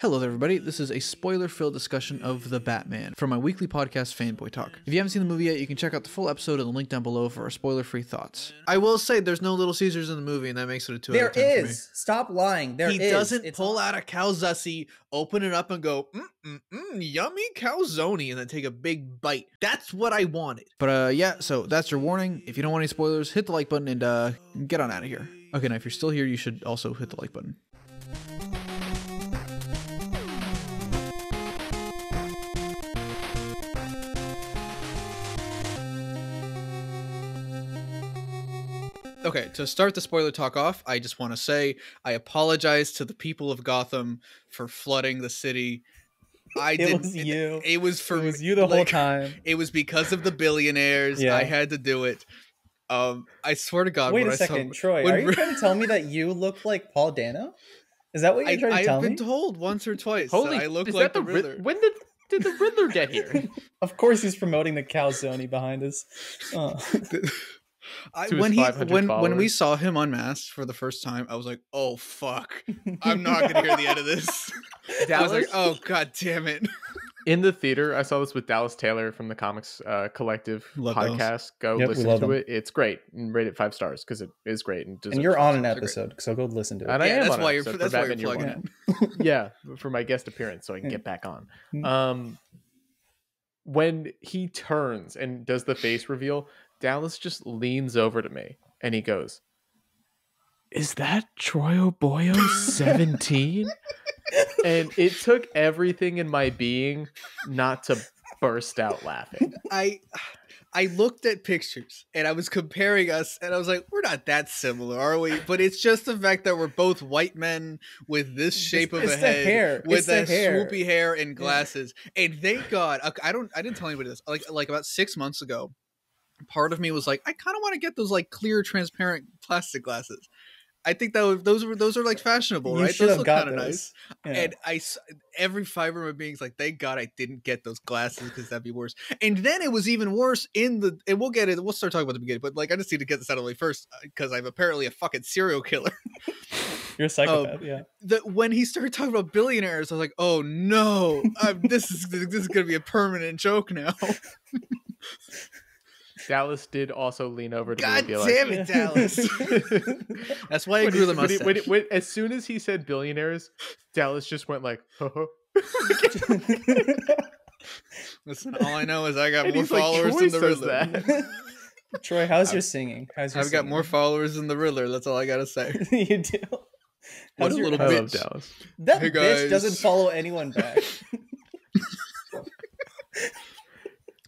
Hello there, everybody. This is a spoiler-filled discussion of The Batman from my weekly podcast, Fanboy Talk. If you haven't seen the movie yet, you can check out the full episode in the link down below for our spoiler-free thoughts. I will say there's no Little Caesars in the movie, and that makes it a 2 out of 10 for me. There is. Stop lying. There is. He doesn't pull out a calzone, open it up, and go, yummy calzone, and then take a big bite. That's what I wanted. But yeah, so that's your warning. If you don't want any spoilers, hit the like button and get on out of here. Okay, now if you're still here, you should also hit the like button. Okay, to start the spoiler talk off, I just want to say I apologize to the people of Gotham for flooding the city. It was you. It was you the whole time. It was because of the billionaires. Yeah. I had to do it. I swear to God. Wait a second, Troy. Are you trying to tell me that you look like Paul Dano? Is that what you're trying to tell me? I've been told once or twice Holy, that I look is like that the Riddler. When did the Riddler get here? Of course, he's promoting the calzone behind us. When we saw him unmasked for the first time, I was like, "Oh fuck, I'm not gonna hear the end of this." I was like, "Oh god damn it!" In the theater, I saw this with Dallas Taylor from the Comics Collective podcast. Go listen to it; it's great, and rate it 5 stars because it is great. And you're on an episode, so go listen to it. And I am that's on why an you're episode that's why you're plugging it. Yeah, for my guest appearance, so I can get back on. When he turns and does the face reveal, Dallas just leans over to me and he goes, "Is that Troy Oboyo 17?" And it took everything in my being not to burst out laughing. I looked at pictures and I was comparing us and I was like, we're not that similar, are we? But it's just the fact that we're both white men with this shape of a head, with that swoopy hair and glasses. And thank God, I didn't tell anybody this. Like about 6 months ago, part of me was like, I kind of want to get those like clear, transparent plastic glasses. I think those are like fashionable, right? Those look kind of nice. Yeah. And every fiber of my being's like, thank God I didn't get those glasses because that'd be worse. And then it was even worse and we'll get it. We'll start talking about the beginning, but like, I just need to get this out of the way first because I'm apparently a fucking serial killer. You're a psychopath, yeah. When he started talking about billionaires, I was like, oh no, this is going to be a permanent joke now. Dallas did also lean over to God me and damn it, Dallas. That's why I grew the mustache. As soon as he said billionaires, Dallas just went like, oh. Listen, all I know is I got more followers than the Riddler. Troy, how's your singing? I've got more followers than the Riddler. That's all I got to say. You do? What a little bitch. I love Dallas. That bitch doesn't follow anyone back.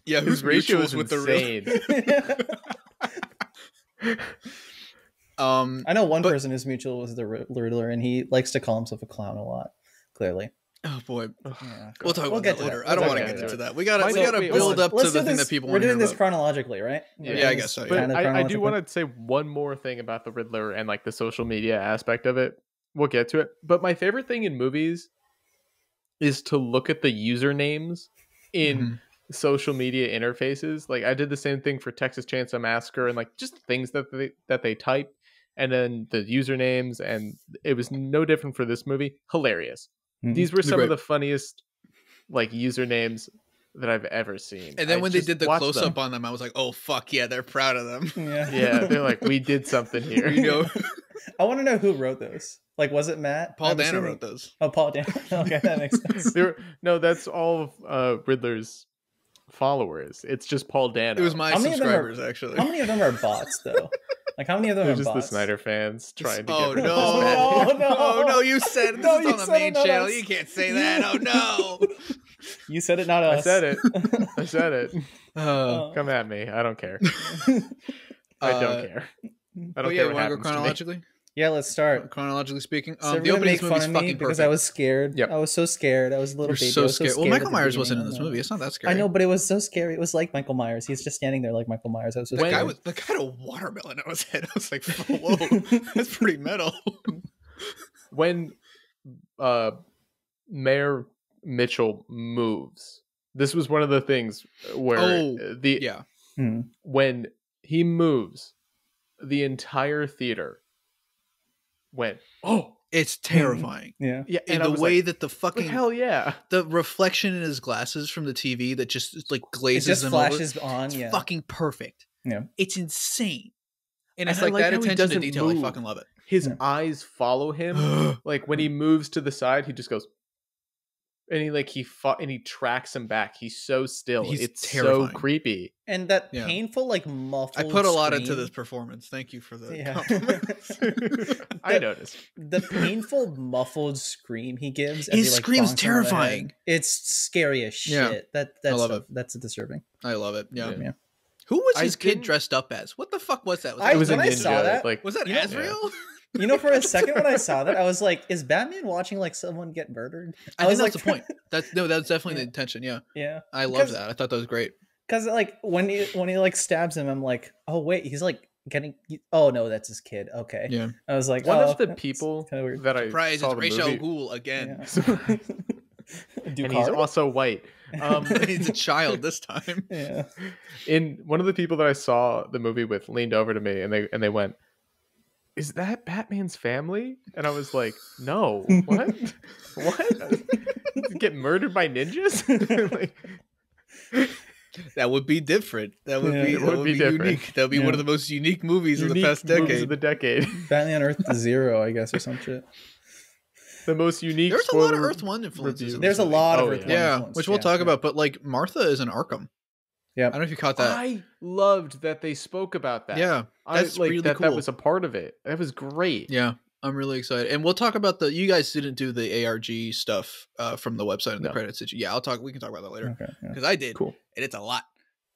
Yeah, whose ratio is with insane. the Riddler? I know one person who's mutual with the Riddler, and he likes to call himself a clown a lot. Clearly. Oh boy, yeah, we'll talk about that later. I don't want to get into that. We gotta build up to the thing that people want to hear about. We're doing this chronologically, right? Yeah, I guess so. But I do want to say one more thing about the Riddler and like the social media aspect of it. We'll get to it. But my favorite thing in movies is to look at the usernames in social media interfaces. Like I did the same thing for Texas Chainsaw Massacre and like just things that they type and then the usernames, and it was no different for this movie. Hilarious. These were some of the funniest like usernames that I've ever seen. And then when they did the close up on them, I was like, oh fuck yeah, they're proud of them. Yeah, they're like, we did something here. You know. I want to know who wrote those. Like, was it Matt? Paul Dano wrote those. Oh, Paul Dano. Okay, that makes sense. No, that's all of Riddler's followers. It's just Paul Dano. It was my subscribers, actually. How many of them are bots, though? Like, how many of them are just bots? the Snyder fans trying to get rid of Oh, no, you said it. This is on the main channel. Us. You can't say that. Oh, no. You said it, not us. I said it. Come at me. I don't care. I don't care. I don't care what happens go chronologically? Yeah, let's start. Chronologically speaking, so the opening movie is fucking perfect. Because I was scared. Yep. I was so scared. I was a little baby. So scared. Well, Michael Myers wasn't in this movie. It's not that scary. I know, but it was so scary. It was like Michael Myers. He's just standing there like Michael Myers. I was so scared. The guy had a watermelon on his head. I was like, whoa, that's pretty metal. When Mayor Mitchell moves, this was one of the things where when he moves, the entire theater went, oh, It's terrifying. Yeah. And the way that the fucking hell yeah, the reflection in his glasses from the TV that just like glazes it just them flashes over, on. it's Yeah. fucking perfect. Yeah. It's insane. And it's I like like that how he attention to doesn't detail. move. I fucking love it. His eyes follow him. Like when he moves to the side, he just goes, and he tracks him back. He's so still. It's terrifying. So creepy. And that painful, like muffled. I put a lot into this performance. Thank you for the compliments. I noticed the painful muffled scream he gives. His scream's terrifying. It's scary as shit. I love it. That's disturbing. I love it. Yeah. Who was his kid dressed up as? What the fuck was that? It was a ninja. I saw that. Like, was that Azrael? Yeah. You know, for a second when I saw that, I was like, "Is Batman watching like someone get murdered?" I think that's the point. That's definitely the intention. Yeah, yeah. I love that. I thought that was great. Because like when he like stabs him, I'm like, "Oh wait, he's like getting." Oh no, that's his kid. Okay. Yeah. I was like, one of the people that I surprise, saw it's the Ra's movie. al Ghul again, and he's also white. He's a child this time. Yeah. In one of the people that I saw the movie with leaned over to me and they went, "Is that Batman's family?" And I was like, "No, what? What? Get murdered by ninjas?" Like, that would be different. That would be unique. That would be one of the most unique movies of the past decade. Movies of the decade. Batman Earth Zero, I guess, or some shit. The most unique. There's a lot of Earth 1 influences. There's a lot of Earth 1 influences. Which we'll talk about. But like Martha is an Arkham. Yeah, I don't know if you caught that. I loved that they spoke about that. Yeah, that's really cool. That was a part of it. That was great. Yeah, I'm really excited, and we'll talk about you guys didn't do the ARG stuff from the website and the credits. Yeah, we can talk about that later because I did. Cool, and it's a lot.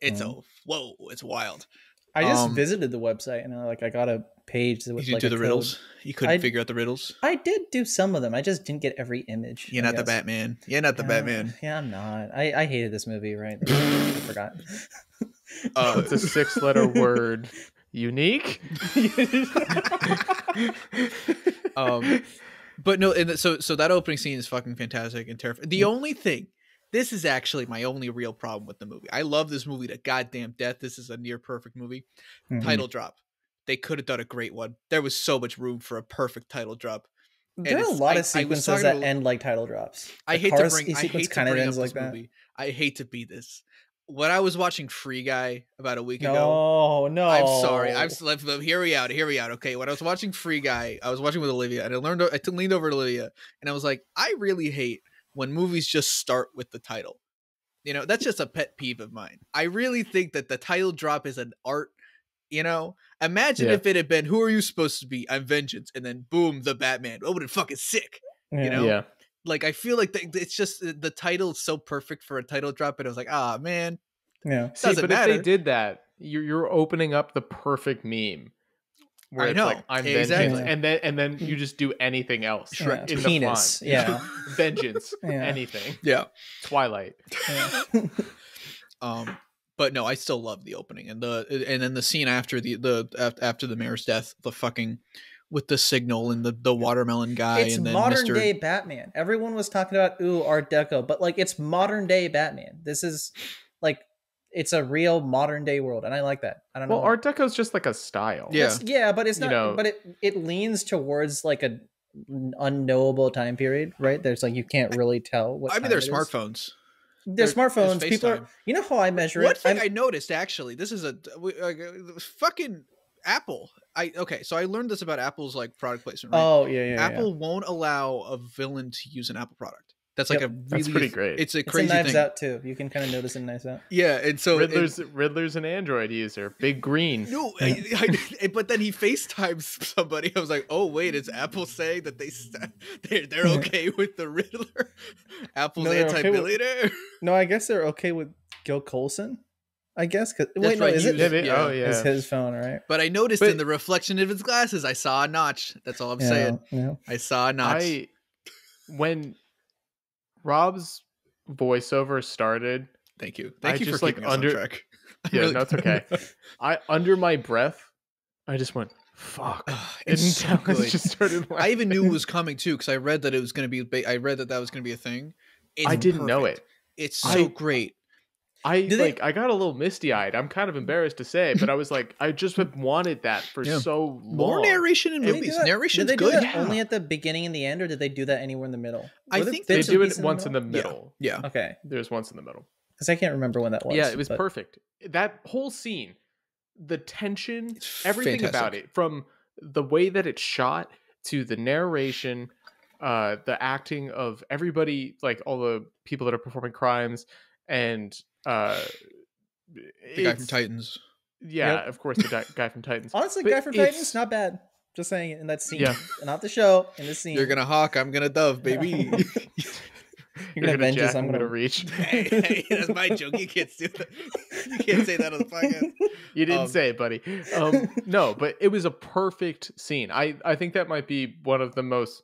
It's it's wild. I just visited the website and I got a page that was you didn't do the riddles. You couldn't figure out the riddles. I did do some of them. I just didn't get every image. You're not the Batman. You're not the Batman. Yeah, I'm not. I hated this movie. Right? I forgot. It's a 6-letter word. Unique. But no, and so that opening scene is fucking fantastic and terrifying. The only thing. This is actually my only real problem with the movie. I love this movie to goddamn death. This is a near perfect movie. Mm-hmm. Title drop. They could have done a great one. There was so much room for a perfect title drop. There are a lot of sequences that end like title drops. I hate to bring up this movie. I hate to be this. When I was watching Free Guy about a week ago. No. I'm sorry. Hear me out. Okay. When I was watching Free Guy, I was watching with Olivia and I leaned over to Olivia and I was like, I really hate when movies just start with the title. You know, that's just a pet peeve of mine. I really think that the title drop is an art, you know? Imagine if it had been, who are you supposed to be? I'm Vengeance. And then boom, the Batman. Oh, but it's fucking sick. You know? Yeah. Like, I feel like it's just, the title is so perfect for a title drop. And I was like, man. Yeah. Doesn't matter. If they did that, you're opening up the perfect meme. Where I know. It's like, I'm Vengeance, and then you just do anything else. Shrek in penis, the font. Vengeance, anything. Yeah. Twilight. Yeah. But no, I still love the opening and then the scene after the mayor's death, the fucking with the signal and the watermelon guy. It's and then modern day Batman. Everyone was talking about Art Deco, but like it's modern day Batman. This is like. It's a real modern day world, and I like that. I don't know. Well, Art Deco is just like a style. Yeah, but it's not. But it leans towards like a unknowable time period, right? There's like you can't really tell what. I mean, there's smartphones. There's smartphones. People are. You know how I measure it? One thing I noticed actually, this is a fucking Apple. So I learned this about Apple's like product placement. Right? Oh yeah. Apple won't allow a villain to use an Apple product. That's like that's pretty great. It's a crazy Knives thing. Out too. You can kind of notice in Knives Out. Yeah, and so Riddler's an Android user, big green. No, but then he FaceTimes somebody. I was like, oh wait, is Apple saying that they're okay with the Riddler? Apple's anti-billionaire. No, I guess they're okay with Gil Colson. I guess. Is it? Oh yeah, it's his phone, right? But I noticed in the reflection of his glasses, I saw a notch. That's all I'm saying. Yeah. I saw a notch. When Rob's voiceover started. Thank you for keeping us on track. Yeah, no, it's okay. I under my breath, I just went, "Fuck!" It's so good. Just started laughing. I even knew it was coming too because I read that it was going to be. I read that was going to be a thing. I didn't know it. It's so great. I got a little misty-eyed. I'm kind of embarrassed to say, but I was like, I just wanted that for so long. More narration in movies. Narration's did they good. Do that only at the beginning and the end, or did they do that anywhere in the middle? I think they do it once in the middle. Yeah. Okay. There's once in the middle. Because I can't remember when that was. Yeah, it was perfect. That whole scene, the tension, everything fantastic. about it, from the way that it's shot to the narration, the acting of everybody, like all the people that are performing crimes, and the guy from Titans. Yeah, of course, the guy from Titans. Honestly, guy from Titans, not bad. Just saying it in that scene. Yeah. Not the show, in the scene. You're gonna hawk, I'm gonna dove, baby. You're gonna avenge us, I'm gonna reach. Hey, that's my joke. You can't do that. You can't say that on the podcast. You didn't say it, buddy. No, but it was a perfect scene. I think that might be one of the most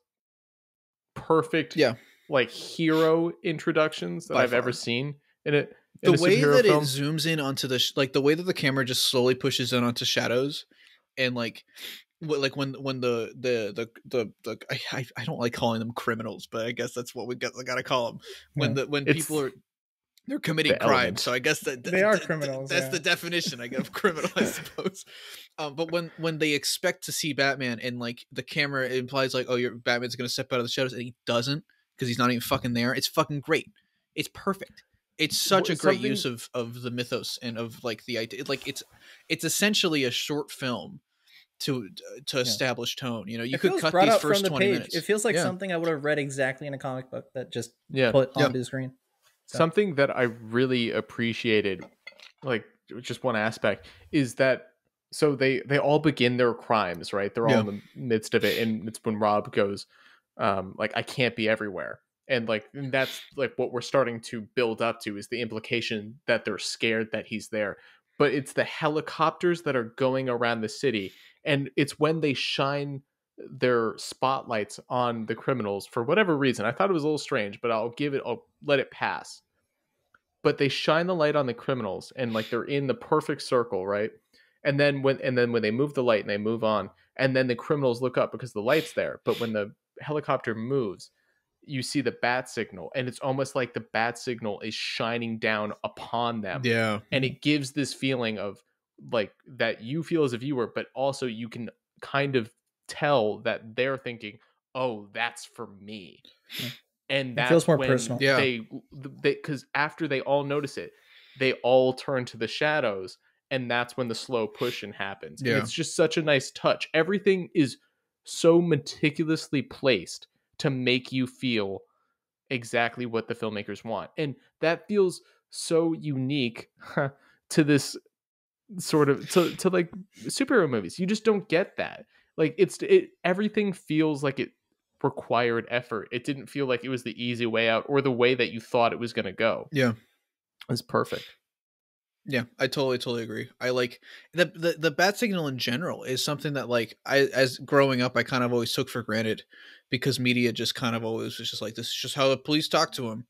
perfect like hero introductions that I've ever seen in it. The way that it zooms in onto the like the way that the camera just slowly pushes in onto shadows, and like when the I don't like calling them criminals, but I guess that's what I gotta call them when people they're committing crimes. So I guess that they are criminals. That's the definition I get of criminal, I suppose. But when they expect to see Batman and like the camera implies like, oh, your Batman's gonna step out of the shadows, and he doesn't because he's not even fucking there. It's fucking great. It's perfect. It's such a great use of the mythos and of like the idea. Like it's essentially a short film to establish tone. You know, you could cut these first 20 minutes. It feels like something I would have read exactly in a comic book that just put onto the screen. So. Something that I really appreciated, like just one aspect, is that so they all begin their crimes, right? They're all in the midst of it, and it's when Rob goes, like, I can't be everywhere. And that's like what we're starting to build up to is the implication that they're scared that he's there. But it's the helicopters that are going around the city. And it's when they shine their spotlights on the criminals for whatever reason. I thought it was a little strange, but I'll let it pass. But they shine the light on the criminals and like they're in the perfect circle, right? And then when they move the light and they move on, and then the criminals look up because the light's there. But when the helicopter moves, you see the bat signal, and it's almost like the bat signal is shining down upon them. Yeah. And it gives this feeling of like that you feel as a viewer, but also you can kind of tell that they're thinking, oh, that's for me. And that feels more personal. Yeah. They because after they all notice it, they all turn to the shadows, and that's when the slow push-in happens. Yeah. And it's just such a nice touch. Everything is so meticulously placed to make you feel exactly what the filmmakers want. And that feels so unique to this sort of to like superhero movies. You just don't get that. Like everything feels like it required effort. It didn't feel like it was the easy way out or the way that you thought it was going to go. Yeah. It was perfect. Yeah, I totally agree. I like the bat signal in general is something that like as growing up I kind of always took for granted because media just kind of always was just like, this is just how the police talk to him.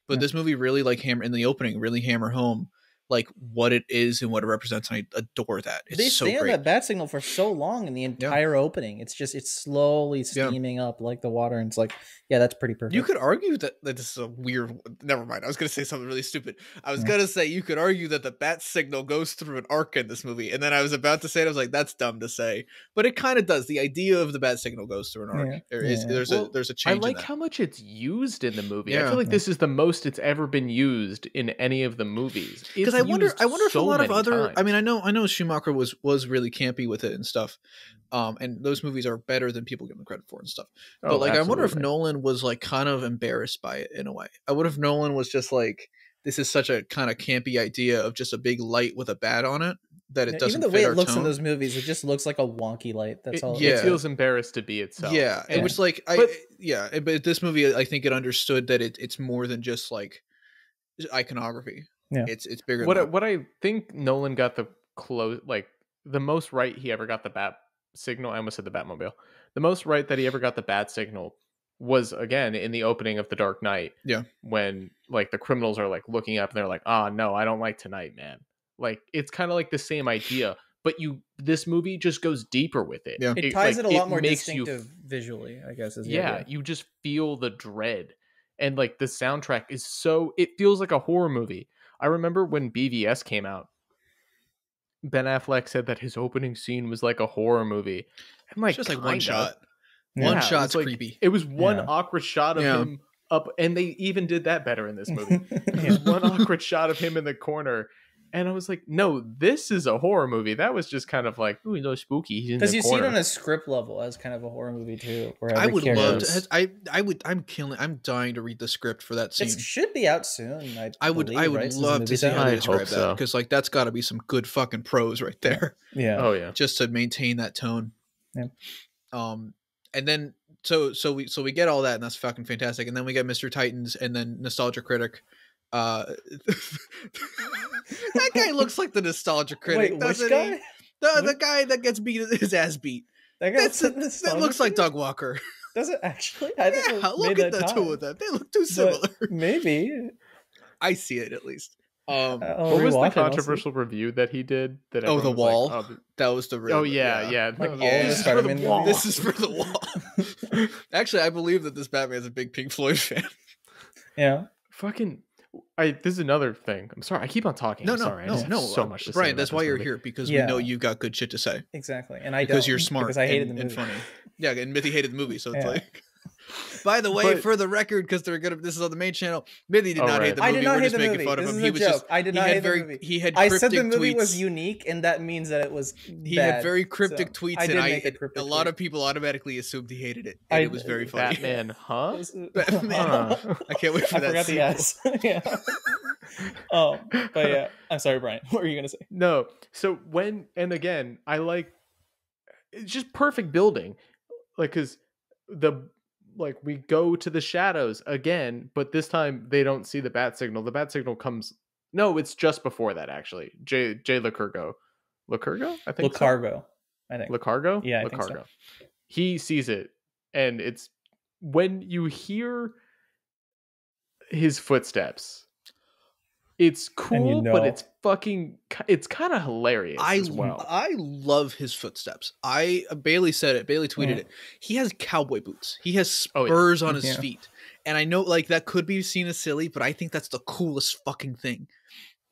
But this movie really like really hammer home like what it is and what it represents, and I adore that. They stay on that bat signal for so long in the entire opening. It's slowly steaming up like the water, and it's like, yeah, that's pretty perfect. You could argue that this is a weird. Never mind. I was going to say something really stupid. I was going to say you could argue that the bat signal goes through an arc in this movie, and then I was about to say it. I was like, that's dumb to say, but it kind of does. The idea of the bat signle goes through an arc. Yeah. There's a change. I like how much it's used in the movie. I feel like this is the most it's ever been used in any of the movies. Because I wonder if a lot of other times. I mean, I know Schumacher was really campy with it and stuff. And those movies are better than people give them credit for and stuff. But absolutely. I wonder if Nolan was like kind of embarrassed by it in a way. I wonder if Nolan was just like, this is such a kind of campy idea of just a big light with a bat on it that it doesn't. Even the way it looks in those movies, it just looks like a wonky light. That's all. It feels embarrassed to be itself. Yeah, it was like but this movie, I think it understood that it's more than just like iconography. Yeah, it's bigger. What I think Nolan got the most right he ever got the bat signal. I almost said the Batmobile. The most right that he ever got the bat signal was again in the opening of The Dark Knight. Yeah, when like the criminals are like looking up and they're like, "Ah, no, I don't like tonight, man." Like it's kind of like the same idea, but this movie just goes deeper with it. Yeah, it ties it a lot more distinctive visually, I guess. You just feel the dread. And like the soundtrack is it feels like a horror movie. I remember when BVS came out, Ben Affleck said that his opening scene was like a horror movie. I'm like, it's just like one shot. Yeah. One shot's like, creepy. It was one awkward shot of him up, and they even did that better in this movie. It was one awkward shot of him in the corner. And I was like, no, this is a horror movie. That was just kind of like, ooh, he's a little spooky. Because you see it on a script level as kind of a horror movie too. Where I would love to. I'm dying to read the script for that scene. It should be out soon. I would love to see how they describe that, because like that's got to be some good fucking prose right there. Yeah. Oh yeah. Just to maintain that tone. Yeah. And then so we get all that, and that's fucking fantastic. And then we get Mr. Titans, and then Nostalgia Critic. That guy looks like the Nostalgia Critic. Wait, which guy? The guy that gets his ass beat. That looks like Doug Walker. Does it actually? I look at the two of them. They look too similar. Maybe. I see it at least. What was the controversial review that he did? That The Wall. Like, that was the. Real, yeah. Like all the Spider-Man movies. This is for The Wall. Actually, I believe that this Batman's a big Pink Floyd fan. Yeah. Fucking. This is another thing. I'm sorry. I keep on talking. No, so much to say. Brian, that's why you're here, because we know you got good shit to say. Exactly, and I because don't, you're smart because I hated the movie and funny. Yeah, and Mithy hated the movie, so it's like. By the way, for the record, because this is on the main channel, Mithy did not hate the movie. I did not We're hate just the making movie. fun of this him. Is He a was joke. just. I did not hate the movie. He had. I said the movie tweets. was unique, and that means that it was. He bad, had very cryptic tweets, and a lot tweet. of people automatically assumed he hated it. And it was very funny. Batman, huh? Batman. I can't wait for that. I forgot the S. Yeah. But yeah, I'm sorry, Brian. What were you gonna say? No. So again, I like. It's just perfect building, like because we go to the shadows again, but this time they don't see the bat signal. The bat signal comes. No, it's just before that actually. Jay Lecurgo, I think. Lecargo, I think. Lecargo. Yeah, I Lecargo. think so. He sees it, and it's when you hear his footsteps. It's cool, but it's kind of hilarious as well. I love his footsteps. Bailey said it. Bailey tweeted it. He has cowboy boots. He has spurs on his feet. And I know like that could be seen as silly, but I think that's the coolest fucking thing.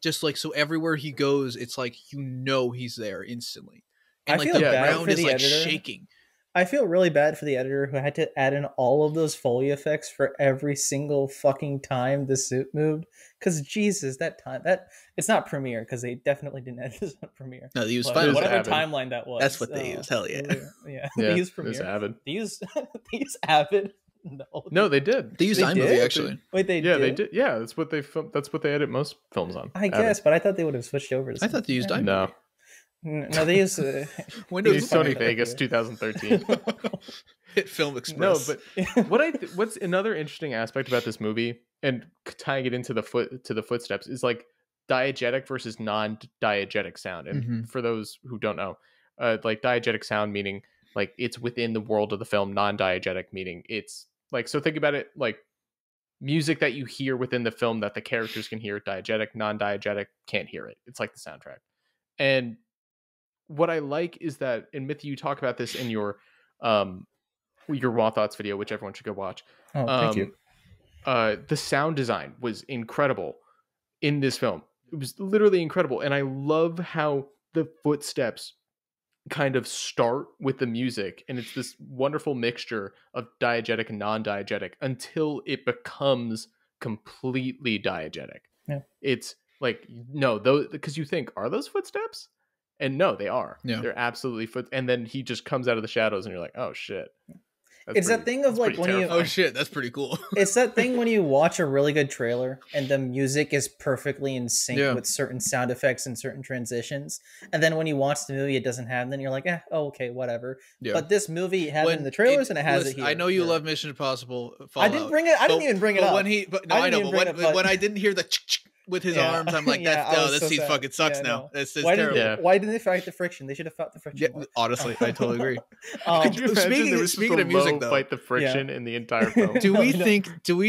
Just like, so everywhere he goes, it's like, he's there instantly. And like the ground is like shaking. I feel really bad for the editor who had to add in all of those Foley effects for every single fucking time the suit moved. Because Jesus, that it's not Premiere, because they definitely didn't edit this on Premiere. No, they used whatever timeline that was. That's what they use. Hell yeah. Yeah. They used Premiere. Avid. They used Avid. No, they did. They used iMovie actually. Wait, they did? They did. Yeah, that's what they edit most films on. I guess, but I thought they would have switched over to I thought they used iMovie. No, they use Windows Sony Vegas 2013. Hit Film Express. No, but what's another interesting aspect about this movie, and tying it into the footsteps, is like diegetic versus non-diegetic sound. And for those who don't know, like diegetic sound meaning like it's within the world of the film, non-diegetic meaning it's like, so think about it like music that you hear within the film that the characters can hear. Diegetic, non-diegetic can't hear it. It's like the soundtrack. And what I like is that, and Mithy, you talk about this in your Raw Thoughts video, which everyone should go watch. Oh, thank you. The sound design was incredible in this film. It was literally incredible. And I love how the footsteps kind of start with the music. And it's this wonderful mixture of diegetic and non-diegetic until it becomes completely diegetic. Yeah. It's like, no, those, because you think, are those footsteps? And no, they are. Yeah. They're absolutely and then he just comes out of the shadows and you're like, oh shit. It's that thing of like when you oh shit, that's pretty cool. It's that thing when you watch a really good trailer and the music is perfectly in sync with certain sound effects and certain transitions, and then when you watch the movie it doesn't have, then you're like, okay, whatever. Yeah. But this movie had it in the trailers and it has it here. I know you love Mission Impossible Fallout. I didn't bring it. I didn't even bring it up. When I didn't hear the with his arms, I'm like, this scene fucking sucks now. This is terrible. Why didn't they fight the friction? They should have fought the friction. Yeah, honestly, I totally agree. Speaking of music, though, fight the friction in the entire film. Do we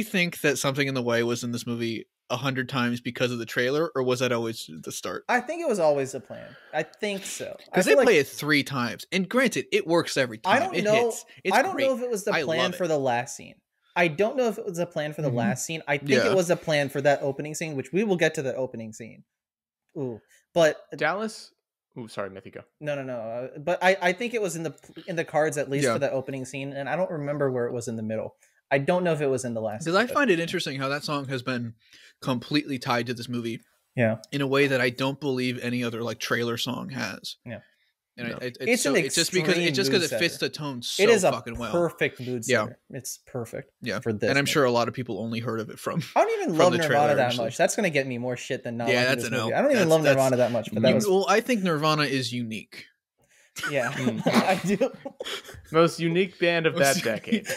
think that Something in the Way was in this movie 100 times because of the trailer, or was that always the start? I think it was always the plan. I think so. Because they play it 3 times, and granted, it works every time. I don't know. I don't know if it was the plan for the last scene. I don't know if it was a plan for the last scene. I think it was a plan for that opening scene, which we will get to the opening scene. Ooh, but Dallas. Ooh, sorry, Matthew, go. No. But I think it was in the cards at least for the opening scene, and I don't remember where it was in the middle. I don't know if it was in the last. Because I find it interesting how that song has been completely tied to this movie. Yeah. In a way that I don't believe any other like trailer song has. Yeah. And it's just because it fits the tone so fucking well. It is a perfect mood setter. Yeah. It's perfect for this. And I'm sure a lot of people only heard of it from I don't even love Nirvana that much. That's going to get me more shit than not liking this movie. I don't even love Nirvana that much. But well, I think Nirvana is unique. Yeah, I do. Most unique band of that decade.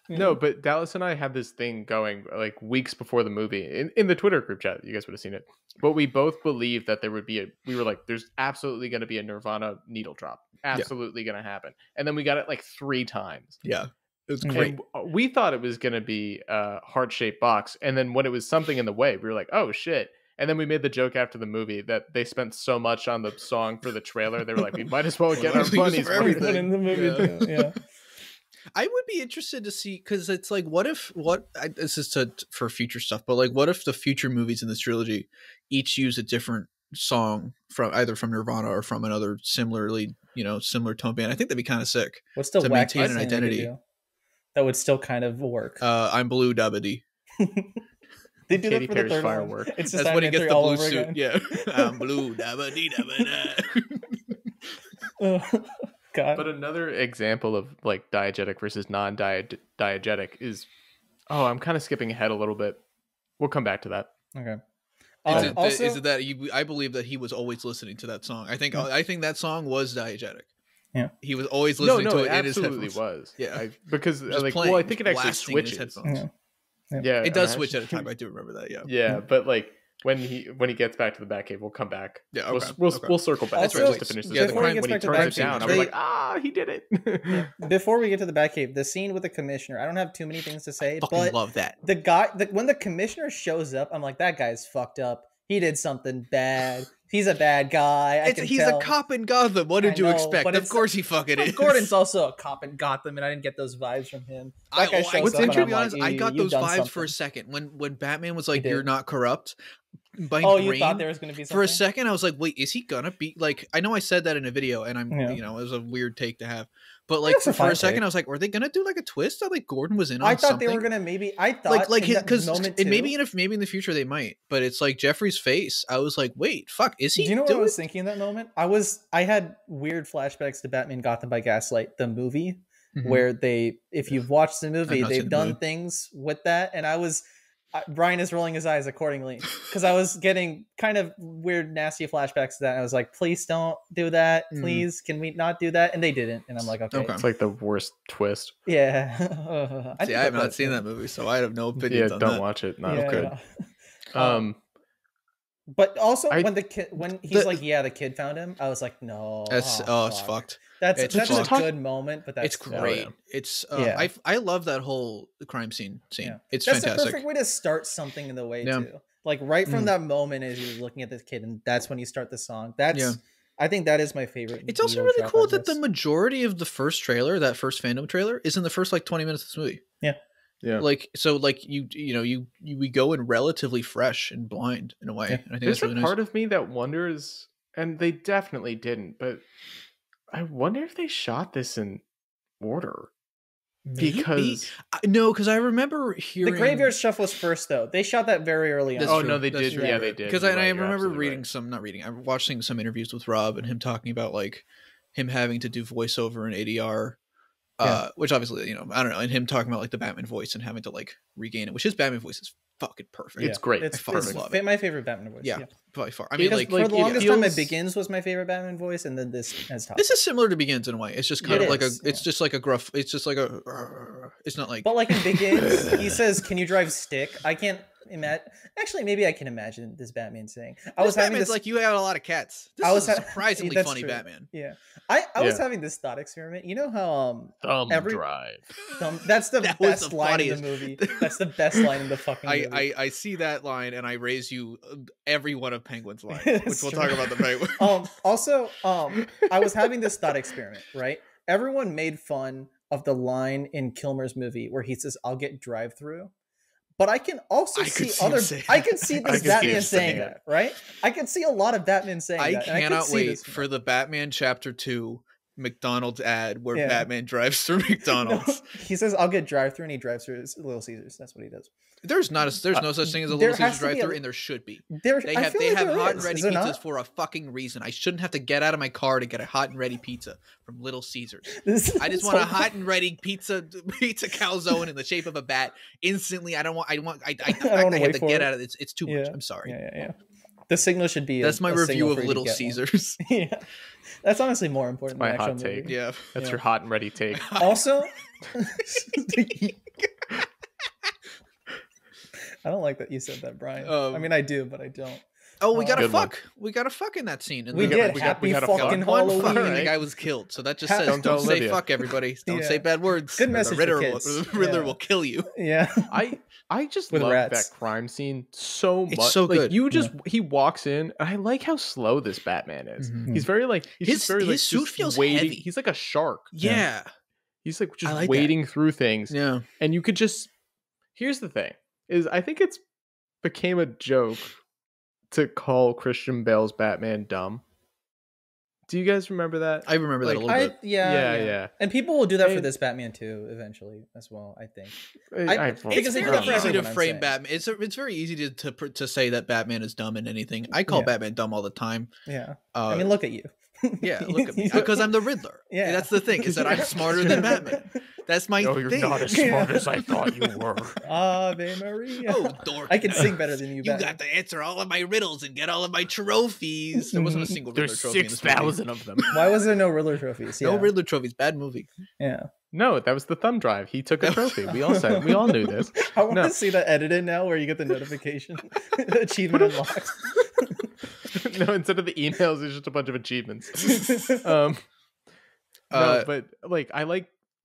No, but Dallas and I had this thing going like weeks before the movie in the Twitter group chat. You guys would have seen it, but we both believed that there would be we were like, there's absolutely going to be a Nirvana needle drop. Absolutely going to happen. And then we got it like 3 times. Yeah. It was great. And we thought it was going to be a heart-shaped box. And then when it was something in the way, we were like, oh shit. And then we made the joke after the movie that they spent so much on the song for the trailer. They were like, we might as well get our money's for everything in the movie. Yeah. I would be interested to see, because it's like, this is for future stuff, but like, what if the future movies in this trilogy each use a different song from either from Nirvana or from another similar tone band? I think that'd be kind of sick. What's the to maintain an identity that would still kind of work? I'm Blue Dabba-Dee. They do that for the third firework. It's just that's when he gets the blue suit. Yeah, I'm Blue Dabba-Dee Dabba-Da. God. But another example of like diegetic versus non-diegetic is, I'm kind of skipping ahead a little bit. We'll come back to that. Okay. Is it that I believe that he was always listening to that song? I think that song was diegetic. Yeah, he was always listening to it in his headphones. Absolutely was. Yeah, because like, well, I think it actually switches. Yeah, it does switch at a time. I do remember that. Yeah, but like when he gets back to the Batcave, we'll come back. Yeah, okay. We'll circle back. Also, just to finish this. Before he gets back to the Batcave, down, I'm like, he did it. Before we get to the Batcave, the scene with the commissioner, I don't have too many things to say, but love that. The guy, when the commissioner shows up, I'm like, that guy's fucked up. He did something bad. He's a bad guy. He's a cop in Gotham. What did you expect? Of course he fucking is. Gordon's also a cop in Gotham, and I didn't get those vibes from him. To be honest, I got those vibes for a second when Batman was like, "You're not corrupt." You thought there was going to be something? For a second, I was like, "Wait, is he gonna be like?" I know I said that in a video, and it was a weird take to have. But like for a second, I was like, "Were they gonna do like a twist that like Gordon was in on something?" I thought they were gonna maybe. I thought because maybe in the future they might. But it's like Jeffrey's face. I was like, "Wait, fuck, is he?" Do you know what I was thinking in that moment? I had weird flashbacks to Batman Gotham by Gaslight, the movie, where if you've watched the movie, they've done things with that, and Brian is rolling his eyes accordingly because I was getting kind of weird, nasty flashbacks to that. And I was like, please don't do that. Please, can we not do that? And they didn't. And I'm like, okay. It's like the worst twist. Yeah. I have not seen that movie, so I have no opinion on that. Yeah, don't watch it. Not good. But also when he's like, the kid found him, I was like, no. It's fucked. That's a good moment, but it's great. It's I love that whole crime scene. Yeah. It's that's fantastic. That's a perfect way to start something in the way too. Like right from that moment as he was looking at this kid, and that's when you start the song. I think that is my favorite. It's also really cool that the majority of the first trailer, that first fandom trailer, is in the first like 20 minutes of this movie. Yeah. Yeah. Like so, like we go in relatively fresh and blind in a way. Yeah. And I think there's that's really a part of me that wonders, and they definitely didn't, but I wonder if they shot this in order. Because because I remember hearing the Graveyard Stuff was first though. They shot that very early on. No, they did. Yeah, they did. Because I remember reading I'm watching some interviews with Rob and him talking about like him having to do voiceover in ADR. Which obviously, I don't know, and him talking about like the Batman voice and having to like regain it, which his Batman voice is fucking perfect. It's great. It's love it. My favorite Batman voice. Yeah, by far. I mean, like for the longest time, it Begins was my favorite Batman voice, and then this has top. This is similar to Begins in a way. It's just kind of like it's just like a gruff. It's just like it's not like. But like in Begins, he says, "Can you drive stick?" I can't imagine. Actually, maybe I can imagine this Batman saying. I was having this like you had a lot of cats. This is a surprisingly funny Batman. Yeah, I was having this thought experiment. You know how thumb drive. That's the best line in the movie. That's the best line in the fucking movie. I see that line and I raise you every one of Penguin's lines, which we'll talk about the Penguin. Also, I was having this thought experiment, right? Everyone made fun of the line in Kilmer's movie where he says, "I'll get drive-through." But I can also see other. I can see this Batman saying that, right? I can see a lot of Batman saying that. I cannot wait for the Batman Chapter 2 McDonald's ad where Batman drives through McDonald's. No, he says, "I'll get drive-through," and he drives through Little Caesars. That's what he does. There's no such thing as a Little Caesars drive-through, and there should be. They have hot and ready pizzas for a fucking reason. I shouldn't have to get out of my car to get a hot and ready pizza from Little Caesars. I just want a hot and ready pizza calzone in the shape of a bat instantly. I have to get out of it. It's too much. I'm sorry. Yeah. The signal should be. That's my review of Little Caesars. Yeah, that's honestly more important. My than hot actual take. Movie. Yeah, that's your hot and ready take. Also, I don't like that you said that, Brian. I mean, I do, but I don't. Oh, we gotta fuck. We gotta fuck in that scene. We did. Happy fucking Halloween. And the guy was killed. So that just says, don't say fuck, everybody. Don't say bad words. Good message for kids. The Riddler will kill you. Yeah. I just love that crime scene so much. It's so good. He walks in. And I like how slow this Batman is. Mm-hmm. He's very like his suit feels waiting. heavy. He's like a shark. Yeah. He's like just wading through things. Yeah. And you could just. Here's the thing: is I think it's became a joke to call Christian Bale's Batman dumb. Do you guys remember that? I remember that a little bit. Yeah. And people will do that for this Batman too, eventually as well. I think. It's very easy to frame Batman. It's very easy to say that Batman is dumb in anything. I call Batman dumb all the time. Yeah. I mean, look at you. Yeah, look at me. Because I'm the Riddler. Yeah. That's the thing, is that I'm smarter than Batman. That's my thing. No, you're not as smart as I thought you were. Ave Maria. Oh, dork. I can sing better than you, You got to answer all of my riddles and get all of my trophies. There wasn't a single Riddler trophy. There's 6,000 of them. Why was there no Riddler trophies? No Riddler trophies. Bad movie. Yeah. No, that was the thumb drive. He took a trophy. We all knew this. I want to see that edited now where you get the notification. Achievement unlocked. No, instead of the emails, it's just a bunch of achievements. No, but like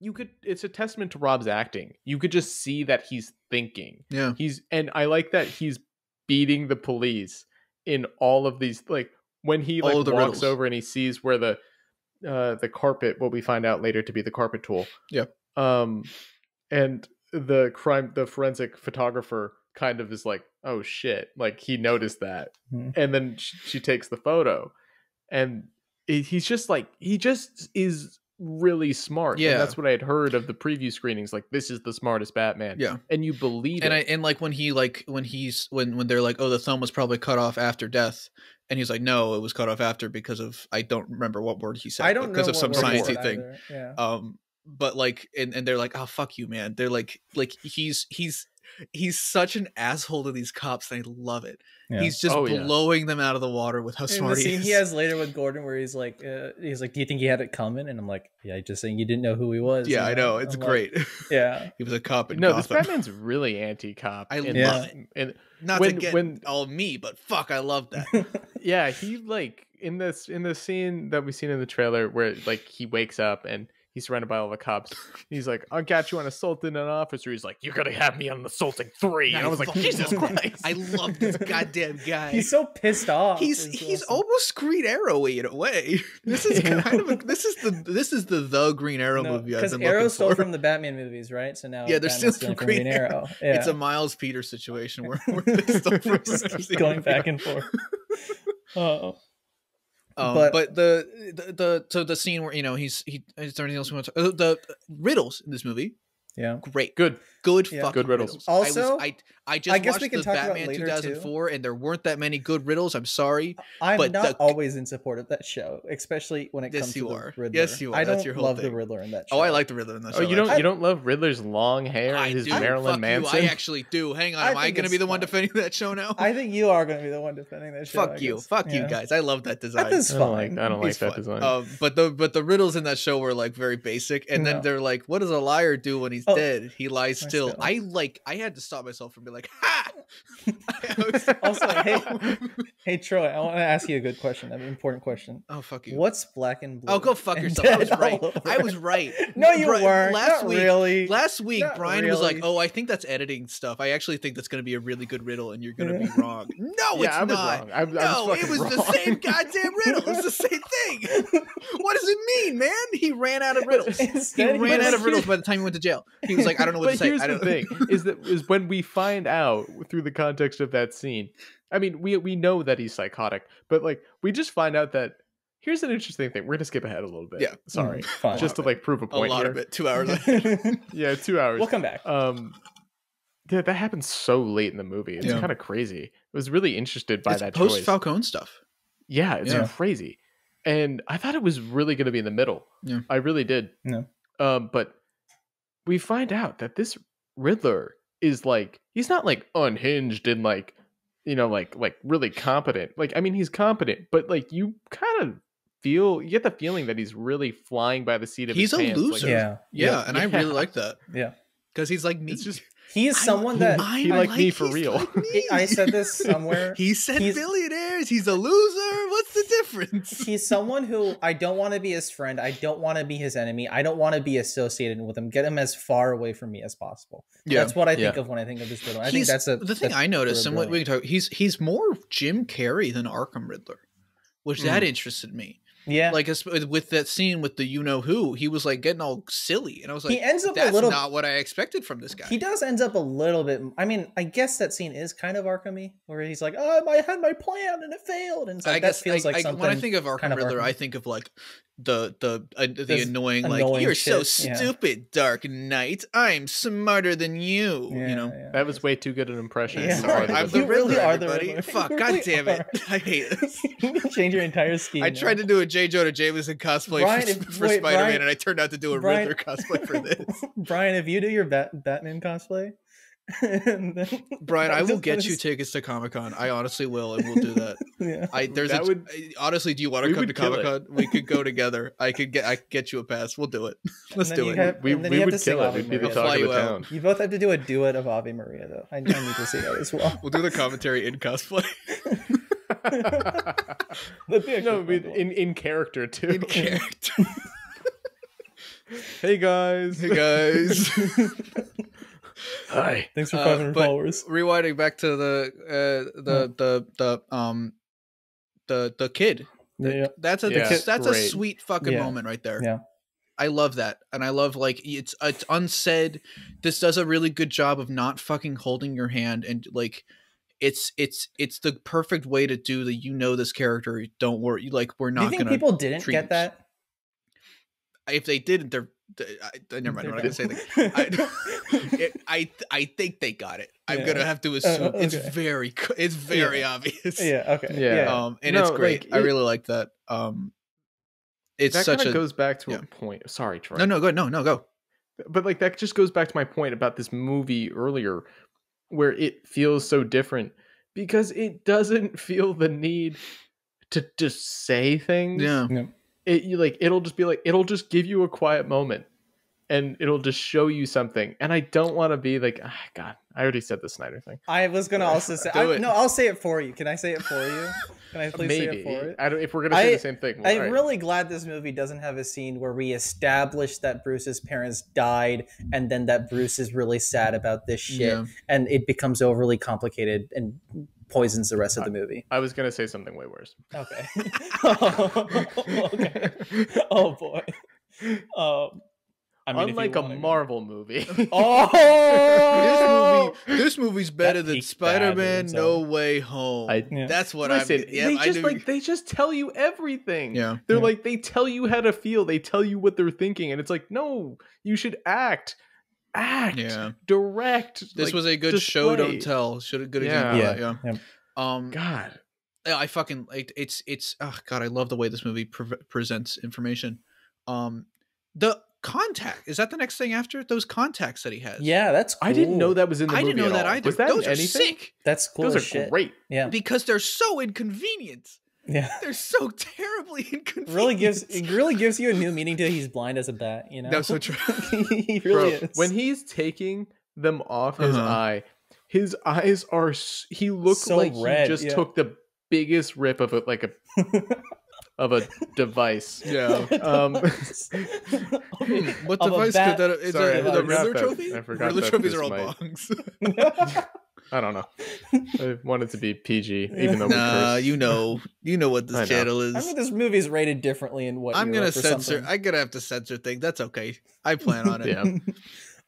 it's a testament to Rob's acting. You could just see that he's thinking. Yeah. And I like that he's beating the police in all of these, like when he walks riddles over and he sees where the carpet, what we find out later to be the carpet tool. Yeah. And the forensic photographer kind of is like, oh shit, like he noticed that. And then she takes the photo, and he just is really smart. Yeah. And that's what I had heard of the preview screenings, like this is the smartest Batman. Yeah. And you believe it. And like when they're like, oh, the thumb was probably cut off after death, and he's like, no, it was cut off after because of, I don't remember what word he said, because of some sciencey thing. Yeah. But like, and they're like, oh, fuck you, man. They're like he's such an asshole to these cops, and I love it. Yeah. He's just blowing them out of the water with how smart he is. The scene he has later with Gordon where he's like, do you think he had it coming? And I'm like, yeah, just saying you didn't know who he was. Yeah, I know. It's great. Like, yeah. He was a cop in Gotham. This Batman's really anti-cop. I love it. And not to get all me, but fuck, I love that. Yeah, he like in the scene that we've seen in the trailer where like he wakes up and he's surrounded by all the cops. He's like, I got you on assaulting an officer. He's like, you're going to have me on assaulting 3. And I was like, Jesus Christ. I love this goddamn guy. He's so pissed off. He's almost Green Arrow-y in a way. This is kind of this is the Green Arrow movie I've been looking for. Because Arrow stole from the Batman movies, right? So now they're still from Green Arrow. Yeah. It's a Miles Peters situation where they stole from going back and forth. Oh. But the scene where is there anything else we want to the riddles in this movie? Yeah, great, good fucking riddles. Also, I guess we can watched the Batman 2004, and there weren't that many good riddles. I'm sorry, I'm not always in support of that show, especially when it comes to the Riddler. Yes, you are. I don't That's your whole love thing. The Riddler in that show. Oh, I like the Riddler in that show. Oh, you don't love Riddler's long hair and his Marilyn Manson? I actually do. Hang on, am I going to be the one defending that show now? I think you are going to be the one defending that show. Fuck you guys. I love that design. That's fine. I don't like that design. But the riddles in that show were like very basic, and then they're like, what does a liar do when he's dead? He lies still. I had to stop myself from being like, ha! Also, hey Troy, I want to ask you a good question, an important question. Oh, fuck you. What's black and blue? Oh, go fuck yourself. I was right. I was right. No, you weren't. Last week, Brian was like, "Oh, I think that's editing stuff. I actually think that's going to be a really good riddle, and you're going to be wrong." No, it's not. No, it was the same goddamn riddle. It's the same thing. What does it mean, man? He ran out of riddles. He ran out of riddles by the time he went to jail. He was like, "I don't know what to say." Here's the thing: is when we find out through the context of that scene. I mean, we know that he's psychotic, but like we just find out that here's an interesting thing. We're gonna skip ahead a little bit. Yeah, sorry, just to like prove a point. A lot here. of it. 2 hours. Yeah, 2 hours. We'll come back. Yeah, that happens so late in the movie. It's kind of crazy. I was really interested by that choice. Post Falcone stuff. Yeah, it's crazy, and I thought it was really gonna be in the middle. Yeah, I really did. No, but we find out that this Riddler is like he's not like unhinged and like like really competent. Like I mean he's competent, but like you kind of you get the feeling that he's really flying by the seat of his pants. He's a loser. Like, yeah, and I really like that. Yeah, because he's like me. It's just he is someone that he like me for real. Like I said this somewhere. He said billionaires. He's a loser. What's the difference? He's someone who I don't want to be his friend. I don't want to be his enemy. I don't want to be associated with him. Get him as far away from me as possible. Yeah. That's what I think of when I think of this Riddler. I think that's the thing I noticed, and what we can talk. He's more Jim Carrey than Arkham Riddler, which that interested me. Yeah, like with that scene with the who, he was like getting all silly, and I was like, he ends up that's a little, not what I expected from this guy. He does ends up a little bit. I mean, I guess that scene is kind of Arkham-y, where he's like, "Oh, I had my plan and it failed," and like, that feels like something. When I think of Arkham Riddler, I think of like the annoying like you're so stupid, Dark Knight. I'm smarter than you. That was way too good an impression. Yeah. Sorry, I'm the Riddler, everybody. Fuck, god damn it! I hate this. Change your entire scheme. I tried to do a J. Jonah Jameson cosplay for Spider-Man, and I turned out to do a Riddler cosplay for this. Brian, if you do your Batman cosplay. Brian, I will get you tickets to Comic-Con. I honestly will, and we'll do that. Honestly, do you want to come to Comic-Con? We could go together. I get you a pass. We'll do it. Let's do it. We would kill it. We'd be the talk of the town. You both have to do a duet of Ave Maria, though. I need to see that as well. We'll do the commentary in cosplay. In character too. In character. Hey guys. Hi. Thanks for 500 followers. Rewinding back to the kid. That's a sweet fucking moment right there. Yeah. I love that. And I love like it's unsaid. This does a really good job of not fucking holding your hand, and like it's the perfect way to do the this character. Don't worry, like we're not. Do you think people didn't get that? If they didn't, they're never mind. I'm not gonna say that. I think they got it. I'm gonna have to assume it's very obvious. Yeah. Okay. Yeah. And it's great. I really like that. It's that such goes back to a point. Sorry, Troy. No, go. No, go. But like that just goes back to my point about this movie earlier, where it feels so different because it doesn't feel the need to just say things. Yeah. It'll just give you a quiet moment, and it'll just show you something. And I don't want to be like, God, I already said the Snyder thing. I was gonna also say, I'll say it for you. Can I say it for you? Can I please say it for you? If we're gonna say the same thing, I'm really glad this movie doesn't have a scene where we establish that Bruce's parents died, and then that Bruce is really sad about this shit, and it becomes overly complicated and poisons the rest of the movie. I was gonna say something way worse. Okay. Okay. Oh boy. Unlike a Marvel movie. This movie's better than Spider-Man No Way Home. That's what they just tell you everything. Yeah. They're like, they tell you how to feel. They tell you what they're thinking. And it's like, no, you should act. Direct. This was a good show, don't tell. Good example. Yeah. God. I fucking it's oh god, I love the way this movie presents information. The contact, is that the next thing after those contacts that he has? Yeah, that's cool. I didn't know that was in the movie. I didn't know that either. Was that those anything? Are sick. That's cool. Those are great. Yeah, because they're so inconvenient. Yeah, they're so terribly inconvenient. It really gives you a new meaning to he's blind as a bat. You know, that's so true. He really is. When he's taking them off his eye, his eyes are. He looked so like red, he just took the biggest rip of it, like a of a device. Yeah. What device could that? Is the Riddler trophy? I forgot Riddler that trophies are all might... bongs. I don't know. I want it to be PG, even though we curse. you know what this channel is. I mean, this movie's rated differently in what I'm gonna censor. Something. I'm gonna have to censor things. That's okay. I plan on it. Yeah.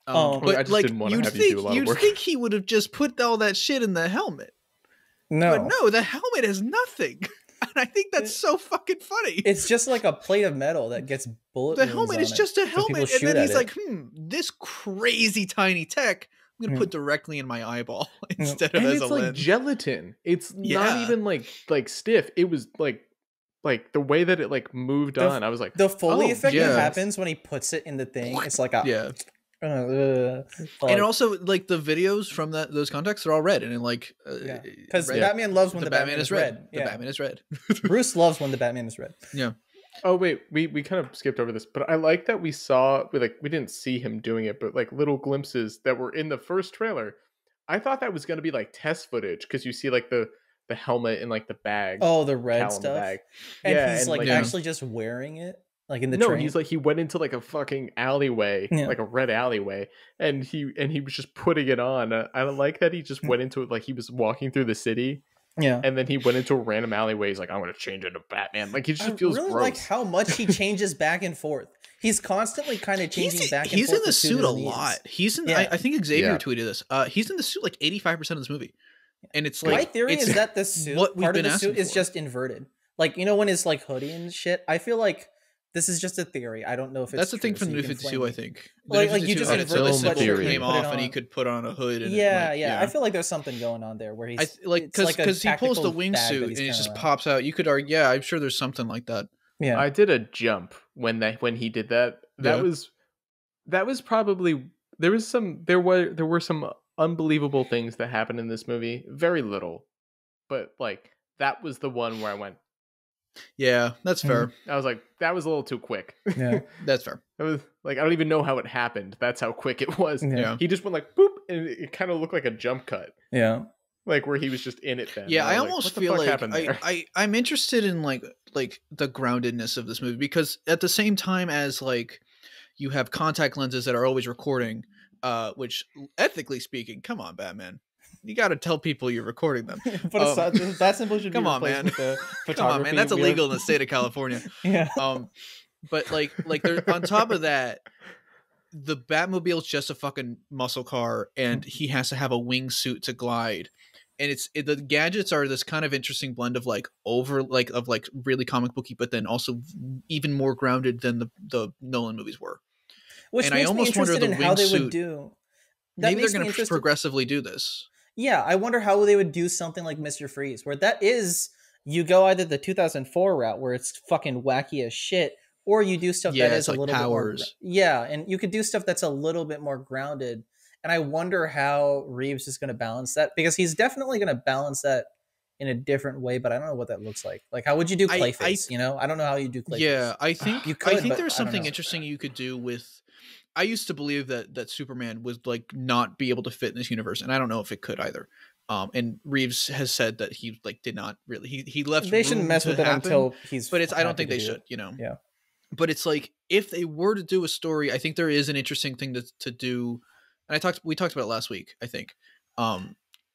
But I just like, didn't want to have you do a lot of work. You'd think he would have just put all that shit in the helmet. No, but no, the helmet has nothing. And I think that's so fucking funny. It's just like a plate of metal that gets bullet. The helmet is just a helmet, and then he's like, this crazy tiny tech I'm gonna put directly in my eyeball instead of as a lens. It's like gelatin. It's not even like stiff. It was like the way that it like moved on. I was like, the Foley effect that happens when he puts it in the thing. It's like a and also like the videos from those contexts are all red and like because Batman loves when the Batman is red. The Batman is red. Bruce loves when the Batman is red. Yeah. Oh wait, we kind of skipped over this, but I like that we didn't see him doing it, but like little glimpses that were in the first trailer. I thought that was going to be like test footage because you see like the helmet and like the bag. Oh, the red stuff. Bag. And he's like actually just wearing it. Like in the train. He's like he went into like a fucking alleyway, like a red alleyway, and he was just putting it on. I like that he just went into it like he was walking through the city. Yeah, and then he went into a random alleyway. He's like, I'm gonna change into Batman. Like he just feels really gross. Like how much he changes back and forth. He's constantly kind of changing back and forth. He's in the suit a lot. He's in. I think Xavier tweeted this. He's in the suit like 85% of this movie, and it's like my theory is that the suit part of the suit is just inverted. Like when his like hoodie and shit. I feel like. This is just a theory. I don't know if it's that's the thing from the New 52. I think like you just invert the symbol came off and he could put on a hood. And I feel like there's something going on there where he's because he pulls the wingsuit and it just pops out. You could argue, I'm sure there's something like that. Yeah, I did a jump when he did that. That was probably there were some unbelievable things that happened in this movie. Very little, but like that was the one where I went. Yeah, that's fair. I was like, that was a little too quick. Yeah, that's fair. It was like I don't even know how it happened. That's how quick it was. Yeah, he just went like boop, and it kind of looked like a jump cut. Yeah, like where he was just in it. Then yeah, I almost feel like I'm interested in like the groundedness of this movie because at the same time as like you have contact lenses that are always recording, which ethically speaking, come on, Batman. You got to tell people you're recording them. But that symbol should be come on, man. Come on, man. That's illegal in the state of California. Yeah. But like on top of that, the Batmobile's just a fucking muscle car, and he has to have a wingsuit to glide. And the gadgets are this kind of interesting blend of like really comic booky, but then also even more grounded than the Nolan movies were. Which makes me interested in how they would do. Maybe they're going to progressively do this. Yeah, I wonder how they would do something like Mr. Freeze, where that is, you go either the 2004 route, where it's fucking wacky as shit, or you do stuff that is a little powers. Bit more... Yeah, and you could do stuff that's a little bit more grounded. And I wonder how Reeves is going to balance that, because he's definitely going to balance that in a different way, but I don't know what that looks like. Like, how would you do Clayface, I don't know how you do Clayface. Yeah, I think there's something interesting you could do with... I used to believe that Superman would like not be able to fit in this universe, and I don't know if it could either. And Reeves has said that he like did not really. He left. They shouldn't mess with it until he's. But I don't think they should. Yeah. But it's like if they were to do a story, I think there is an interesting thing to do. And we talked about it last week. I think.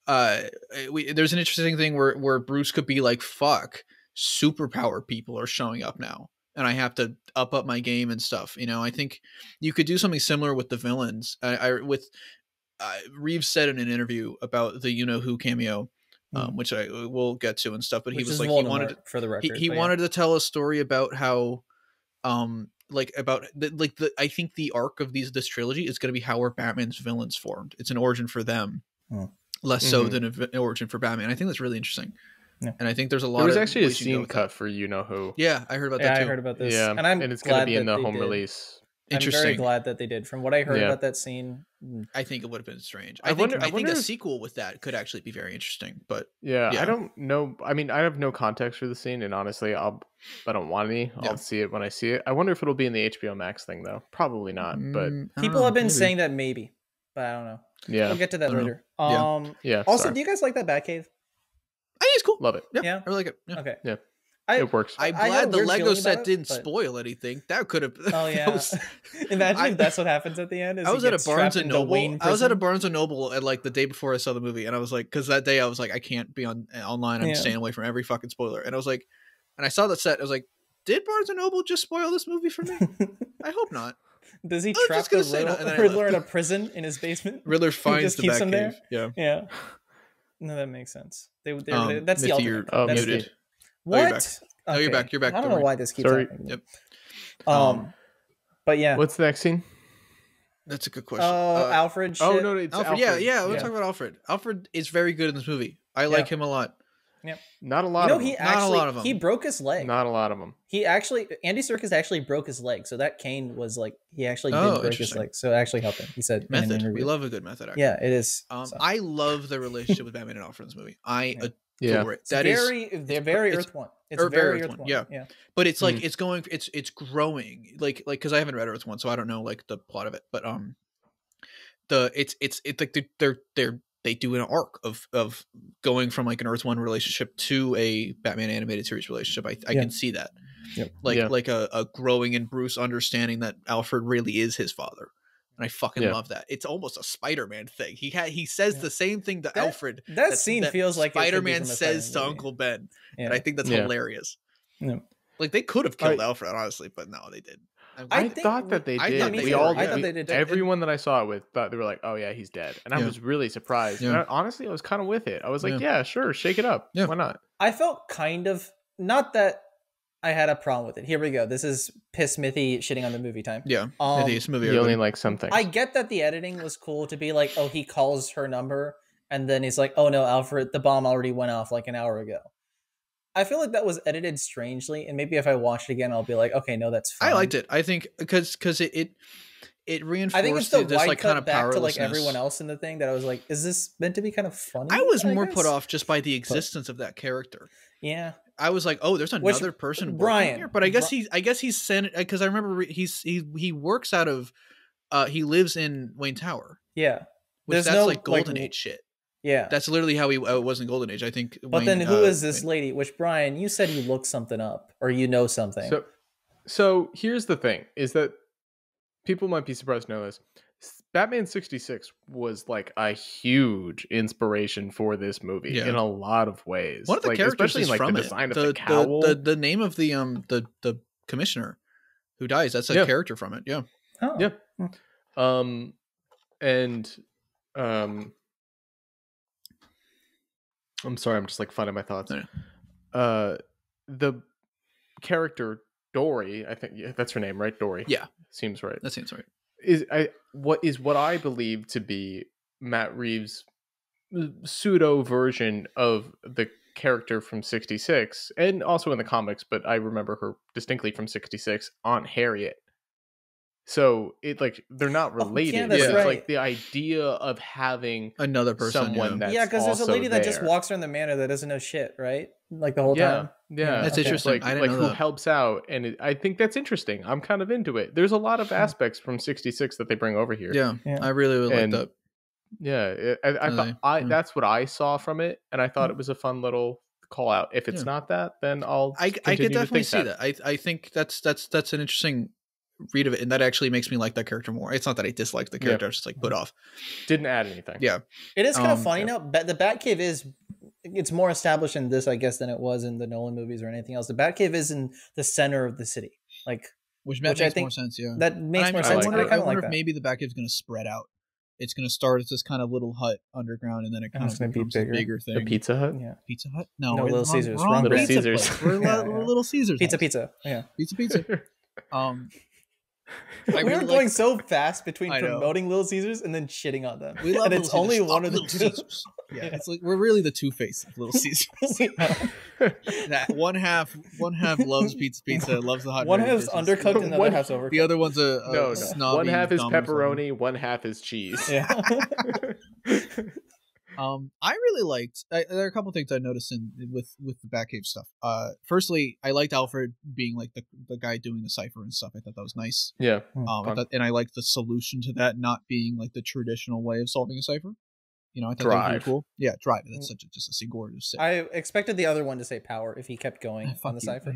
There's an interesting thing where Bruce could be like, "Fuck, superpower people are showing up now." And I have to up my game and stuff. I think you could do something similar with the villains. Reeves said in an interview about the Who cameo, which I will get to and stuff. But he was like, he wanted for the record. He wanted to tell a story about how, I think the arc of this trilogy is going to be how are Batman's villains formed. It's an origin for them, less so than an origin for Batman. I think that's really interesting. Yeah. And I think there's a lot. There was actually a scene cut for Who. Yeah, I heard about that too. I heard about this. Yeah, and it's going to be in the home release. Interesting. I'm very glad that they did. From what I heard about that scene, I think it would have been strange. I think a sequel with that could actually be very interesting. But yeah, I don't know. I mean, I have no context for the scene, and honestly, I don't want any. I'll see it when I see it. I wonder if it'll be in the HBO Max thing though. Probably not. But people have been saying that maybe, but I don't know. Yeah, we'll get to that later. Yeah. Also, sorry. do you guys like that Batcave? I think it's cool. Love it. Yeah. I really like it. Yeah. Okay. Yeah. It works. I'm glad the Lego set didn't spoil anything. That could have. Oh yeah. Imagine if that's what happens at the end. I was at a Barnes and Noble. I was at a Barnes and Noble at like the day before I saw the movie, and I was like, because that day I was like, I can't be online. I'm staying away from every fucking spoiler. And I was like, and I saw the set. I was like, did Barnes and Noble just spoil this movie for me? I hope not. Does he trap the Riddler in a prison in his basement? Riddler finds the Batcave. There? Yeah. No, that makes sense. That's the ultimate. That's muted. What? No, you're back. You're back. I don't know why this keeps happening. Yep. But yeah. What's the next scene? That's a good question. Alfred. Shit. Oh no, it's Alfred. Yeah. We'll talk about Alfred. Alfred is very good in this movie. I like him a lot. Yeah. Not a lot of them. Not a lot of them. He broke his leg. Not a lot of them. Andy Serkis actually broke his leg. So that cane was like, he actually did break his leg. So it actually helped him. He said method. In an We love a good method. Actually. Yeah, it is. I love the relationship with Batman and Alfred in this movie. I adore it. They're very Earth One. It's very Earth One. Yeah. But it's like it's growing. Like because I haven't read Earth One, so I don't know like the plot of it. But it's like they do an arc of going from like an Earth One relationship to a Batman animated series relationship. I can see that. Yep. Like a growing in Bruce understanding that Alfred really is his father. And I fucking love that. It's almost a Spider-Man thing. He says the same thing to Alfred. That scene feels like Spider-Man says to Uncle Ben. Yeah. And I think that's hilarious. Yeah. Like they could have killed Alfred, honestly, but no, they didn't. I thought that they did. We all did. Everyone that I saw it with thought they were like, "Oh yeah, he's dead," and I was really surprised. And honestly, I was kind of with it. I was like, "Yeah, sure, shake it up. Why not?" I felt kind of not that I had a problem with it. Here we go. This is Piss Smithy shitting on the movie time. Yeah, this movie. You only like something. I get that the editing was cool to be like, "Oh, he calls her number," and then he's like, "Oh no, Alfred, the bomb already went off like an hour ago." I feel like that was edited strangely, and maybe if I watch it again, I'll be like, okay, no, that's fine. I liked it. I think because it reinforced. I think it's the this wide like cut kind of back to like powerlessness. everyone else in the thing that I was like, is this meant to be kind of funny? I was more put off just by the existence of that character. Yeah, I was like, oh, there's another person, Brian. Here. But I guess he's sent because I remember he works out of he lives in Wayne Tower. Yeah, which that's like Golden Age shit. Yeah, that's literally how it was in Golden Age. I think. But then, who is this lady? Which Brian, you said you looked something up, or you know something. So here's the thing: is that people might be surprised to know this. Batman 66 was like a huge inspiration for this movie in a lot of ways. One of the characters especially is like from the design of the cowl. The name of the commissioner who dies. That's a character from it. Yeah. Oh. Yeah. I'm sorry, I'm just like finding my thoughts. Yeah. The character Dory, I think that's her name, right? Dory. Yeah, seems right. That seems right. What I believe to be Matt Reeves' pseudo version of the character from 66, and also in the comics, but I remember her distinctly from 66, Aunt Harriet. So it like they're not related. That's right. Like the idea of having another person, someone that's because there's a lady that just walks around the manor that doesn't know shit, right? Like the whole time. Yeah, that's interesting. Like, I didn't know who that. helps out, and I think that's interesting. I'm kind of into it. There's a lot of aspects from 66 that they bring over here. Yeah. I really would like that. Yeah, I thought that's what I saw from it, and I thought it was a fun little call out. If it's not that, then I could definitely see that. I think that's an interesting read of it, and that actually makes me like that character more. It's not that I disliked the character; I was just like put off. Didn't add anything. Yeah, it is kind of funny now. But the Batcave it's more established in this, I guess, than it was in the Nolan movies or anything else. The Batcave is in the center of the city, which makes more sense. Yeah, that makes more sense. I wonder if maybe the Batcave is going to spread out. It's going to start as this kind of little hut underground, and then it kind of becomes a bigger thing. The Pizza Hut? Yeah. Pizza Hut? No, Little Caesars. Little Caesars. We're Little Caesars. Pizza. Yeah. Pizza. We were going so fast between promoting Little Caesars and then shitting on them. We love and it's only one of the two. Caesars. Yeah, it's like we're really the Two-Face of Little Caesars. That one half loves pizza, loves the hot. One half's undercooked and the other half's overcooked. The other one's a snobby. One half is pepperoni, one half is cheese. Yeah. I really liked. There are a couple things I noticed with the Batcave stuff. Firstly, I liked Alfred being like the guy doing the cipher and stuff. I thought that was nice. Yeah. And I liked the solution to that not being like the traditional way of solving a cipher. I thought that was really cool. Yeah, drive. That's just a gorgeous. I expected the other one to say power if he kept going on the cipher.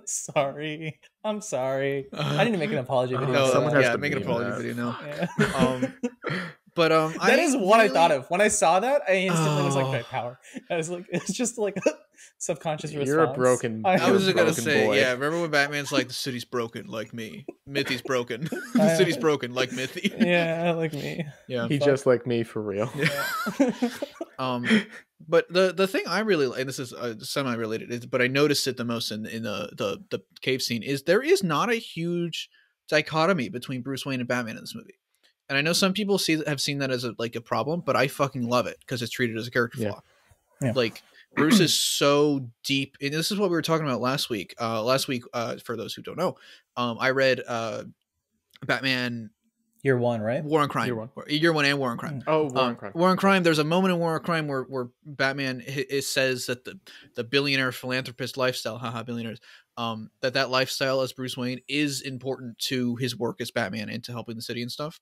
Sorry, I'm sorry. I need to make an apology video. No, someone has to make an apology video now. Yeah. But that is what I thought of when I saw that. I instantly was like, "Right, power." I was like, it's just like subconscious response. You're a broken. I was gonna say, boy. yeah. Remember when Batman's like, "The city's broken, like me. Mithy's broken. The city's broken, like Mithy." Yeah, like me. Yeah, he just like me for real. Yeah. But the thing I really like, and this is semi-related, but I noticed it the most in the cave scene, is there is not a huge dichotomy between Bruce Wayne and Batman in this movie. And I know some people have seen that as a problem, but I fucking love it because it's treated as a character flaw. Yeah. Like Bruce is so deep, and this is what we were talking about last week. For those who don't know, I read Batman Year One, right? War on Crime. Year One and War on Crime. Oh, War on Crime. War on Crime. There's a moment in War on Crime where Batman says that the billionaire philanthropist lifestyle, billionaires, that lifestyle as Bruce Wayne is important to his work as Batman and to helping the city and stuff.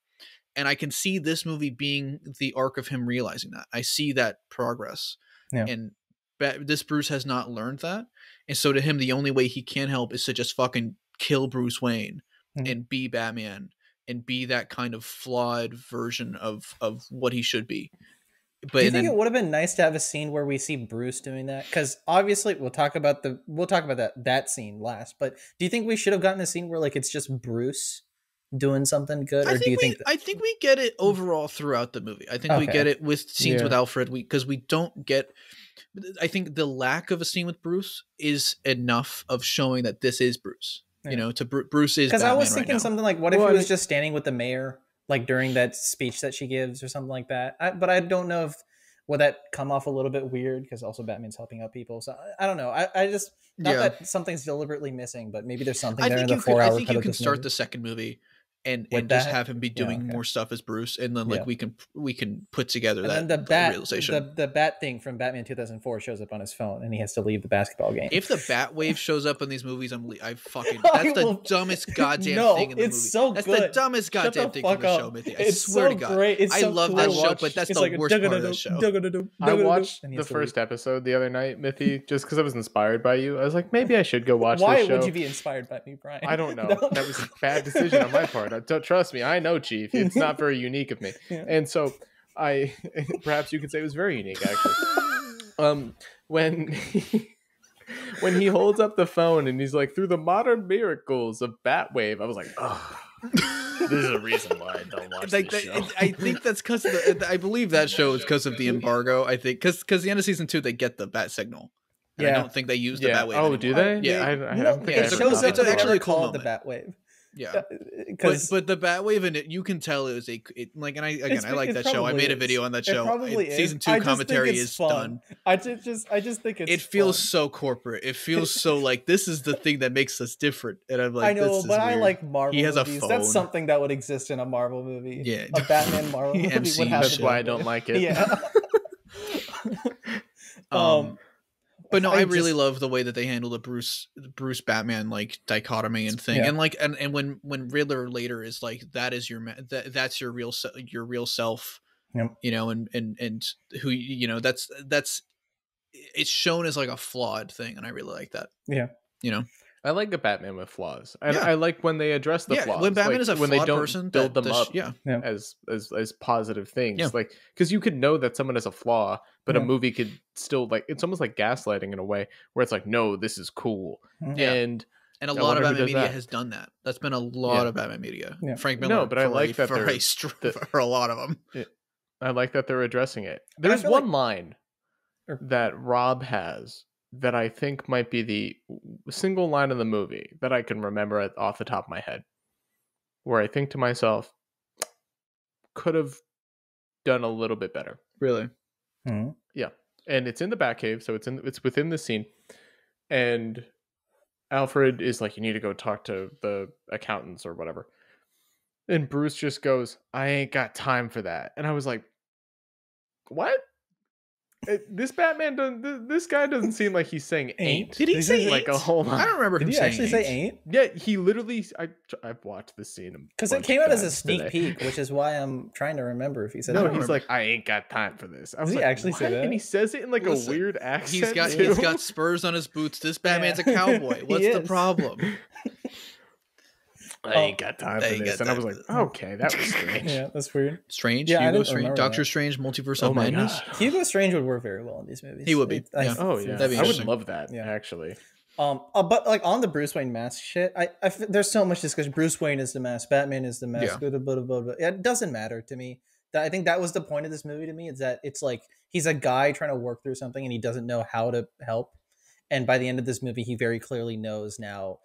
And I can see this movie being the arc of him realizing that. I see that progress. Yeah. And this Bruce has not learned that. And so to him, the only way he can help is to just fucking kill Bruce Wayne and be Batman and be that kind of flawed version of what he should be. But do you think it would have been nice to have a scene where we see Bruce doing that? Because obviously we'll talk about that scene last. But do you think we should have gotten a scene where like it's just Bruce doing something good, or do you think? I think we get it overall throughout the movie. I think we get it with scenes with Alfred, because we don't get. I think the lack of a scene with Bruce is enough of showing that this is Bruce. Yeah. Bruce is. Because I was thinking something like, what if he was just standing with the mayor, like during that speech that she gives, or something like that. But I don't know if would that come off a little bit weird, because also Batman's helping out people. So I don't know. I just not that something's deliberately missing, but maybe there's something there in the 4 hour. I think you can start the second movie and just have him be doing more stuff as Bruce, and then we can put together and that realization. The bat thing from Batman 2004 shows up on his phone, and he has to leave the basketball game. If the Batwave shows up in these movies, that's the dumbest goddamn thing in the movie. So that's good. the dumbest goddamn thing from the show, Mithy. I swear to God, I love that show, but that's the worst part of the show. I watched the first episode the other night, Mithy, just because I was inspired by you. I was like, maybe I should go watch this show. Why would you be inspired by me, Brian? I don't know. That was a bad decision on my part. Don't trust me. I know, Chief. It's not very unique of me. Yeah. And so perhaps you could say it was very unique, actually. When he holds up the phone and he's like, through the modern miracles of Batwave, I was like, oh, this is a reason why I don't watch this show. I think that's because I believe that show is because of the embargo. I think because the end of season 2, they get the bat signal. And I don't think they use the Batwave. Oh, do they? Yeah. I don't think it shows up. It's actually called the Batwave. Yeah, but the Batwave in it, you can tell it was I like that show. I made a video on that show. Season 2 commentary is done. I just think it feels so corporate. It feels so like this is the thing that makes us different. And I'm like, I know, but I like Marvel. He has movies. A phone. That's something that would exist in a Marvel movie. Yeah, a Batman Marvel movie would have. That's why I don't like it. Yeah. But no, I really love the way that they handle the Bruce Batman like dichotomy and thing, and like and when Riddler later is like, that is that's your real self, and who that's it's shown as like a flawed thing, and I really like that. I like a Batman with flaws, and I like when they address the flaws. When Batman is a flawed when they don't person, build them up as positive things, like because you could know that someone has a flaw, but a movie could still like it's almost like gaslighting in a way where it's like, no, this is cool, and a lot of Batman media has done that. That's been a lot of Batman media. Frank Miller, no, but I like that for a lot of them. I like that they're addressing it. There's one line that Rob has that I think might be the single line in the movie that I can remember off the top of my head, where I think to myself, could have done a little bit better. Really? Mm-hmm. Yeah. And it's in the Batcave, so it's within the scene. And Alfred is like, you need to go talk to the accountants or whatever. And Bruce just goes, I ain't got time for that. And I was like, what? This Batman doesn't. This guy doesn't seem like he's saying ain't. Did he say like a whole lot? I don't remember him Did he saying actually say ain't. Yeah, he literally. I've watched this scene because it came out as a sneak peek, which is why I'm trying to remember if he said. No, he's like, I ain't got time for this. I was Did like, he actually what? say that? And he says it in like a weird accent. He's got spurs on his boots. This Batman's a cowboy. What's the problem? I ain't got time for this. And I was like, okay, that was strange. Yeah, that's weird. Strange? Yeah, Hugo Strange. Doctor Strange, Multiverse of Madness? Hugo Strange would work very well in these movies. He would be. I would love that, actually. But like on the Bruce Wayne mask shit, there's so much discussion. Bruce Wayne is the mask. Batman is the mask. Yeah. It doesn't matter to me. I think that was the point of this movie to me, is that it's like he's a guy trying to work through something and he doesn't know how to help. And by the end of this movie, he very clearly knows now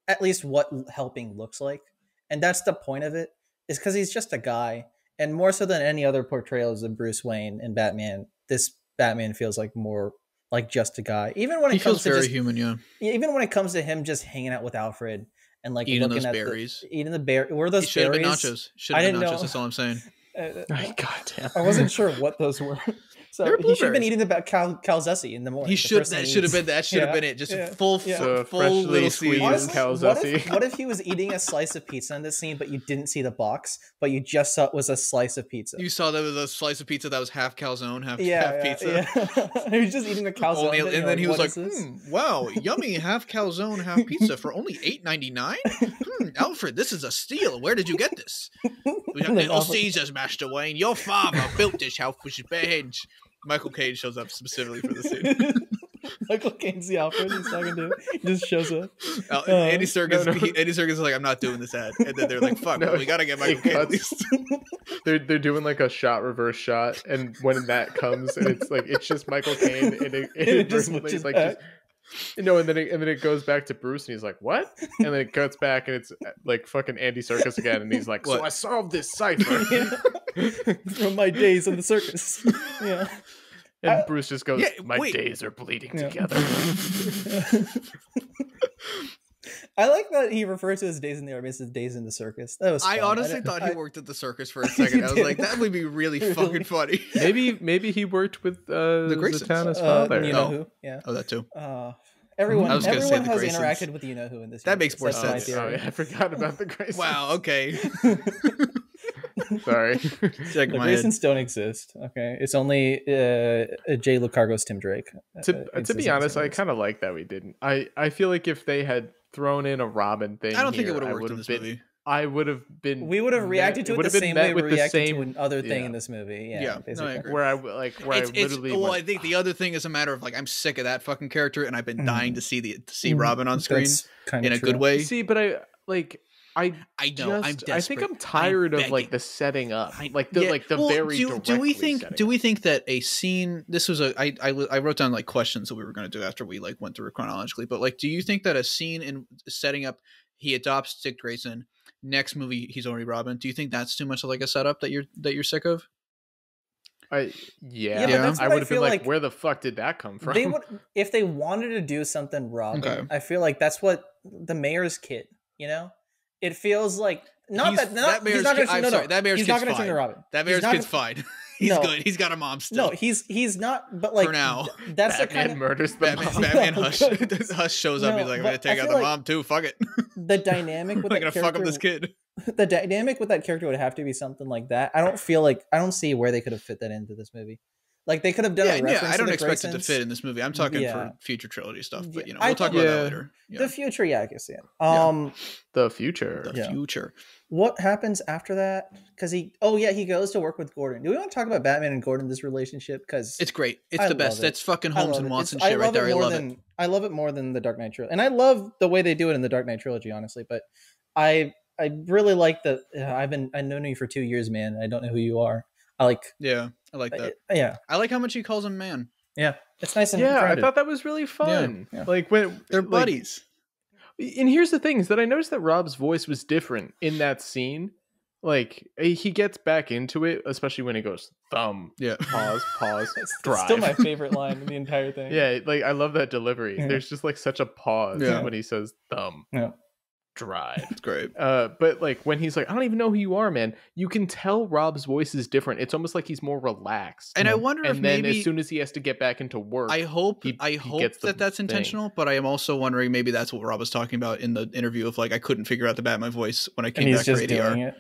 at least what helping looks like. And that's the point of it, is because he's just a guy. And more so than any other portrayals of Bruce Wayne and Batman, this Batman feels like more like just a guy. Even when it comes to very human, even when it comes to him just hanging out with Alfred and like eating looking those berries. Eating the berries. Were those should berries? have been nachos. Should have been nachos. That's all I'm saying. Goddamn. I wasn't sure what those were. So he should have been eating the calzesi in the morning. He should. That should have been. That should have been it. Just full little squeeze calzesi. What if he was eating a slice of pizza in this scene, but you didn't see the box, but you just saw it was a slice of pizza? You saw that was a slice of pizza that was half calzone, half pizza. Yeah. He was just eating the calzone, and then he was like, "Wow, yummy, half calzone, half pizza for only $8.99. Alfred, this is a steal. Where did you get this?" Little Caesar's, Master Wayne. Your father built this house with his bare hands. Michael Caine shows up specifically for the scene. Michael Caine's the Alfred he's talking to. He just shows up. Andy Serkis is like, I'm not doing this ad. And then they're like, fuck, we gotta get Michael Caine at least. They're doing like a reverse shot, and when that comes, and it's just Michael Caine, and it just looks like just, and then it goes back to Bruce, and he's like, "What?" And then it cuts back, and it's like fucking Andy Serkis again, and he's like, "So I solved this cipher from my days in the circus." Yeah, and Bruce just goes, "My days are bleeding together." I like that he refers to his days in the army as his days in the circus. That was fun. I honestly thought he worked at the circus for a second. I was like, that would be really fucking funny. Maybe he worked with the Zatanna's father. You know who? Yeah. Oh, that too. Everyone has interacted with you know who in this. That makes more sense. I forgot about the Graysons. Wow. Okay. Sorry. The Graysons don't exist. Okay, it's only Jay Lucargo's Tim Drake. To be honest, I kind of like that we didn't. I feel like if they had thrown in a Robin thing, I don't think it would have worked in this movie. I would have been. We would have reacted to it the same way we reacted to another thing in this movie. Yeah, no, I agree. Where I literally. Well, I think the other thing is a matter of like I'm sick of that fucking character, and I've been dying to see Robin on screen in a good way. See, but I think I'm tired of like the setting up, Do we think that a scene? This was I wrote down like questions that we were going to do after we like went through it chronologically. But like, do you think that a scene in setting up he adopts Dick Grayson, next movie he's already Robin? Do you think that's too much of like a setup that you're sick of? I would have been like, where the fuck did that come from? They would, if they wanted to do something Robin. Okay. I feel like that's what the mayor's kid. You know. It feels like that mayor's fine. That mayor's kid's fine. He's good. He's got a mom still. No, he's not. But like for now, that's Batman the kind of murders the Batman. Hush shows up. He's like, I'm gonna take out the mom too. Fuck it. The dynamic with I'm gonna fuck up this kid. The dynamic with that character would have to be something like that. I don't see where they could have fit that into this movie. Like they could have done a reference I don't to expect Graysons. it to fit in this movie. I'm talking for future trilogy stuff, but you know, we'll talk about that later. Yeah. The future, I can see it. The future. The future. What happens after that? Because he goes to work with Gordon. Do we want to talk about Batman and Gordon, this relationship? Because it's great. It's the best. That's fucking Holmes and Watson shit right there. I love it. I love it more than the Dark Knight trilogy, and I love the way they do it in the Dark Knight trilogy, honestly. But I really like that. I've known you for 2 years, man. I don't know who you are. I like that. Yeah. I like how much he calls him man. Yeah. It's nice and grounded. I thought that was really fun. Yeah. Like when they're buddies. And here's the thing is that I noticed that Rob's voice was different in that scene. Like he gets back into it, especially when he goes thumb. Yeah. Pause. It's drive. Still my favorite line in the entire thing. Yeah, like I love that delivery. There's just like such a pause when he says thumb. Yeah. drive. It's great. But like when he's like, I don't even know who you are, man. You can tell Rob's voice is different. It's almost like he's more relaxed. And I wonder if then maybe as soon as he has to get back into work, I hope he gets that's intentional. But I am also wondering maybe that's what Rob was talking about in the interview of like I couldn't figure out the Batman voice when I came back to ADR.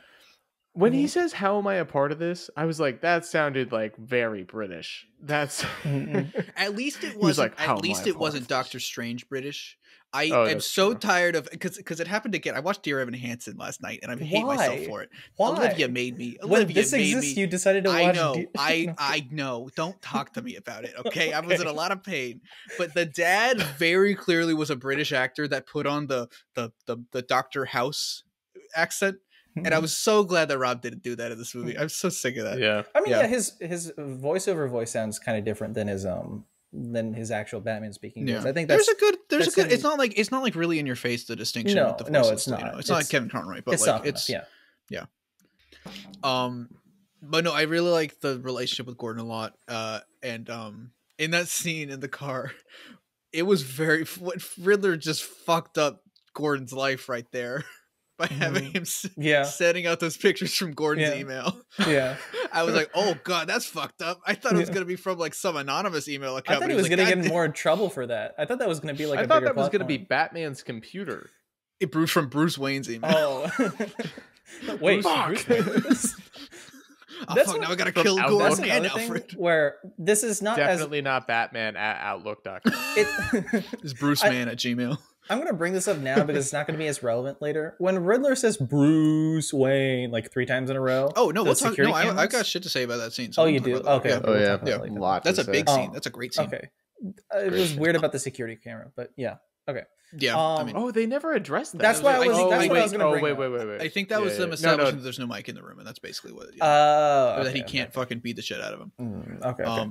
When he says, "How am I a part of this?" I was like, that sounded like very British. That's at least it wasn't. Like, at least it wasn't Doctor Strange British. I am so true. tired of because it happened again. I watched Dear Evan Hansen last night, and I hate myself for it. Why? Olivia made me. When this exists, you decided to watch. I know. I know. Don't talk to me about it. Okay, I was in a lot of pain. But the dad very clearly was a British actor that put on the Doctor House accent. And I was so glad that Rob didn't do that in this movie. I'm so sick of that. Yeah. I mean, yeah, his voiceover voice sounds kind of different than his actual Batman speaking voice. I think there's a good. It's not like really in your face the distinction. No, with the voices, it's not. You know? It's not like Kevin Conroy, but it's like it's yeah. But no, I really like the relationship with Gordon a lot. And in that scene in the car, it was Riddler just fucked up Gordon's life right there. By having him setting out those pictures from Gordon's email. Yeah. I was like, oh God, that's fucked up. I thought it was going to be from like some anonymous email account. I thought he was going to get in more trouble for that. I thought that was going to be like I thought that was going to be Batman's computer. It grew from Bruce Wayne's email. Oh. Wait, Bruce fuck, now I got to kill Gordon and Alfred. Where this is not definitely not Batman at Outlook.com. It's Bruce Man at Gmail. I'm going to bring this up now because it's not going to be as relevant later. When Riddler says Bruce Wayne like 3 times in a row. Oh, no, I've got shit to say about that scene. So you do? Okay. Yeah. Oh, yeah. That's a big scene. That's a great scene. Okay. It was weird about the security camera, but yeah. Okay. Yeah. I mean, they never addressed that. That's why I was going to bring wait. I think that was them establishing that there's no mic in the room, and that's basically what or that he can't fucking beat the shit out of him. Okay.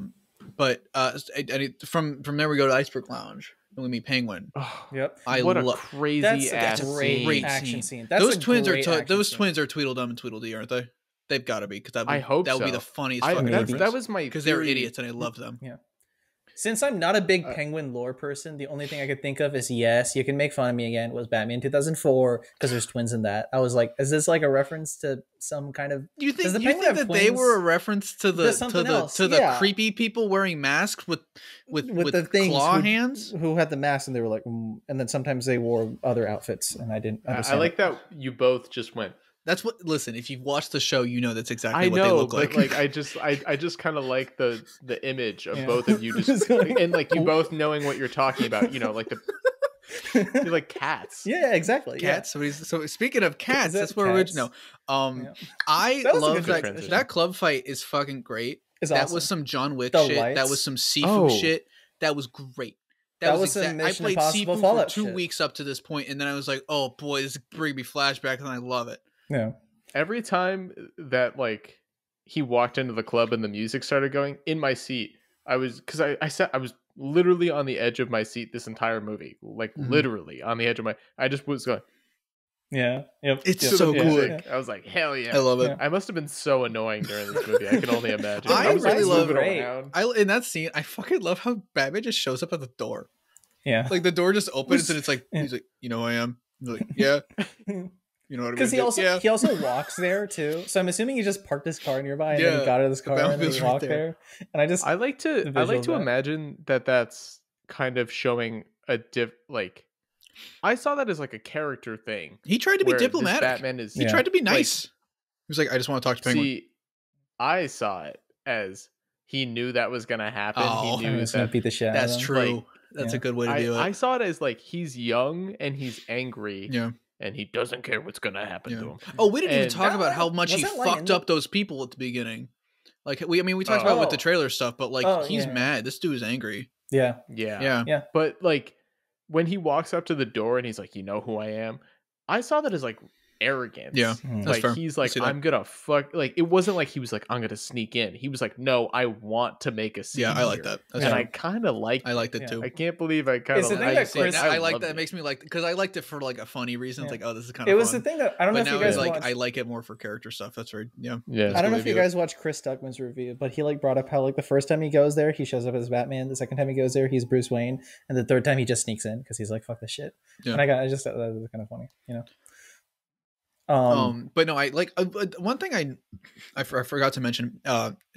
But from there we go to Iceberg Lounge. And we meet Penguin. Yep. What a crazy that's a great action scene. Those twins are Tweedledum and Tweedledee, aren't they? They've got to be because I hope that would be the funniest fucking reference. That was my because they're idiots and I love them. Yeah. Since I'm not a big Penguin lore person, the only thing I could think of is yes, you can make fun of me again. It was Batman 2004 because there's twins in that. I was like, is this like a reference to some kind of? You think that they were a reference to the creepy people wearing masks with the claw hands who had the masks and they were like, and then sometimes they wore other outfits and I didn't understand. I like that you both just went. That's what. Listen, if you've watched the show, you know that's exactly what they look like. Like I just kind of like the image of both of you just and like you both knowing what you're talking about. You know, like you're like cats. Yeah, exactly. Cats. Yeah. So speaking of cats, that's where original. I love that club fight is fucking great. That was some John Wick shit. Lights. That was some Sifu shit. That was great. That was I played Sifu for 2 weeks up to this point, and then I was like, oh boy, this is bringing me flashbacks, and I love it. Yeah. Every time that like he walked into the club and the music started going in my seat, I was literally on the edge of my seat this entire movie, like literally on the edge of I just was going. Yeah. Yep. It's so good. I was like, hell yeah. I love it. I must have been so annoying during this movie. I can only imagine. I was really love it. In that scene, I fucking love how Batman just shows up at the door. Yeah. Like the door just opens and it's like, he's like, you know who I am? He's like, yeah. You know what I mean? Because he also walks there too. So I'm assuming he just parked his car nearby and then he got out of his car and then he walked there. And I like to imagine that that's kind of showing a like I saw that as like a character thing. He tried to be diplomatic. Batman he tried to be nice. He was like, I just want to talk to Penguin. See, I saw it as he knew that was gonna happen. He knew that beat the shit. That's true. Like, that's a good way to do it. I saw it as like he's young and he's angry. Yeah. And he doesn't care what's going to happen to him. Oh, we didn't even talk about how much he fucked up those people at the beginning. Like we talked about with the trailer stuff, but like he's mad. This dude is angry. Yeah. But like when he walks up to the door and he's like, "You know who I am?" I saw that as like arrogance. Yeah, like fair. He's like, I'm gonna fuck. Like it wasn't like he was like, I'm gonna sneak in. He was like, no, I want to make a scene. Yeah, I like that. And I kind of liked. I liked it too. I can't believe I kind of. I like that. It makes me like because I liked it for like a funny reason. It's like, oh, this is kind of. It was the thing that I don't know if you guys like. I like it more for character stuff. That's right. Yeah. I don't know if you guys watched Chris Stuckman's review, but he like brought up how like the first time he goes there, he shows up as Batman. The second time he goes there, he's Bruce Wayne, and the third time he just sneaks in because he's like, fuck this shit. Yeah. And I just thought that was kind of funny, you know. But no, I like one thing I forgot to mention.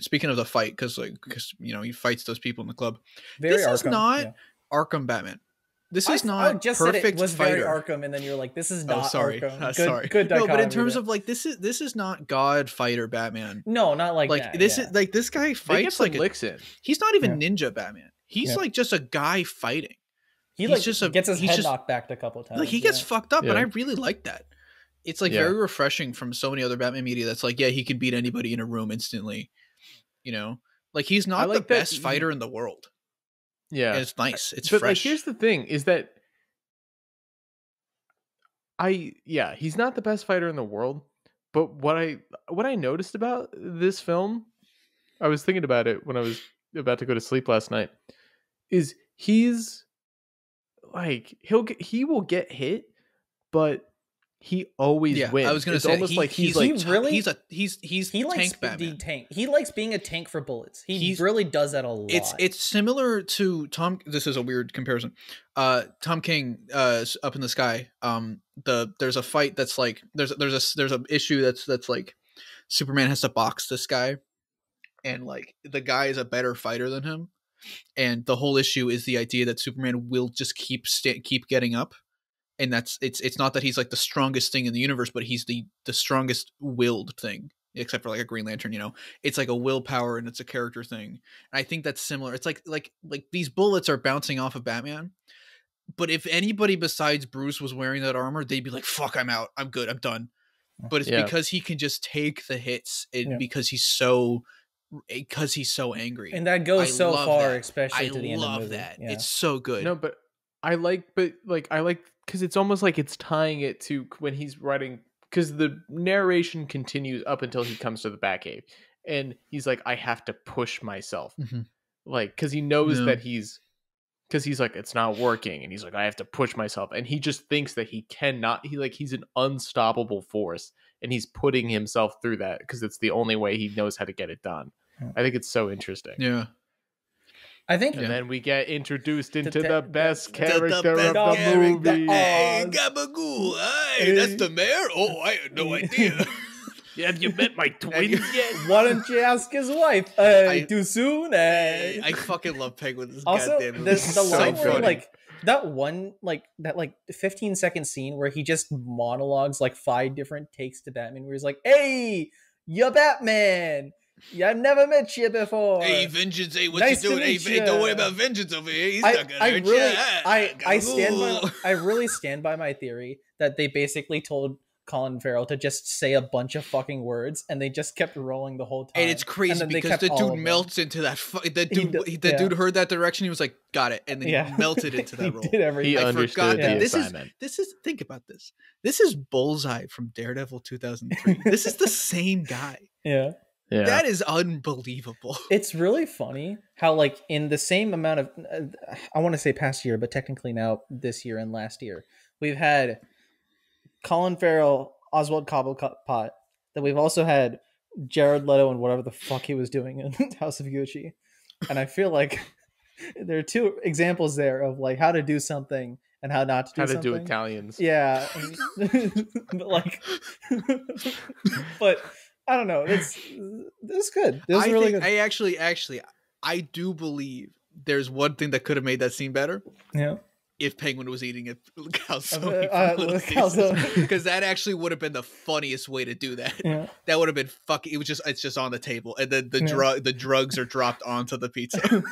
Speaking of the fight, because you know he fights those people in the club. This is not Arkham Batman. This is not just perfect. Said it was fighter. Very Arkham, and then you're like, this is not. Arkham. Sorry. Good no, but in terms of like this is not God fighter Batman. No, not like that. This is like this guy fights like licks in. He's not even ninja Batman. He's like just a guy fighting. He like just gets his head knocked back a couple of times. Like he gets fucked up, and I really like that. It's like very refreshing from so many other Batman media that's like, yeah, he can beat anybody in a room instantly. You know, like he's not the best fighter in the world. Yeah, and it's nice. It's but fresh. Like, here's the thing: is that he's not the best fighter in the world. But what I noticed about this film, I was thinking about it when I was about to go to sleep last night, is he's like he will get hit, but he always wins. I was going to say almost like he's tank Batman. Tank. He likes being a tank for bullets. He really does that a lot. It's similar to Tom. This is a weird comparison. Tom King, Up in the Sky. There's a fight that's like there's a issue that's like Superman has to box this guy, and like the guy is a better fighter than him, and the whole issue is the idea that Superman will just keep getting up. And it's not that he's like the strongest thing in the universe, but he's the strongest willed thing, except for like a Green Lantern, you know. It's like a willpower and it's a character thing. And I think that's similar. It's like these bullets are bouncing off of Batman. But if anybody besides Bruce was wearing that armor, they'd be like, fuck, I'm out. I'm good. I'm done. But it's because he can just take the hits because he's so angry. And that goes so far, especially to the end of the movie. I love that. Yeah. It's so good. No, but I like because it's almost like it's tying it to when he's writing, because the narration continues up until he comes to the Batcave, and he's like, I have to push myself, like because he knows that he's like, it's not working, and he's like, I have to push myself, and he just thinks that he cannot. He's an unstoppable force, and he's putting himself through that because it's the only way he knows how to get it done. I think it's so interesting. Yeah. I think, and then we get introduced into the best character of the movie. Hey, Gabagool! Hey, that's the mayor. Oh, I had no idea. Have you met my twins yet? Why don't you ask his wife? Too soon? I fucking love Penguin. Also, the line where like that 15-second scene where he just monologues like 5 different takes to Batman, where he's like, "Hey, you're Batman. Yeah, I've never met you before. Hey, Vengeance, hey, what you doing? Hey, don't worry about Vengeance over here. He's not gonna hurt you. I really stand by my theory that they basically told Colin Farrell to just say a bunch of fucking words, and they just kept rolling the whole time. And it's crazy because the dude melts into that. The dude heard that direction. He was like, "Got it," and then he melted into that role. Did everything. He understood the assignment. This is. Think about this. This is Bullseye from Daredevil 2003. This is the same guy. Yeah. Yeah. That is unbelievable. It's really funny how, like, in the same amount of, I want to say past year, but technically now this year and last year, we've had Colin Farrell, Oswald Cobblepot, then we've also had Jared Leto and whatever the fuck he was doing in House of Gucci. And I feel like there are 2 examples there of, like, how to do something and how not to do something. How to do Italians. Yeah. but I don't know. This is good. This is really good. I actually, I do believe there's one thing that could have made that scene better. Yeah. If Penguin was eating a calzone, because that actually would have been the funniest way to do that. Yeah. That would have been fucking. It's just on the table, and then the drugs are dropped onto the pizza. And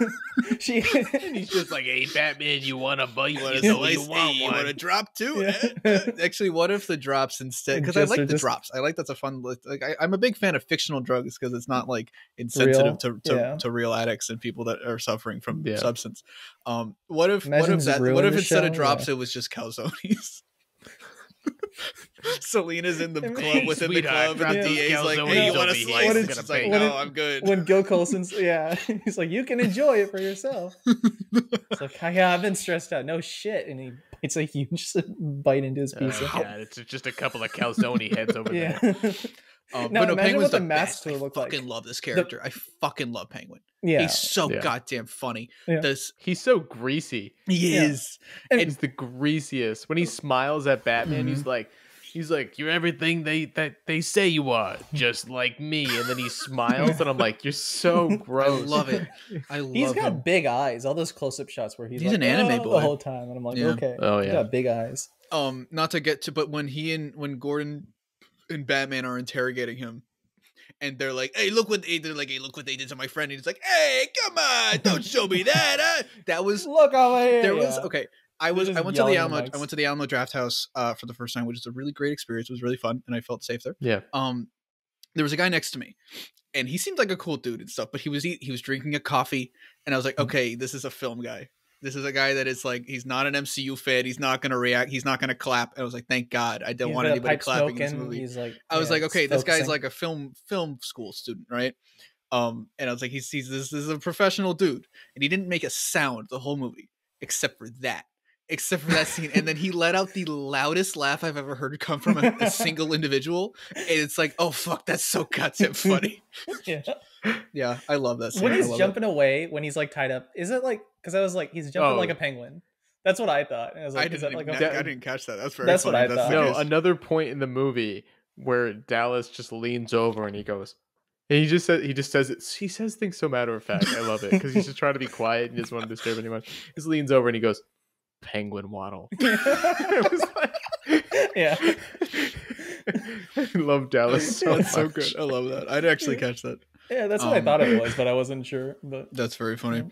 he's just like, "Hey, Batman, you want a bite? You want a drop too?" Yeah. Actually, what if the drops instead? Because I like the drops. I like that's a fun. Like I'm a big fan of fictional drugs because it's not like insensitive to real addicts and people that are suffering from substance. What if instead of drops it was just calzones? Selena's in the club within the club, and the DA's like, "Hey, you want a slice?" What And she's like, "No, I'm good." When Gil Coulson's, he's like, "You can enjoy it for yourself." It's like, "Yeah, I've been stressed out." No shit, and he bites a huge bite into his pizza. Yeah, it's just a couple of calzone heads over there. But no, Penguin's the best. I fucking love this character. I fucking love Penguin. Yeah, he's so goddamn funny. Yeah. He's so greasy. He is, and he's the greasiest. When he smiles at Batman, he's like, "You're everything they say you are, just like me." And then he smiles, and I'm like, "You're so gross." I love it. He's got big eyes. All those close-up shots where he's like, an anime boy the whole time, and I'm like, okay, he's got big eyes. Not to get to, but when Gordon and Batman are interrogating him, and they're like, "Hey, look what they did to my friend." And he's like, "Hey, come on, don't show me that." Huh? That was look over here. There was okay. I went to the Alamo. I went to the Alamo Draft House for the first time, which is a really great experience. It was really fun, and I felt safe there. Yeah. There was a guy next to me, and he seemed like a cool dude and stuff. But he was drinking a coffee, and I was like, okay, this is a film guy. This is a guy that is like, he's not an MCU fan. He's not gonna react. He's not gonna clap. And I was like, thank God, I don't want anybody clapping in this movie. He's like, I was like, okay, this guy's like a film school student, right? And I was like, this is a professional dude, and he didn't make a sound the whole movie except for that scene. And then he let out the loudest laugh I've ever heard come from a single individual. And it's like, oh fuck, that's so goddamn funny. Yeah, I love that scene. When he's jumping away, when he's like tied up, is it like, because I was like, he's jumping like a penguin. That's what I thought. And I was like, I didn't catch that. That's very funny. What I thought. No, another point in the movie where Dallas just leans over and he goes, and he just says it. He says things so matter of fact. I love it because he's just trying to be quiet and doesn't want to disturb anyone. He just leans over and he goes, "Penguin waddle." It was like, yeah. I love Dallas so much. So good. I love that. I'd actually catch that. Yeah, that's what I thought it was, but I wasn't sure. But that's very funny.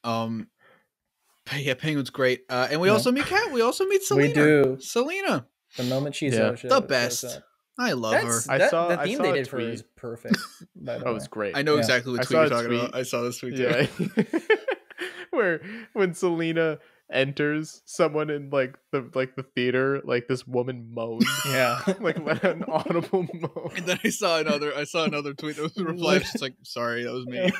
Yeah, Penguin's great. And we also meet Kat. We also meet Selena. We do. Selena. The moment she's the best. I love her. The theme they did for her is perfect. That was great. I know exactly what tweet you're talking about. I saw this tweet too. Where when Selena enters someone in like the theater, like this woman moaned. Yeah. Like an audible moan. And then I saw another tweet that was a reply. She's like, "Sorry, that was me."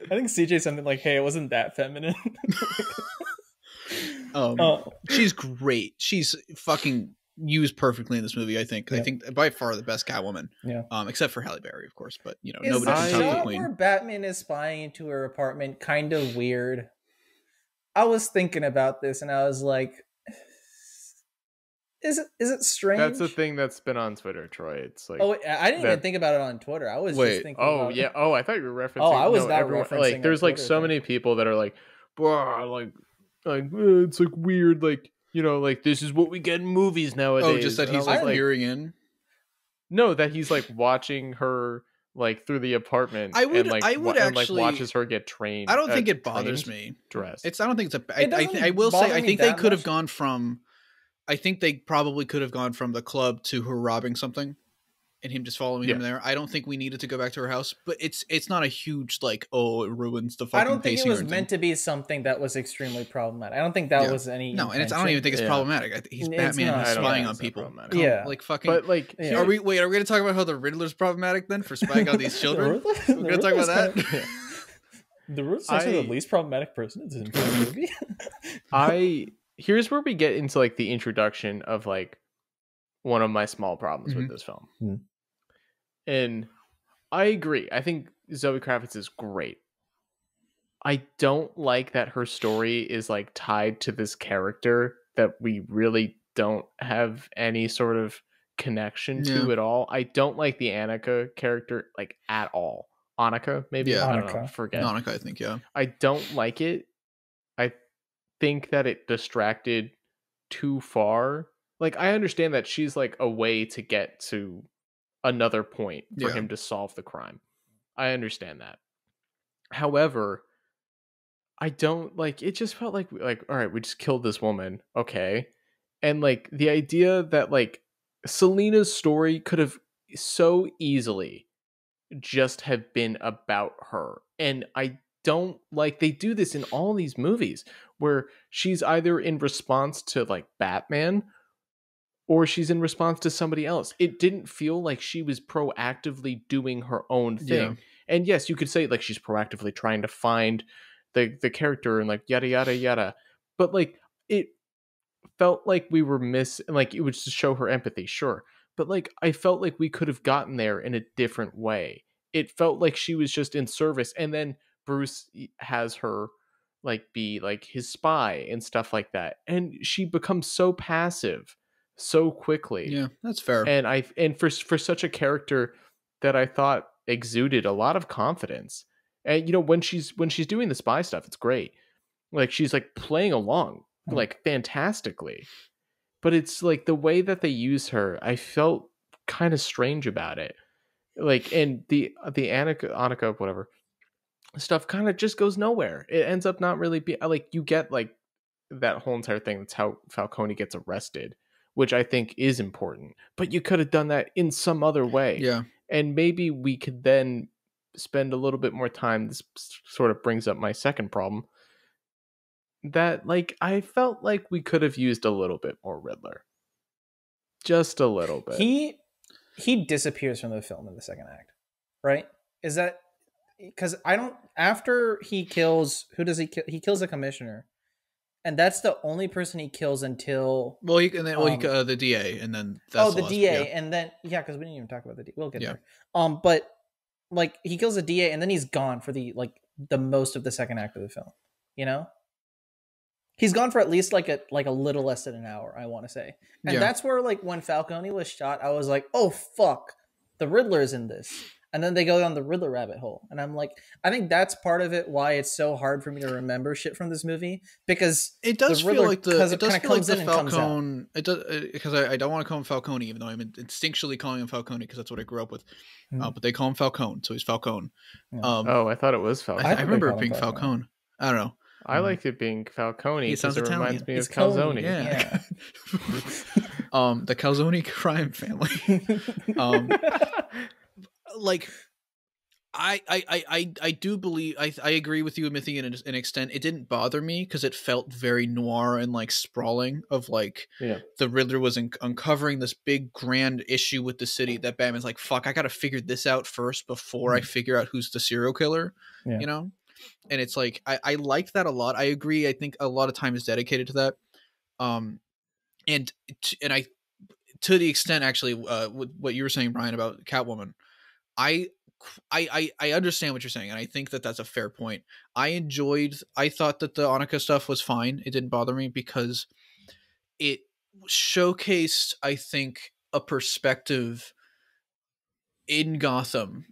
I think CJ something like, "Hey, it wasn't that feminine." She's great. She's fucking used perfectly in this movie. I think by far the best Catwoman. Yeah. Except for Halle Berry, of course. But nobody can top the Queen. Where Batman is spying into her apartment kind of weird. I was thinking about this and I was like, is it strange? That's the thing that's been on Twitter, Troy. It's like, I didn't even think about it on Twitter. I was just thinking about yeah. Oh, I thought you were referencing. Oh, I was not referencing. Like, there's like so many people that are like, blah, like it's like weird, like, like this is what we get in movies nowadays. Oh, just that he's like peering in. No, that he's like watching her like through the apartment. I would actually watches her get trained. I don't think it bothers me. Dressed. I don't think it's I will say I think they could have gone from. I think they probably could have gone from the club to her robbing something, and him just following him there. I don't think we needed to go back to her house, but it's not a huge like, oh, it ruins the fucking. I don't think it was meant to be something that was extremely problematic. I don't think that was any. No, and I don't even think it's problematic. He's Batman spying on people. Yeah, like fucking. But like, are we going to talk about how the Riddler's problematic then for spying on these children? We're going to talk about that. The Riddler's actually the least problematic person in the movie. Here's where we get into like the introduction of like one of my small problems with this film. Mm-hmm. And I agree. I think Zoe Kravitz is great. I don't like that her story is like tied to this character that we really don't have any sort of connection to at all. I don't like the Annika character like at all. Annika, maybe? Yeah, I don't know. Forget. Annika, I think, yeah. I don't like it. I think that it distracted too far. Like, I understand that she's like a way to get to another point for him to solve the crime. I understand that. However, I don't like it. Just felt like all right, we just killed this woman, okay, and like the idea that like Selena's story could have so easily just have been about her, and I don't like they do this in all these movies where she's either in response to like Batman or she's in response to somebody else. It didn't feel like she was proactively doing her own thing. Yeah. And yes, you could say like she's proactively trying to find the character and like yada yada yada. But like it felt like we were like it was to show her empathy, sure. But like I felt like we could have gotten there in a different way. It felt like she was just in service, and then Bruce has her like be like his spy and stuff like that. And she becomes so passive so quickly. Yeah, that's fair. And for such a character that I thought exuded a lot of confidence. And you know, when she's doing the spy stuff, it's great. Like she's like playing along like fantastically. But it's like the way that they use her, I felt kind of strange about it. Like, and the Annika whatever stuff kind of just goes nowhere. It ends up not really being like, you get like that whole entire thing. That's how Falcone gets arrested, which I think is important. But you could have done that in some other way. Yeah. And maybe we could then spend a little bit more time. This sort of brings up my second problem. That like I felt like we could have used a little bit more Riddler. Just a little bit. He disappears from the film in the second act, right? Is that because I don't? After he kills, who does he kill? He kills the commissioner, and that's the only person he kills until. Well, the DA, and then that's the DA, and then because we didn't even talk about the DA. We'll get there. But like he kills the DA, and then he's gone for the most of the second act of the film. You know. He's gone for at least like a little less than an hour, I want to say. And that's where like when Falcone was shot, I was like, oh fuck, the Riddler's in this. And then they go down the Riddler rabbit hole. And I'm like, I think that's part of it why it's so hard for me to remember shit from this movie. Because it does feel like the Falcone. It does, because I don't want to call him Falcone, even though I'm instinctually calling him Falcone because that's what I grew up with. But they call him Falcone, so he's Falcone. Yeah. I thought it was Falcone. I remember it being Falcone. I don't know. I liked it being Falcone because it reminds me of Calzone. Yeah. The Calzone crime family. Like, I do believe I agree with you, Mithy, in an extent. It didn't bother me because it felt very noir and like sprawling. Of like the Riddler was uncovering this big grand issue with the city that Batman's like, fuck, I gotta figure this out first before I figure out who's the serial killer. You know. And it's like I liked that a lot. I agree. I think a lot of time is dedicated to that. And I, to the extent actually, with what you were saying, Brian, about Catwoman, I understand what you're saying, and I think that that's a fair point. I thought that the Annika stuff was fine. It didn't bother me because it showcased, I think, a perspective in Gotham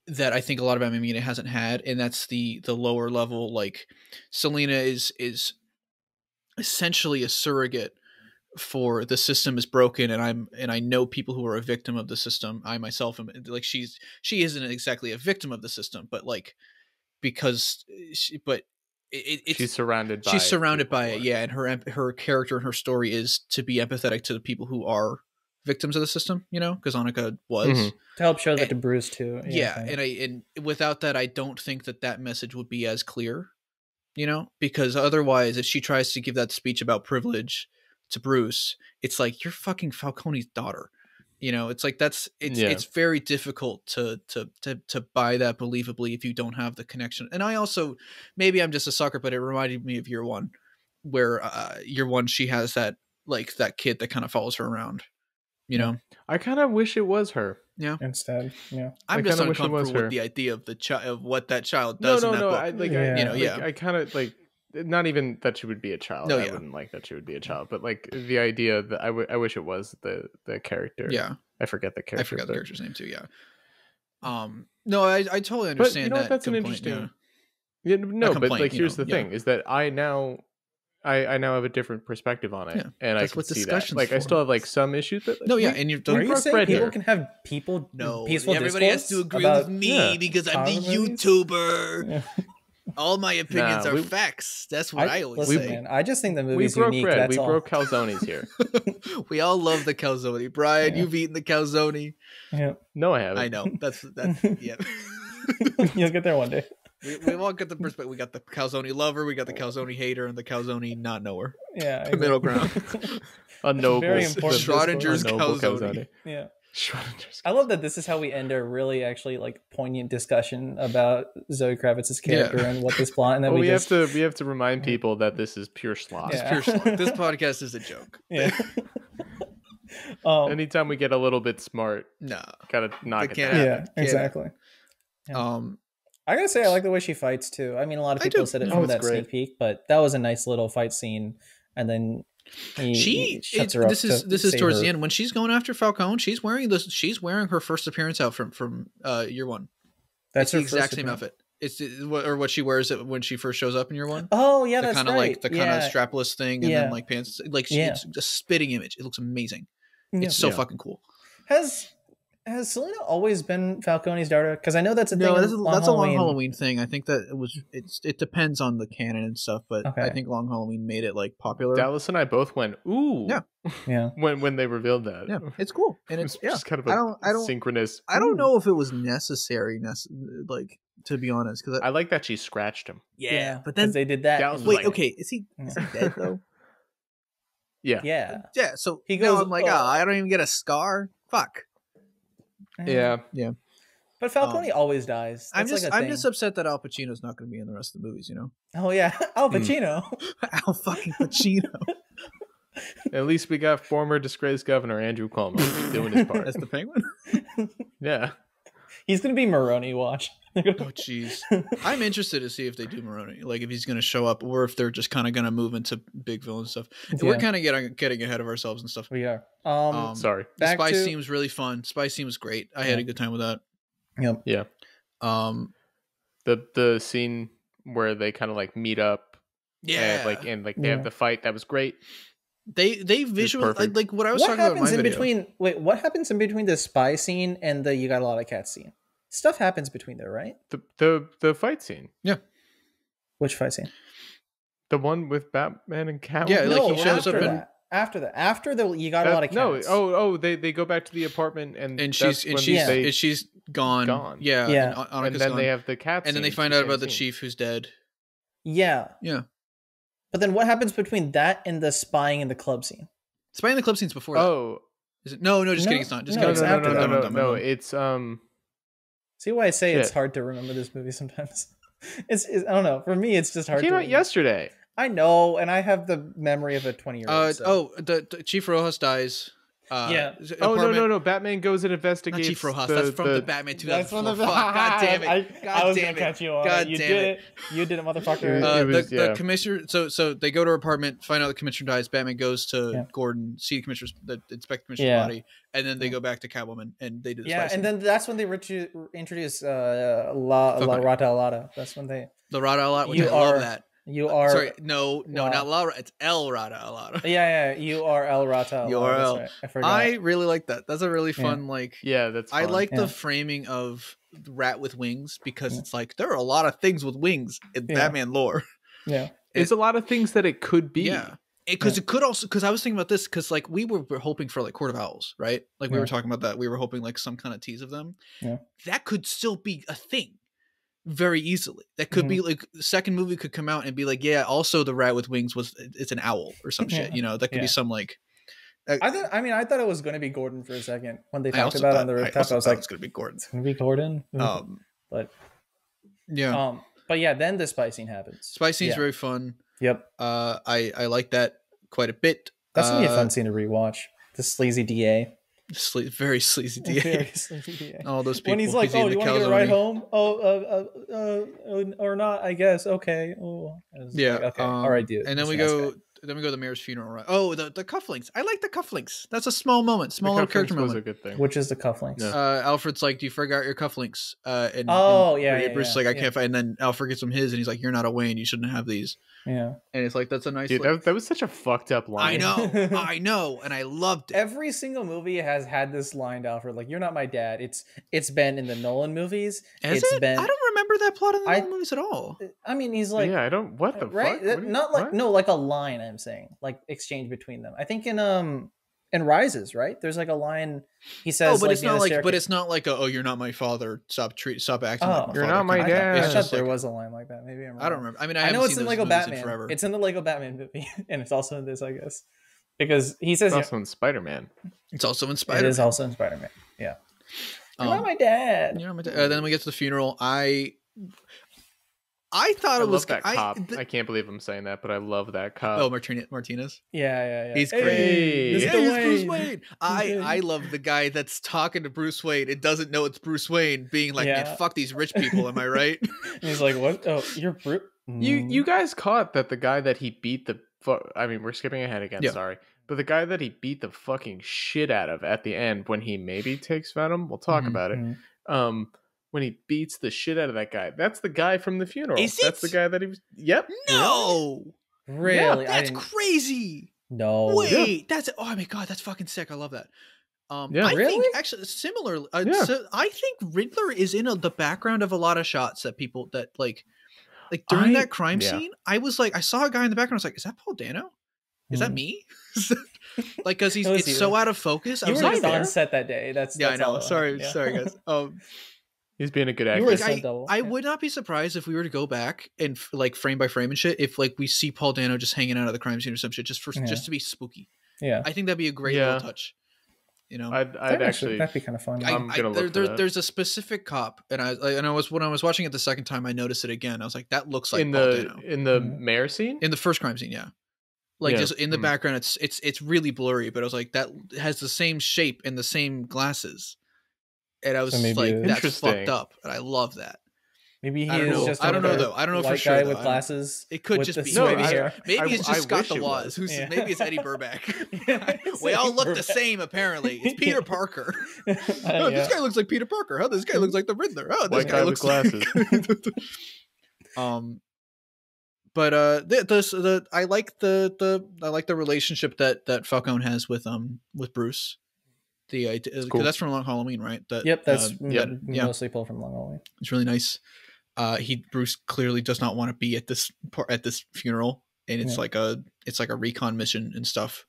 that I think a lot of Batman media hasn't had, and that's the lower level. Like Selina is essentially a surrogate for the system is broken, and I know people who are a victim of the system. I myself am like she isn't exactly a victim of the system, but like because she's surrounded by it, yeah. And her character and her story is to be empathetic to the people who are victims of the system, you know, because Annika was to help show that to Bruce too. And without that, I don't think that message would be as clear, you know, because otherwise, if she tries to give that speech about privilege to Bruce, it's like you're fucking Falcone's daughter, you know. It's like it's very difficult to buy that believably if you don't have the connection. And I also, maybe I'm just a sucker, but it reminded me of Year One, where Year One she has that kid that kind of follows her around. You know, I kind of wish it was her. Yeah. Instead, I'm just uncomfortable with the idea of of what that child does. No. I kind of like, not even that she would be a child. I wouldn't like that she would be a child, but like the idea that I wish it was the character. Yeah. I forget the character. I forgot the character's name too. Yeah. No, I totally understand. But you know what? That's an interesting. Yeah, no, but like here's the thing: is that I now have a different perspective on it, and I can see that. Like, I still have like some issues, but and you're saying people can have peaceful everybody has to agree with me because I'm the YouTuber. Yeah. All my opinions are facts. That's what I always say. Man, I just think the movie's we broke unique. Bread. We broke calzones here. We all love the calzone. Brian, you've eaten the calzone. Yeah. No, I haven't. I know. That's yeah. You'll get there one day. We all get the perspective. We got the calzone lover, we got the calzone hater, and the calzone not knower. Yeah, the middle ground. A noble, very important. Schrodinger's calzone. Yeah. I love that this is how we end our really actually like poignant discussion about Zoe Kravitz's character and what this plot. And then we have to remind people that this is pure slot. Yeah. Pure slot. This podcast is a joke. Yeah. Anytime we get a little bit smart, gotta knock it down. Yeah, exactly. Yeah. I gotta say, I like the way she fights too. I mean, a lot of people said it from that sneak peek, but that was a nice little fight scene. And then he shuts her up. This is towards the end when she's going after Falcone. She's wearing her first appearance outfit from year one. That's the exact same outfit. It's what she wears it when she first shows up in year one. Oh yeah, that's right. Like the kind of strapless thing and then like pants. Like it's a spitting image. It looks amazing. It's so fucking cool. Has Selena always been Falcone's daughter? Because I know that's a thing. No, that's a Long Halloween thing. I think that it depends on the canon and stuff, but I think Long Halloween made it like popular. Dallas and I both went, ooh, yeah. when they revealed that, yeah, it's cool, and it's just kind of a synchronous. I don't know if it was necessary, like to be honest, because I like that she scratched him. Yeah, but then they did that. Wait, okay, is he dead though? Yeah. So he goes. I'm like, I don't even get a scar. Fuck. Yeah. But Falcone always dies. I'm just upset that Al Pacino's not going to be in the rest of the movies. You know? Oh yeah, Al Pacino. Al fucking Pacino. At least we got former disgraced governor Andrew Cuomo doing his part. As the Penguin. Yeah. He's going to be Maroni. Watch. Oh jeez. I'm interested to see if they do Maroni, like if he's going to show up, or if they're just kind of going to move into big villain stuff. We're kind of getting ahead of ourselves and stuff. We are. Sorry. The spy scene was really fun. Spy scene was great. I had a good time with that. Yep. Yeah. The scene where they kind of like meet up. Yeah. And they have the fight. That was great. They visually like what I was talking about in my video. What happens in between the spy scene and the You Got a Lot of Cats scene? Stuff happens between there, right? The fight scene. Yeah. Which fight scene? The one with Batman and Catwoman. Yeah, like he shows up after the You Got a Lot of Cats. No, they go back to the apartment and she's gone. Yeah. And then they have the cat. And then they find out about the chief who's dead. Yeah. Yeah. But then what happens between that and the spying in the club scene? Spying in the club scene's before that. Oh. Is it? No, just kidding. It's not. Just kidding. No, it's See why I say it's hard to remember this movie sometimes. It's I don't know. For me, it's just hard. It came out yesterday. I know, and I have the memory of a 20-year-old. The Chief Rojas dies. No. Batman goes and investigates. Not Chief Rojas. That's from the Batman 2004. That's from the God damn it! I was gonna catch you on. God you did it. You did it, motherfucker. The commissioner. So they go to her apartment, find out the commissioner dies. Batman goes to Gordon, see the commissioner's, inspect the commissioner's body, and then they go back to Catwoman and they do. And then that's when they introduce La Rata Alada. That's when they La Rata Alada. I love that. You are sorry. No, not Laura. It's El Rata Alada. Yeah. You are El Rata. You are El. Right. I forgot. I really like that. That's a really fun that's fun. I like the framing of Rat with Wings because it's like there are a lot of things with wings in Batman lore. Yeah, there's a lot of things that it could be. Yeah, because it could also because I was thinking about this because like we were hoping for like Court of Owls, right? Like we were talking about that. We were hoping like some kind of tease of them. Yeah, that could still be a thing. Very easily. That could be like the second movie could come out and be like, yeah, also the Rat with Wings it's an owl or some shit. You know, that could be some like I thought it was gonna be Gordon for a second when they talked about it on the rooftop. I was like, it's gonna be Gordon. It's gonna be Gordon. But then the spy scene happens. Spy scene's very fun. Yep. I like that quite a bit. That's gonna be a fun scene to rewatch. The sleazy DA. Very sleazy DA. All those people. When he's like, "Oh, you want to get a ride home? Or not? I guess. Okay." Oh, yeah. Like, okay. All right, dude. And then we go. Then we go to the mayor's funeral. Right? Oh, the cufflinks. I like the cufflinks. That's a small moment. Small little character moment. Was a good thing. Which is the cufflinks? Yeah. Alfred's like, "Do you forgot your cufflinks?" And Bruce is like, "I can't find." And then Alfred gets him his, and he's like, "You're not a Wayne. You shouldn't have these." Yeah. And it's like that's a nice. Dude, that was such a fucked up line. I know, and I loved it. Every single movie has had this line to Alfred, like, "You're not my dad." It's been in the Nolan movies. I don't remember that plot in the Nolan movies at all. I mean, he's like, I don't. What the fuck? Not like a line. I'm saying like exchange between them. I think in and Rises, right? There's like a line he says. But it's not like oh, you're not my father. Stop acting like my you're father. not my dad. I thought there was a line like that. Maybe I'm wrong. I don't remember. I mean, I know it's in Lego Batman. In forever. It's in the Lego Batman movie, and it's also in this, I guess, because he says it's also in Spider-Man. It's also in Spider-Man. It is also in Spider-Man. Yeah. You're not my dad. You're not my dad. Then we get to the funeral. I thought it was that cop. I can't believe I'm saying that, but I love that cop. Oh, Martinez. Yeah. He's great. Hey, he's Bruce Wayne. I love the guy that's talking to Bruce Wayne and doesn't know it's Bruce Wayne, being like, "Man, fuck these rich people." Am I right? And he's like, "What? Oh, you're Bruce." You guys caught that the guy that he beat I mean, we're skipping ahead again. Sorry, but the guy that he beat the fucking shit out of at the end when he maybe takes Venom. We'll talk about it. When he beats the shit out of that guy. That's the guy from the funeral. That's the guy that he was... Yep. No! Really? Yeah, that's crazy! No. Wait, that's... Oh my god, that's fucking sick. I love that. I think, actually, similar... So I think Riddler is in the background of a lot of shots that people... That, like during that crime scene, I was like... I saw a guy in the background, I was like, is that Paul Dano? Is that me? Like, because it's so out of focus. I was like, on set that day. That's I know. Sorry, guys. He's being a good actor. I would not be surprised if we were to go back and like frame by frame and shit. If like we see Paul Dano just hanging out of the crime scene or some shit, just to be spooky. Yeah, I think that'd be a great little touch. You know, I'd actually that'd be kind of fun. There's a specific cop, and when I was watching it the second time, I noticed it again. I was like, that looks like Paul Dano in the mayor scene, in the first crime scene. Yeah. Like just in the background, it's really blurry, but I was like, that has the same shape and the same glasses. And I was like, that's fucked up. And I love that. Maybe he is just I don't know though. I don't know for sure. Guy with glasses. It could just be hair. Maybe it's just Scott the Woz. Maybe it's Eddie Burback. We all look the same, apparently. It's Peter Parker. This guy looks like Peter Parker. Oh, this guy looks like the Riddler. Oh, this guy looks with glasses. But I like the relationship that Falcone has with Bruce. The idea, because that's from Long Halloween, right? That's mostly pulled from Long Halloween. It's really nice. Bruce clearly does not want to be at this funeral, and it's like a recon mission and stuff.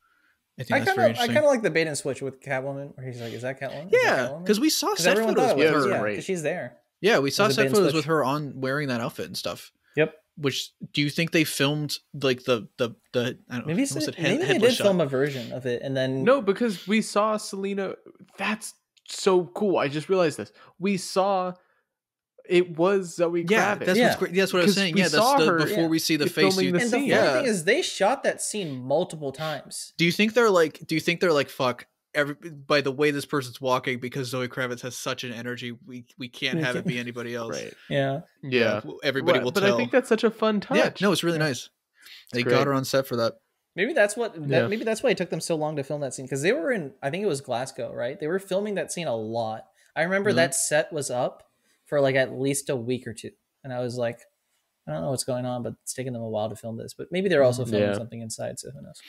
I think that's very interesting. I kind of like the bait and switch with Catwoman, where he's like, "Is that Catwoman?" Yeah, because we saw set photos with her. Because she's there. Yeah, we saw set photos with her wearing that outfit and stuff. Yep. Which do you think they filmed like the I don't know, maybe they did film a version of it and then no, because we saw Selena. That's so cool. I just realized this. We saw it was Zoe Kravitz. What's great. That's what I was saying. Yeah, that's before we see the face. And the funny thing is, they shot that scene multiple times. Do you think they're like fuck? By the way this person's walking, because Zoe Kravitz has such an energy, we can't have it be anybody else. Right. Yeah. Everybody will tell. But I think that's such a fun touch. Yeah, no, it's really nice. They got her on set for that. Maybe that's what. Maybe that's why it took them so long to film that scene, because they were in. I think it was Glasgow, right? They were filming that scene a lot. I remember that set was up for like at least a week or two, and I was like, I don't know what's going on, but it's taking them a while to film this. But maybe they're also filming something inside, so who knows.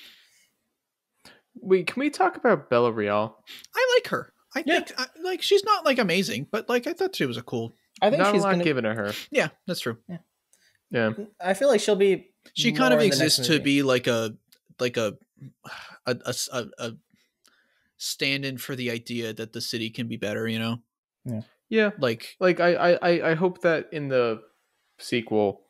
Can we talk about Bella Real? I like her. I think like she's not like amazing, but like I thought she was a cool. I think she's not given to her. Yeah, that's true. Yeah. I feel like she'll be. She kind of exists to be like a stand-in for the idea that the city can be better. You know. Yeah. Like I hope that in the sequel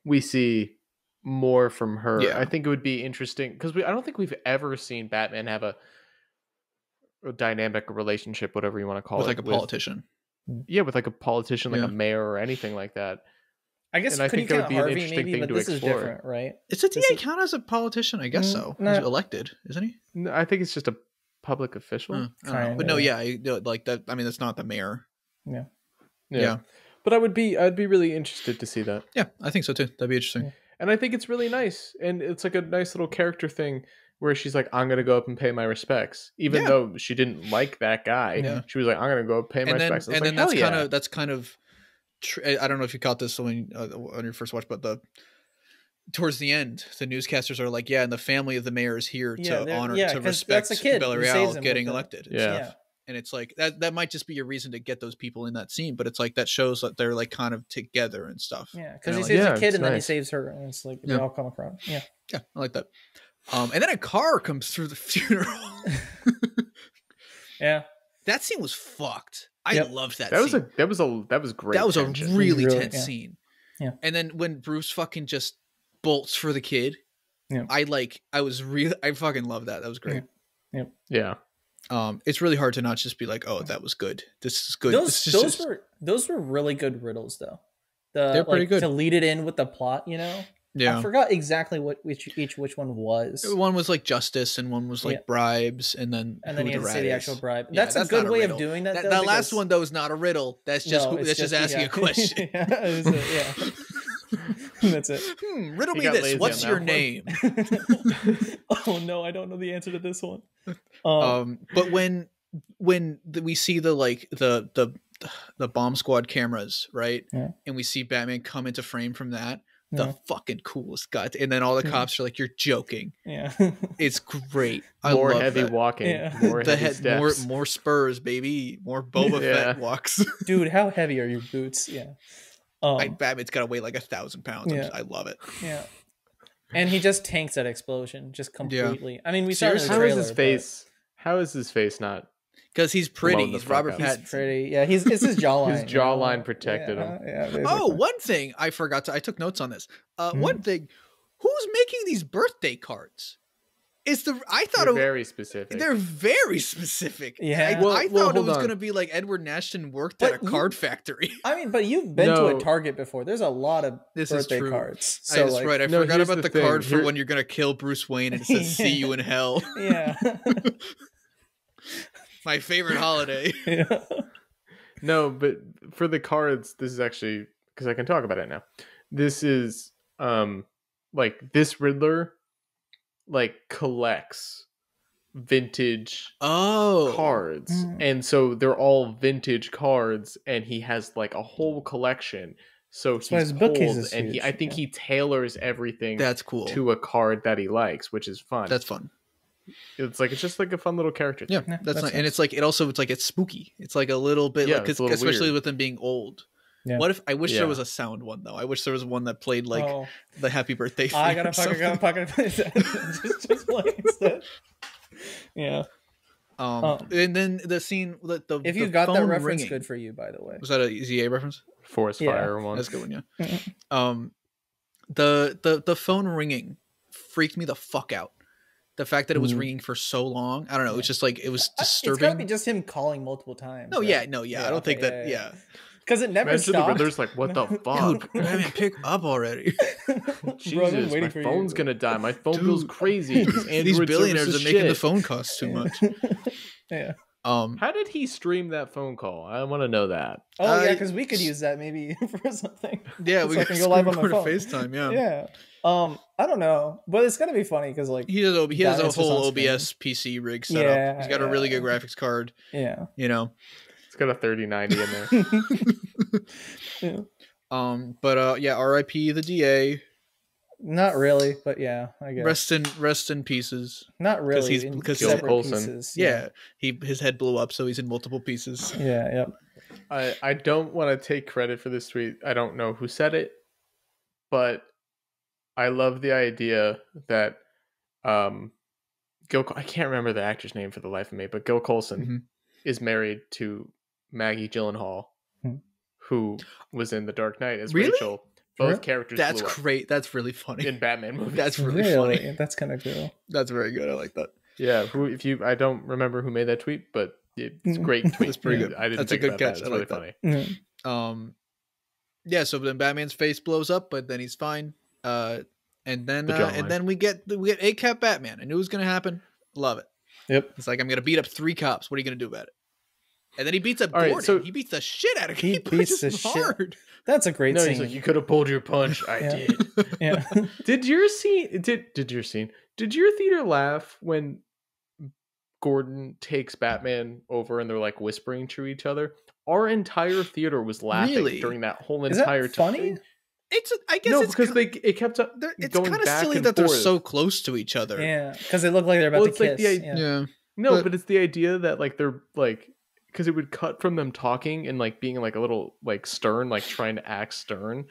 we see more from her. I think it would be interesting because I don't think we've ever seen Batman have a dynamic relationship, whatever you want to call it, like a politician. With like a politician, like a mayor or anything like that. I guess I think that would be Harvey, an interesting thing to explore. Is different, right? Does DA count as a politician? I guess so. He's elected, isn't he? No, I think it's just a public official. But no, like that. I mean, that's not the mayor. Yeah. But I'd be really interested to see that. Yeah, I think so too. That'd be interesting. Yeah. And I think it's really nice. And it's like a nice little character thing where she's like, I'm going to go up and pay my respects. Even though she didn't like that guy. She was like, I'm going to go pay my respects. And then that's kind of, I don't know if you caught this when on your first watch, but towards the end, the newscasters are like, and the family of the mayor is here to honor, to respect Bella Real getting elected. And it's like that might just be a reason to get those people in that scene, but it's like that shows that they're like kind of together and stuff. Yeah, because he saves a kid and then he saves her, and it's like they all come across. Yeah, I like that. And then a car comes through the funeral. Yeah. That scene was fucked. I loved that scene. That was great. That was tension. a really tense scene. Yeah. And then when Bruce fucking just bolts for the kid, I fucking love that. That was great. Yeah. It's really hard to not just be like, oh, that was good. This is good. Those were really good riddles though. They're pretty good to lead it in with the plot, you know. Yeah. I forgot exactly which one was. One was like justice, and one was like bribes, and then you had to say the actual bribe. Yeah, that's a good way of doing that. That last one though is not a riddle. That's just asking a question. That's it. Riddle me this. What's your name? Oh no, I don't know the answer to this one. But when we see the bomb squad cameras, right? Yeah. And we see Batman come into frame from that. The fucking coolest guy. And then all the cops are like, "You're joking." Yeah. It's great. More heavy walking. Yeah. More heavy steps. More spurs, baby. More Boba Fett walks. Dude, how heavy are your boots? Yeah. Batman's got to weigh like 1,000 pounds. Yeah. I love it. Yeah. And he just tanks that explosion just completely. Yeah. I mean, we saw in the trailer. How is his face not? Because he's pretty. He's Robert Pattinson. He's pretty. Yeah, it's his jawline. His jawline protected him. Yeah, one thing I forgot to. I took notes on this. One thing. Who's making these birthday cards? They're very specific. They're very specific. Yeah. I thought it was going to be like Edward Nashton worked at a card factory. I mean, but you've been to a Target before. There's a lot of birthday cards. So that's right. I forgot about the card for when you're going to kill Bruce Wayne and it says "See you in hell." Yeah. My favorite holiday. Yeah. No, but for the cards, this is actually because I can talk about it now. This is like this Riddler collects vintage cards, and so they're all vintage cards, and he has like a whole collection. So he's pulled, and I think he tailors everything. That's cool. To a card that he likes, which is fun. That's fun. It's just like a fun little character thing. Yeah, that's nice. And it's spooky. It's like a little bit, especially weird. With them being old. Yeah. What if I wish there was a sound one though? I wish there was one that played the happy birthday thing. I got a pocket just play instead. Yeah. And then the scene the if you got that reference, ringing. Good for you, by the way. Was that a EZA reference? Forest Fire one. That's a good one. Yeah. The phone ringing freaked me the fuck out. The fact that it was ringing for so long, I don't know. It was just like it was disturbing. It's gotta be just him calling multiple times. No, right? I don't think that. Yeah. Because it never stopped. There's like, what the fuck? Dude, Batman, pick up already. Jesus, my phone's gonna die. My phone bill's crazy. These billionaires are making the phone cost too much. Yeah. How did he stream that phone call? I want to know that. Oh yeah, because we could use that maybe for something. Yeah, we can go live on my phone. FaceTime. Yeah. Yeah. I don't know, but it's gonna be funny because like he has a whole OBS PC rig set up. He's got a really good graphics card. Yeah. You know. It's got a 3090 in there. But R.I.P. the DA. Not really, but yeah, I guess. Rest in pieces. Not really, because Gil Colson. Pieces. Yeah, his head blew up, so he's in multiple pieces. Yeah, yep. I don't want to take credit for this tweet. I don't know who said it, but I love the idea that I can't remember the actor's name for the life of me, but Gil Colson is married to Maggie Gyllenhaal, who was in The Dark Knight as Rachel. Both characters. That's great. That's really funny in Batman movies. That's really funny. That's kind of cool. That's very good. I like that. Yeah. I don't remember who made that tweet, but it's a great tweet. It's pretty good. I didn't That's think a good about catch. that. It's really funny. Yeah. So then Batman's face blows up, but then he's fine. And then we get ACAP Batman. I knew it was gonna happen. Love it. Yep. It's like I'm gonna beat up 3 cops. What are you gonna do about it? And then he beats up Gordon. Right, so he beats the shit out of him. He beats the hard. Shit. That's a great scene. He's like, you could have pulled your punch. I did. Yeah. Did your theater laugh when Gordon takes Batman over and they're like whispering to each other? Our entire theater was laughing during that whole entire time. Funny? Because it kept up. It's kind of silly that they're so close to each other. Yeah, because they look like they're about to kiss. Yeah. No, but it's the idea that like they're like. Because it would cut from them talking and like being like a little like stern, like trying to act stern,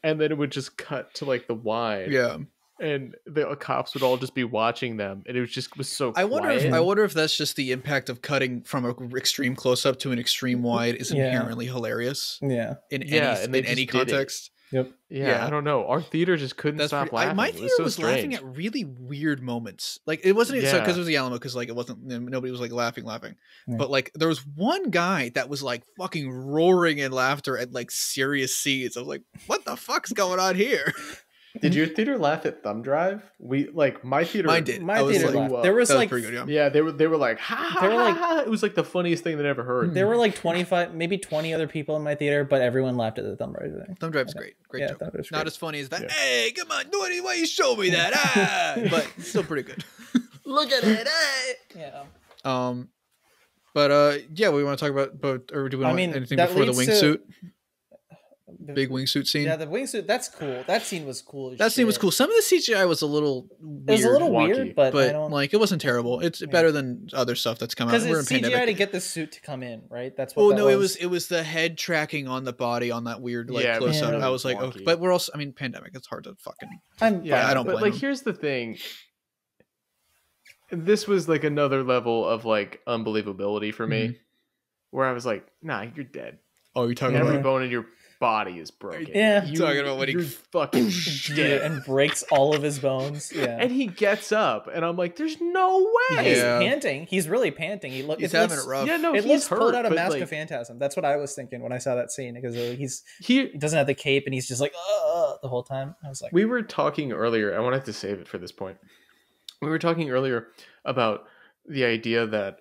and then it would just cut to like the wide. Yeah, and the cops would all just be watching them, and it was so I quiet. wonder if that's just the impact of cutting from an extreme close up to an extreme wide is inherently hilarious. Yeah. In any context. Yep. Yeah, I don't know. Our theater just couldn't stop laughing. My theater was laughing at really weird moments. Like it wasn't because it was the Alamo, because like it wasn't, nobody was like laughing. Yeah. But like there was one guy that was like fucking roaring in laughter at like serious scenes. I was like, what the fuck's going on here? Did your theater laugh at Thumb Drive? My theater. Mine did. My theater laughed. There was like pretty good, yeah. They were like ha. They were like it was like the funniest thing they'd ever heard. There were like 25, maybe 20 other people in my theater, but everyone laughed at the Thumb Drive thing. Thumb Drive's great joke. Thumb Drive's not great. as funny as that. Yeah. Hey, come on, why you show me that? But still pretty good. Look at it. Yeah. But yeah, we want to talk about, or do we want anything before the wingsuit? Big wingsuit scene. Yeah, the wingsuit. That's cool. That scene was cool. That scene was cool. Some of the CGI was a little weird. It was a little weird, but I don't, like it wasn't terrible. It's better than other stuff that's come out. Because it's CGI pandemic. To get the suit to come in, right? That's what. Oh no, was. It was the head tracking on the body on that weird close up. I was like, okay. But we're also, pandemic. It's hard to fucking. I don't blame. Like, here's the thing. This was like another level of like unbelievability for me, where I was like, nah, you're dead. Oh, you're talking about every bone in your body is broken. Yeah, you're talking about when he fucking dead and breaks all of his bones. Yeah, and he gets up, and I'm like, "There's no way." He's panting. He's really panting. He's having it rough. Yeah, no, it looks hurt, pulled out of Mask of Phantasm. That's what I was thinking when I saw that scene, because he doesn't have the cape, and he's just like the whole time. I was like, we were talking earlier. I wanted to save it for this point. We were talking earlier about the idea that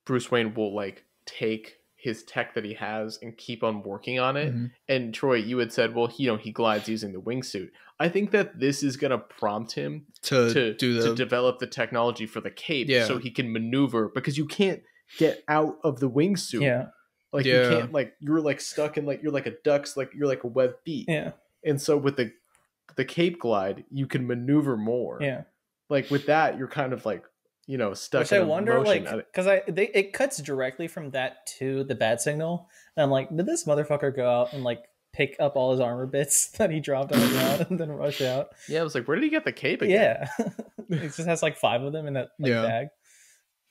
Bruce Wayne will like take his tech that he has and keep on working on it. And Troy, you had said, well, he glides using the wingsuit. I think that this is going to prompt him to develop the technology for the cape so he can maneuver, because you can't get out of the wingsuit. Yeah. Like you can't, like you're like stuck in, like you're like a duck's, like you're like a webbed feet. Yeah. And so with the cape glide, you can maneuver more. Yeah. Like with that, you're kind of like, stuck. Which I wonder, motion. Like, because it cuts directly from that to the bat signal, and I'm like, did this motherfucker go out and like pick up all his armor bits that he dropped on the ground and then rush out? Yeah, I was like, where did he get the cape again? Yeah, he just has like 5 of them in that bag.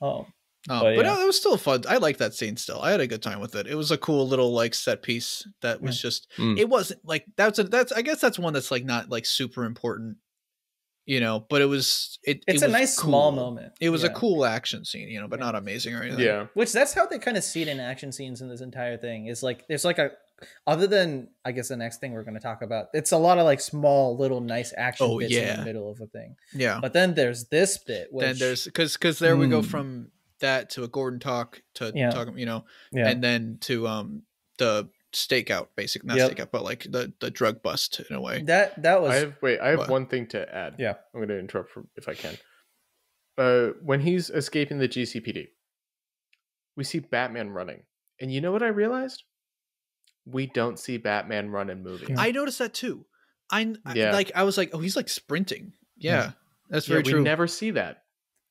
But no, it was still fun. I liked that scene still. I had a good time with it. It was a cool little like set piece that was just. It wasn't like that's I guess that's one that's like not like super important. But it was it's a nice cool. Small moment. It was a cool action scene, but not amazing or anything. Yeah. Which that's how they kind of see it in action scenes in this entire thing. Is like there's like other than I guess the next thing we're going to talk about, it's a lot of like small little nice action bits in the middle of a thing. Yeah. But then there's this bit. Then there's because there we go from that to a Gordon talk to talk, and then to the stakeout, not stakeout, but like the drug bust in a way. That was. I have one thing to add. Yeah, I'm going to interrupt if I can. When he's escaping the GCPD, we see Batman running, and you know what I realized? We don't see Batman run in movies. I noticed that too. I was like, oh, he's like sprinting. Yeah, that's very true. We never see that,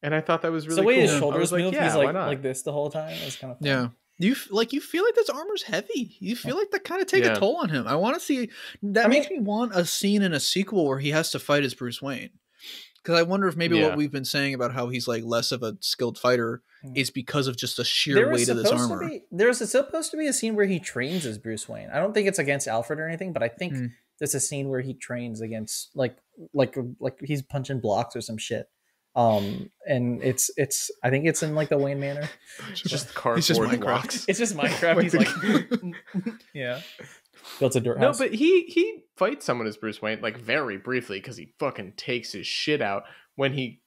and I thought that was really the way cool. his shoulders move. He's like this the whole time. It was kind of fun. Yeah. You feel like this armor's heavy. You feel like that kind of take a toll on him. I want to see that. Makes me want a scene in a sequel where he has to fight as Bruce Wayne. Because I wonder if maybe what we've been saying about how he's like less of a skilled fighter is because of just the sheer weight of this armor. There's supposed to be a scene where he trains as Bruce Wayne. I don't think it's against Alfred or anything, but I think there's a scene where he trains against like he's punching blocks or some shit. And it's I think it's in like the Wayne Manor. Just cardboard blocks. It's just Minecraft. He's like built a dirt house. No, but he fights someone as Bruce Wayne like very briefly, because he fucking takes his shit out when he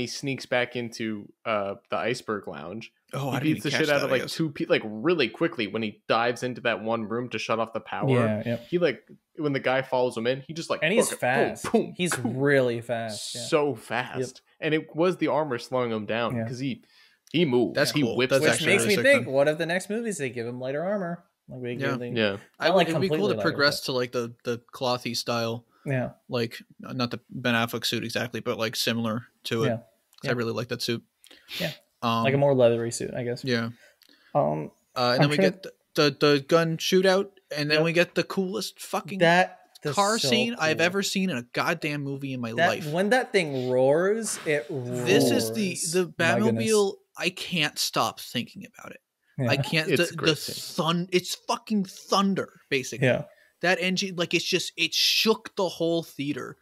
sneaks back into the Iceberg Lounge. Oh, he beats the shit out of like 2 people like really quickly when he dives into that one room to shut off the power. Yeah. He like when the guy follows him in, he just like, and he's fast. Boom, boom, he's really fast. So fast. And it was the armor slowing him down because he moves. That's cool. He whips. Which makes me think, what if the next movies they give him lighter armor? Like it'd be cool to progress to like the clothy style. Yeah. Like not the Ben Affleck suit exactly, but like similar to it. I really like that suit. Yeah. Like a more leathery suit, I guess. Yeah. And then we get the gun shootout, and then we get the coolest fucking that car scene I've ever seen in a goddamn movie in my life. When that thing roars, it roars. This is the Batmobile. I can't stop thinking about it. Yeah. I can't. It's fucking thunder, basically. Yeah. That engine, like, it shook the whole theater.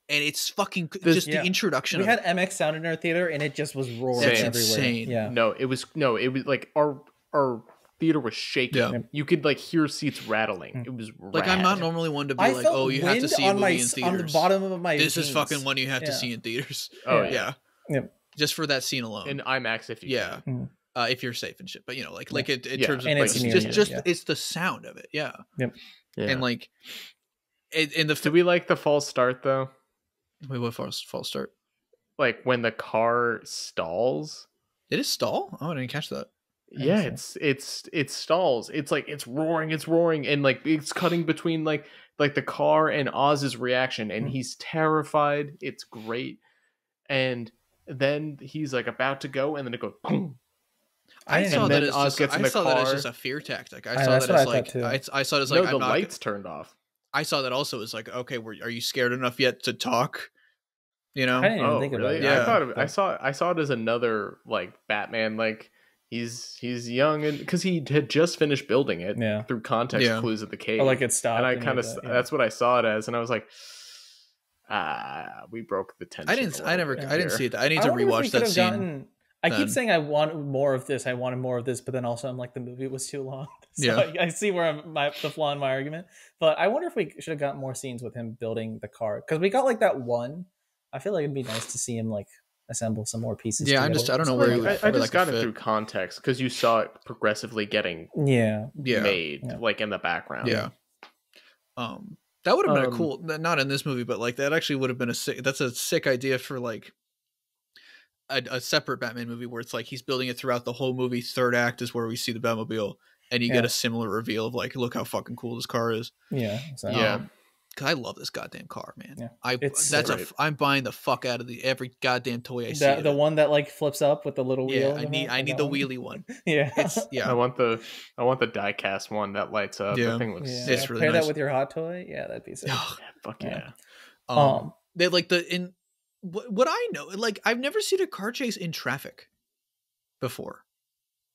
And it's fucking the introduction. We had MX sound in our theater, and it just was roaring everywhere. Insane. Yeah. No, it was like our theater was shaking. Yeah. You could like hear seats rattling. It was like I'm not normally one to be like, oh, you have to see a movie in theaters. On the bottom of my this is fucking one you have to see in theaters. Oh yeah. Just for that scene alone. In IMAX if you can. If you're safe and shit. But like in terms of like, it's the sound of it. Yeah. Yep. Yeah. And like do we like the false start though? Wait, what false start? Like when the car stalls. Did it stall? Oh, I didn't catch that. Yeah, it stalls. It's like it's roaring, and like it's cutting between like the car and Oz's reaction, and he's terrified. It's great, and then he's like about to go, and then it goes boom. I saw that as just a fear tactic. I saw that as like I saw it as like no, the lights turned off. I saw that also as like, okay, are you scared enough yet to talk? You know? I didn't even think about it. Yeah. I saw it as another like Batman, like he's young, and because he had just finished building it through context clues at the cave. Or like it stopped. And I kind of that's what I saw it as, and I was like, we broke the tension. I didn't see it. I need to rewatch that scene. I keep saying I want more of this. I wanted more of this, but then also I'm like, the movie was too long. So I see where the flaw in my argument. But I wonder if we should have gotten more scenes with him building the car, because we got like that one. I feel like it'd be nice to see him like assemble some more pieces. Yeah, I don't know where I just got it through context because you saw it progressively getting made like in the background. Yeah. That would have been a cool, not in this movie, but like that actually would have been that's a sick idea for like a separate Batman movie where it's like he's building it throughout the whole movie. Third act is where we see the Batmobile, and you get a similar reveal of like, look how fucking cool this car is. Yeah, exactly. Because I love this goddamn car, man. Yeah. I'm buying the fuck out of every goddamn toy I see. The one that like flips up with the little wheel. I need the wheelie one. Yeah, I want the die cast one that lights up. Yeah, the thing looks it's really pair nice. that with your hot toy. Yeah, that'd be sick. Fuck yeah. They like what I know, like I've never seen a car chase in traffic before.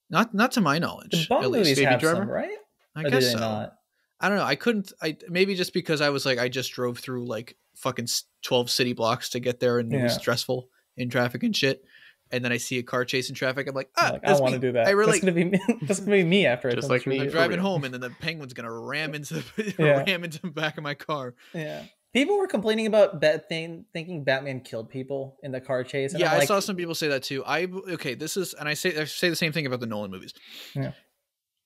Not to my knowledge. The Bond movies have some, right? I guess so. Not? I don't know. Maybe just because I was like, I just drove through like fucking 12 city blocks to get there, and it was stressful in traffic and shit. And then I see a car chase in traffic. I'm like, I want to do that. That's gonna be me after just like me. I'm driving home, and then the Penguin's gonna ram into the back of my car. Yeah. People were complaining about thinking Batman killed people in the car chase. And I saw some people say that too. I say the same thing about the Nolan movies. Yeah.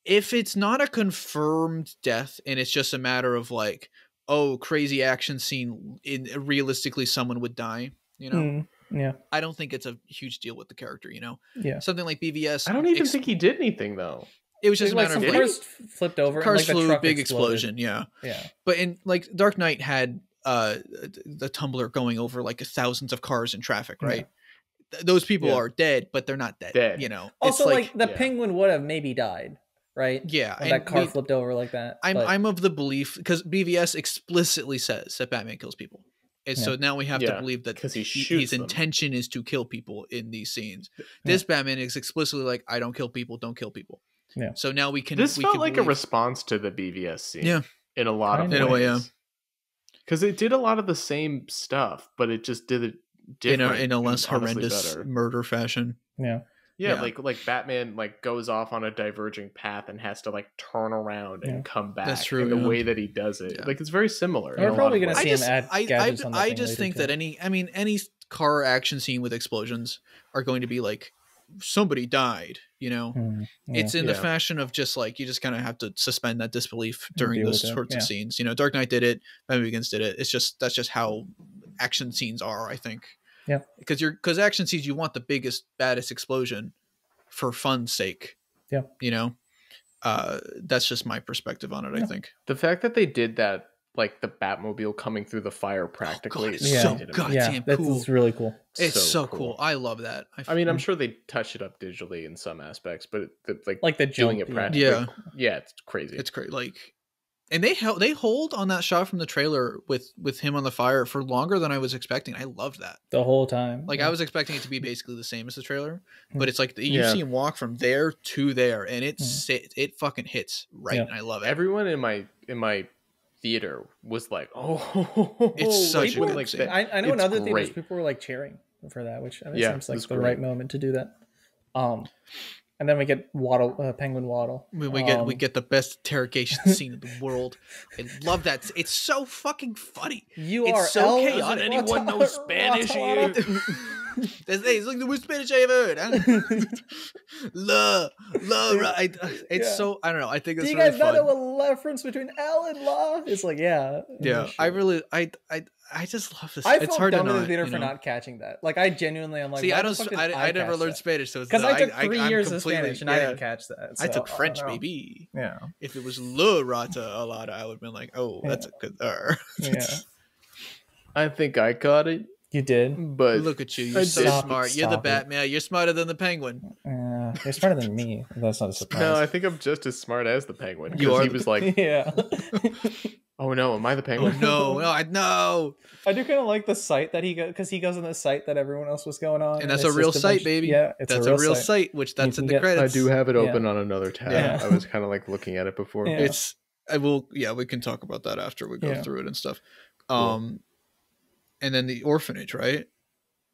If it's not a confirmed death and it's just a matter of like, oh, crazy action scene, realistically someone would die, you know? I don't think it's a huge deal with the character, you know? Yeah. Something like BVS. I don't even think he did anything though. It was just a matter of cars flipped over. Cars and, like, flew, big explosion. Yeah. But in like Dark Knight had the tumbler going over like thousands of cars in traffic, right? Those people are dead, but they're not dead. You know. Also, like the Penguin would have maybe died, right? Yeah, when that car flipped over like that. I'm of the belief, because BVS explicitly says that Batman kills people, and so now we have to believe that his intention is to kill people in these scenes. This Batman is explicitly like, I don't kill people, don't kill people. Yeah. So now we can. This felt like a response to the BVS scene. Yeah. In a lot of ways. In a way, yeah. Because it did a lot of the same stuff, but it just did it different in a less horrendous murder fashion. Yeah, like Batman like goes off on a diverging path and has to like turn around and come back. That's true. In the way that he does it, like it's very similar. We're probably going to see him add gadgets on that I just think that any car action scene with explosions are going to be like, somebody died, you know. It's in the fashion of just like, you just kind of have to suspend that disbelief during those sorts of scenes, you know. Dark Knight did it, Batman Begins did it. That's just how action scenes are, I think. Because action scenes, you want the biggest, baddest explosion for fun's sake. You know, that's just my perspective on it. I think the fact that they did that, like the Batmobile coming through the fire practically, so goddamn cool. That's really cool. It's so cool. I love that. I mean, I'm sure they touched it up digitally in some aspects, but like the doing jump, it practically, it's crazy. It's crazy. Like And they hold on that shot from the trailer with him on the fire for longer than I was expecting. I loved that the whole time. Like I was expecting it to be basically the same as the trailer, but it's like you see him walk from there to there, and it fucking hits right, and I love it. Everyone in my theater was like, "Oh, it's such a good like scene. I know in other theaters people were like cheering for that, which seems like the right moment to do that. And then we get Penguin Waddle. We get the best interrogation scene in the world. I love that. It's so fucking funny. It's so chaotic. Doesn't anyone know Spanish here? It's like the worst Spanish I ever heard. La. It's so, I don't know. I think it's really fun. Do you guys not know a reference between L and La? It's like, yeah. I just love this. I felt hard dumb in the theater for not catching that. Like I genuinely, I'm like, see, I never learned Spanish, so because I took 3 years of Spanish and I didn't catch that. So, I took French, baby. Yeah. If it was Le Rata Alada, I would have been like, oh, that's a good R. Yeah. I think I caught it. You did, but look at you. You're so smart. You're the Batman. You're smarter than the Penguin. You're smarter than me. That's not a surprise. No, I think I'm just as smart as the Penguin. You are. He was like, yeah. Oh no, am I the Penguin? Oh no, no. I do kind of like the site that he goes, because he goes on the site that everyone else was going on, and that's a real site, baby. Yeah, that's a real site. Which that's in the credits. I do have it open on another tab. Yeah. I was kind of like looking at it before. Yeah. We can talk about that after we go through it and stuff. Cool. And then the orphanage, right?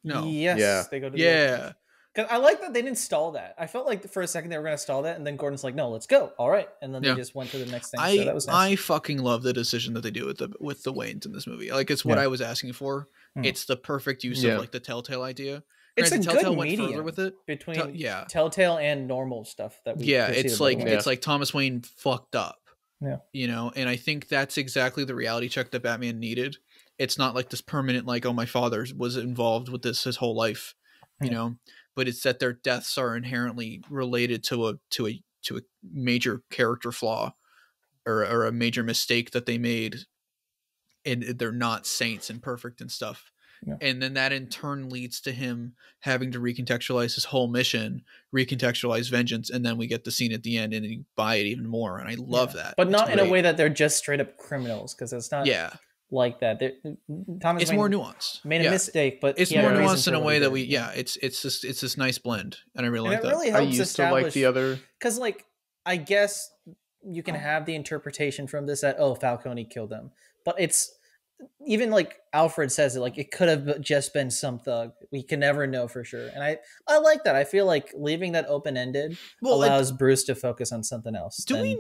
No. Yes. They go to the because I like that they didn't stall that. I felt like for a second they were going to stall that, and then Gordon's like, "No, let's go." All right, and then they just went to the next thing. So that was nice. I fucking love the decision that they do with the Waynes in this movie. Like it's what I was asking for. It's the perfect use of like the Telltale idea. It's Granted, a Telltale good went medium further with it between Telltale and normal stuff that we it's like Thomas Wayne fucked up. Yeah, you know, and I think that's exactly the reality check that Batman needed. It's not like this permanent, like, oh, my father was involved with this his whole life, you know, but it's that their deaths are inherently related to a major character flaw or a major mistake that they made, and they're not saints and perfect and stuff. Yeah. And then that in turn leads to him having to recontextualize his whole mission, recontextualize vengeance, and then we get the scene at the end and you buy it even more. And I love that. But not in a way that they're just straight up criminals, because it's not like that. Thomas It's Wayne more nuanced. Made a mistake, but it's more nuanced in a way that it's this nice blend, and I really like that. Really helps I used to like the other, because like I guess you can have the interpretation from this that Falcone killed them, but it's even like Alfred says it, like it could have just been some thug. We can never know for sure, and I like that. I feel like leaving that open ended allows Bruce to focus on something else. I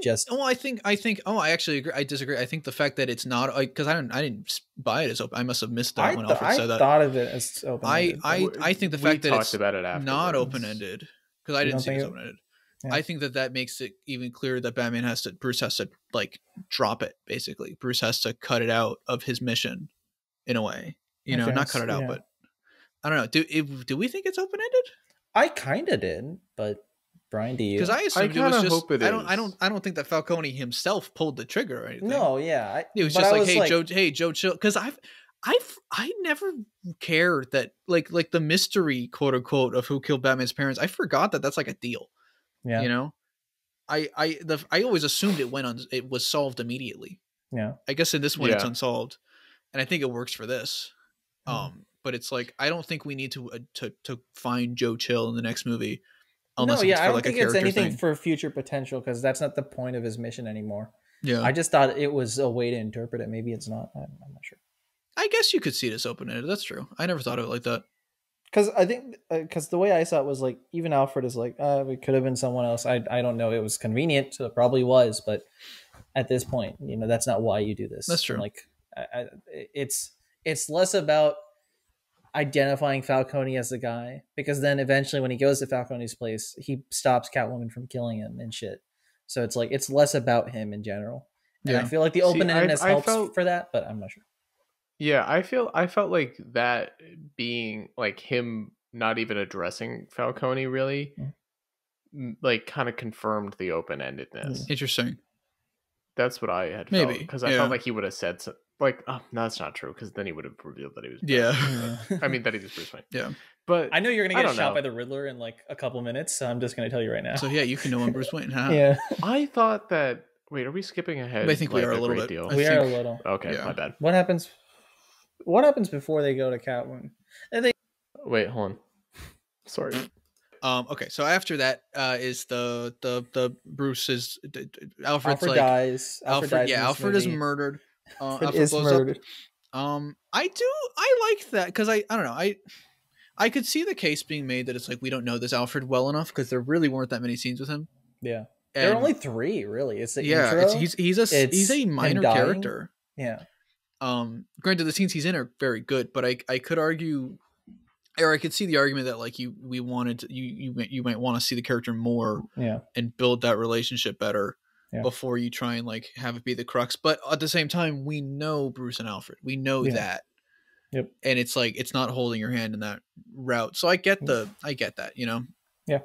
actually agree. I disagree. I think the fact that it's not, because I didn't buy it as open. I must have missed that when Alfred said that. I thought of it as open. I think the fact that it's about it not open ended, because I didn't see it as open ended. Yeah. I think that makes it even clearer that Bruce has to like drop it. Basically, Bruce has to cut it out of his mission in a way, not cut it out, but I don't know. Do we think it's open ended? I kind of did, but Brian, do you? Because I assumed it was just. I don't think that Falcone himself pulled the trigger or anything. No, yeah, it was just like, Joe, chill. Because I never cared that like the mystery, quote unquote, of who killed Batman's parents. I forgot that that's like a deal. Yeah, I always assumed it was solved immediately. Yeah, I guess in this one it's unsolved, and I think it works for this. But it's like I don't think we need to find Joe Chill in the next movie. I don't think it's anything for future potential, because that's not the point of his mission anymore. Yeah, I just thought it was a way to interpret it. Maybe it's not. I'm not sure. I guess you could see it as open-ended. That's true. I never thought of it like that. Because I think, the way I saw it was like, even Alfred is like, it could have been someone else. I don't know. It was convenient, so it probably was. But at this point, that's not why you do this. That's true. And like, it's less about identifying Falcone as the guy, because then eventually when he goes to Falcone's place, he stops Catwoman from killing him and shit. So it's like, it's less about him in general. And I feel like the open-endedness helps for that, but I'm not sure. Yeah, I felt like that being like him not even addressing Falcone really, like kind of confirmed the open-endedness. Interesting. That's what I had felt, because I felt like he would have said so, like, oh, no, that's not true, because then he would have revealed that he was Bruce. I mean that he was Bruce Wayne. Yeah, but I know you're gonna get shot by the Riddler in like a couple minutes, so I'm just gonna tell you right now. So yeah, you can know I'm Bruce Wayne, huh? Yeah. I thought that Wait, are we skipping ahead? I think we are a little bit. Deal? We are a little. Okay, my bad. What happens before they go to Catwoman? Wait, hold on. Sorry. Okay, so after that is the Bruce's Alfred's Alfred dies. Alfred is murdered. Alfred is murdered. I like that because I don't know, I could see the case being made that it's like we don't know this Alfred well enough because there really weren't that many scenes with him. Yeah, there are only 3 really. It's the intro. He's a minor character. Yeah. Granted, the scenes he's in are very good, but I could argue, or I could see the argument that like you might want to see the character more, and build that relationship better before you try and like have it be the crux. But at the same time, we know Bruce and Alfred. We know that. Yep. And it's like it's not holding your hand in that route. So I get that, you know. Yeah.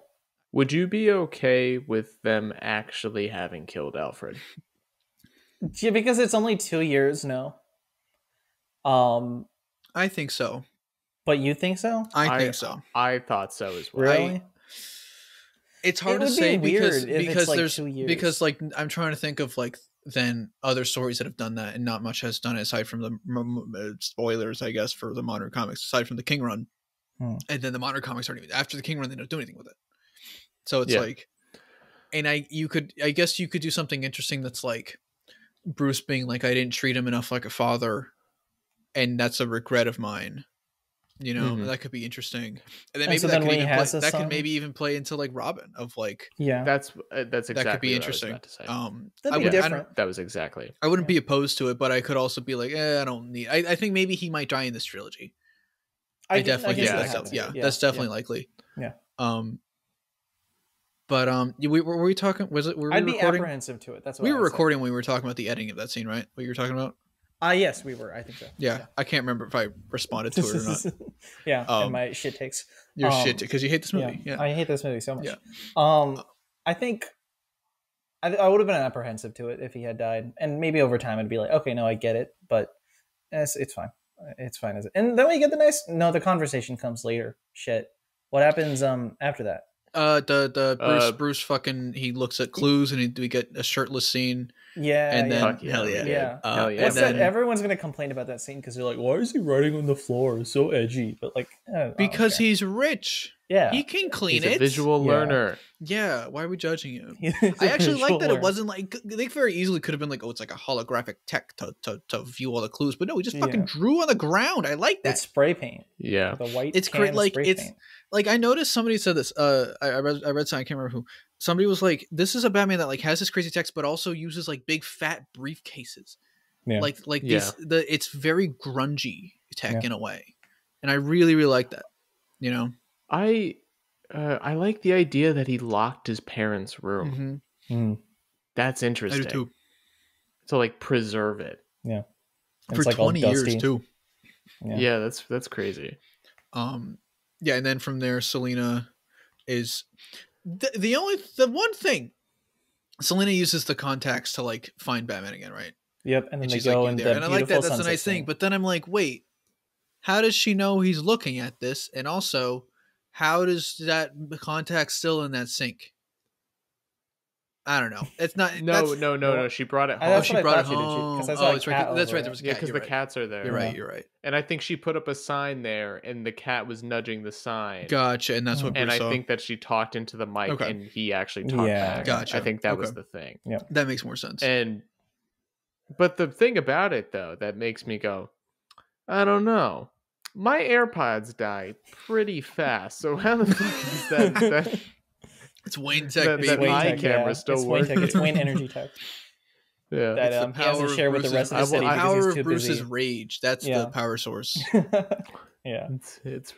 Would you be okay with them actually having killed Alfred? Yeah, because it's only 2 years now. I think so. But you think so? I think so. I thought so as well. Really? It's hard to say because like there's 2 years. because like I'm trying to think of like then other stories that have done that, and not much has done it aside from the spoilers, I guess, for the modern comics, aside from the King run, and then the modern comics aren't even after the King run. They don't do anything with it. So it's like, and I guess you could do something interesting that's like Bruce being like, I didn't treat him enough like a father, and that's a regret of mine. You know, that could be interesting, and then maybe that could maybe even play into like Robin of like, that's exactly that could be what interesting. I was about to say. That'd be different. That was exactly. I wouldn't be opposed to it, but I could also be like, I don't need. I think maybe he might die in this trilogy. I definitely think so. Yeah, that's definitely likely. Yeah. But were we talking? Was it? I'd be apprehensive to it. That's what we were recording when we were talking about the editing of that scene, right? What you were talking about? Yes, we were. I think so. Yeah, I can't remember if I responded to it or not. And my shit takes. Your shit because you hate this movie. Yeah, I hate this movie so much. Yeah. I think I would have been apprehensive to it if he had died, and maybe over time I'd be like, okay, no, I get it, but it's fine. It's fine as it. And then we get the conversation comes later. Shit, what happens after that? Bruce fucking he looks at clues and we get a shirtless scene. Yeah, and then hell yeah. Everyone's gonna complain about that scene because they're like, "Why is he writing on the floor? It's so edgy." But like, because he's rich. Yeah, he can clean he's it. A visual learner. Yeah, why are we judging him? I actually like that it wasn't like they very easily could have been like, oh, it's like a holographic tech to view all the clues, but no, he just fucking drew on the ground. I like that. It's spray paint. Yeah, the white. It's great. Like it's paint. Like I noticed somebody said this. I read something, I can't remember who. Somebody was like, "This is a Batman that like has this crazy text, but also uses like big fat briefcases, these. It's very grungy tech in a way, and I really like that. You know, I like the idea that he locked his parents' room. That's interesting. I do too. To like preserve it, for like 20 years too. Yeah, that's crazy. Yeah, and then from there, Selena is the one thing. Selena uses the contacts to like find Batman again, right? Yep, and then they she's go like, and I like that. That's a nice thing. But then I'm like, wait, how does she know he's looking at this? And also, how does that contact still in that sink? I don't know. It's not. No. She brought it home. Oh, she brought it home. That's right. That's right. There was a cat. Because the cats are there. You're right. And I think she put up a sign there, and the cat was nudging the sign. Gotcha. And that's what. And Bruce I think that she talked into the mic, and he actually talked back. Gotcha. I think that was the thing. Yeah, that makes more sense. But the thing about it, though, that makes me go, I don't know. My AirPods died pretty fast, so how the fuck is that? It's Wayne Tech. That my camera still works. It's Wayne Energy Tech. Yeah, that he has to share with the rest of the city. The power of Bruce's busy. Rage. That's the power source. Yeah, it's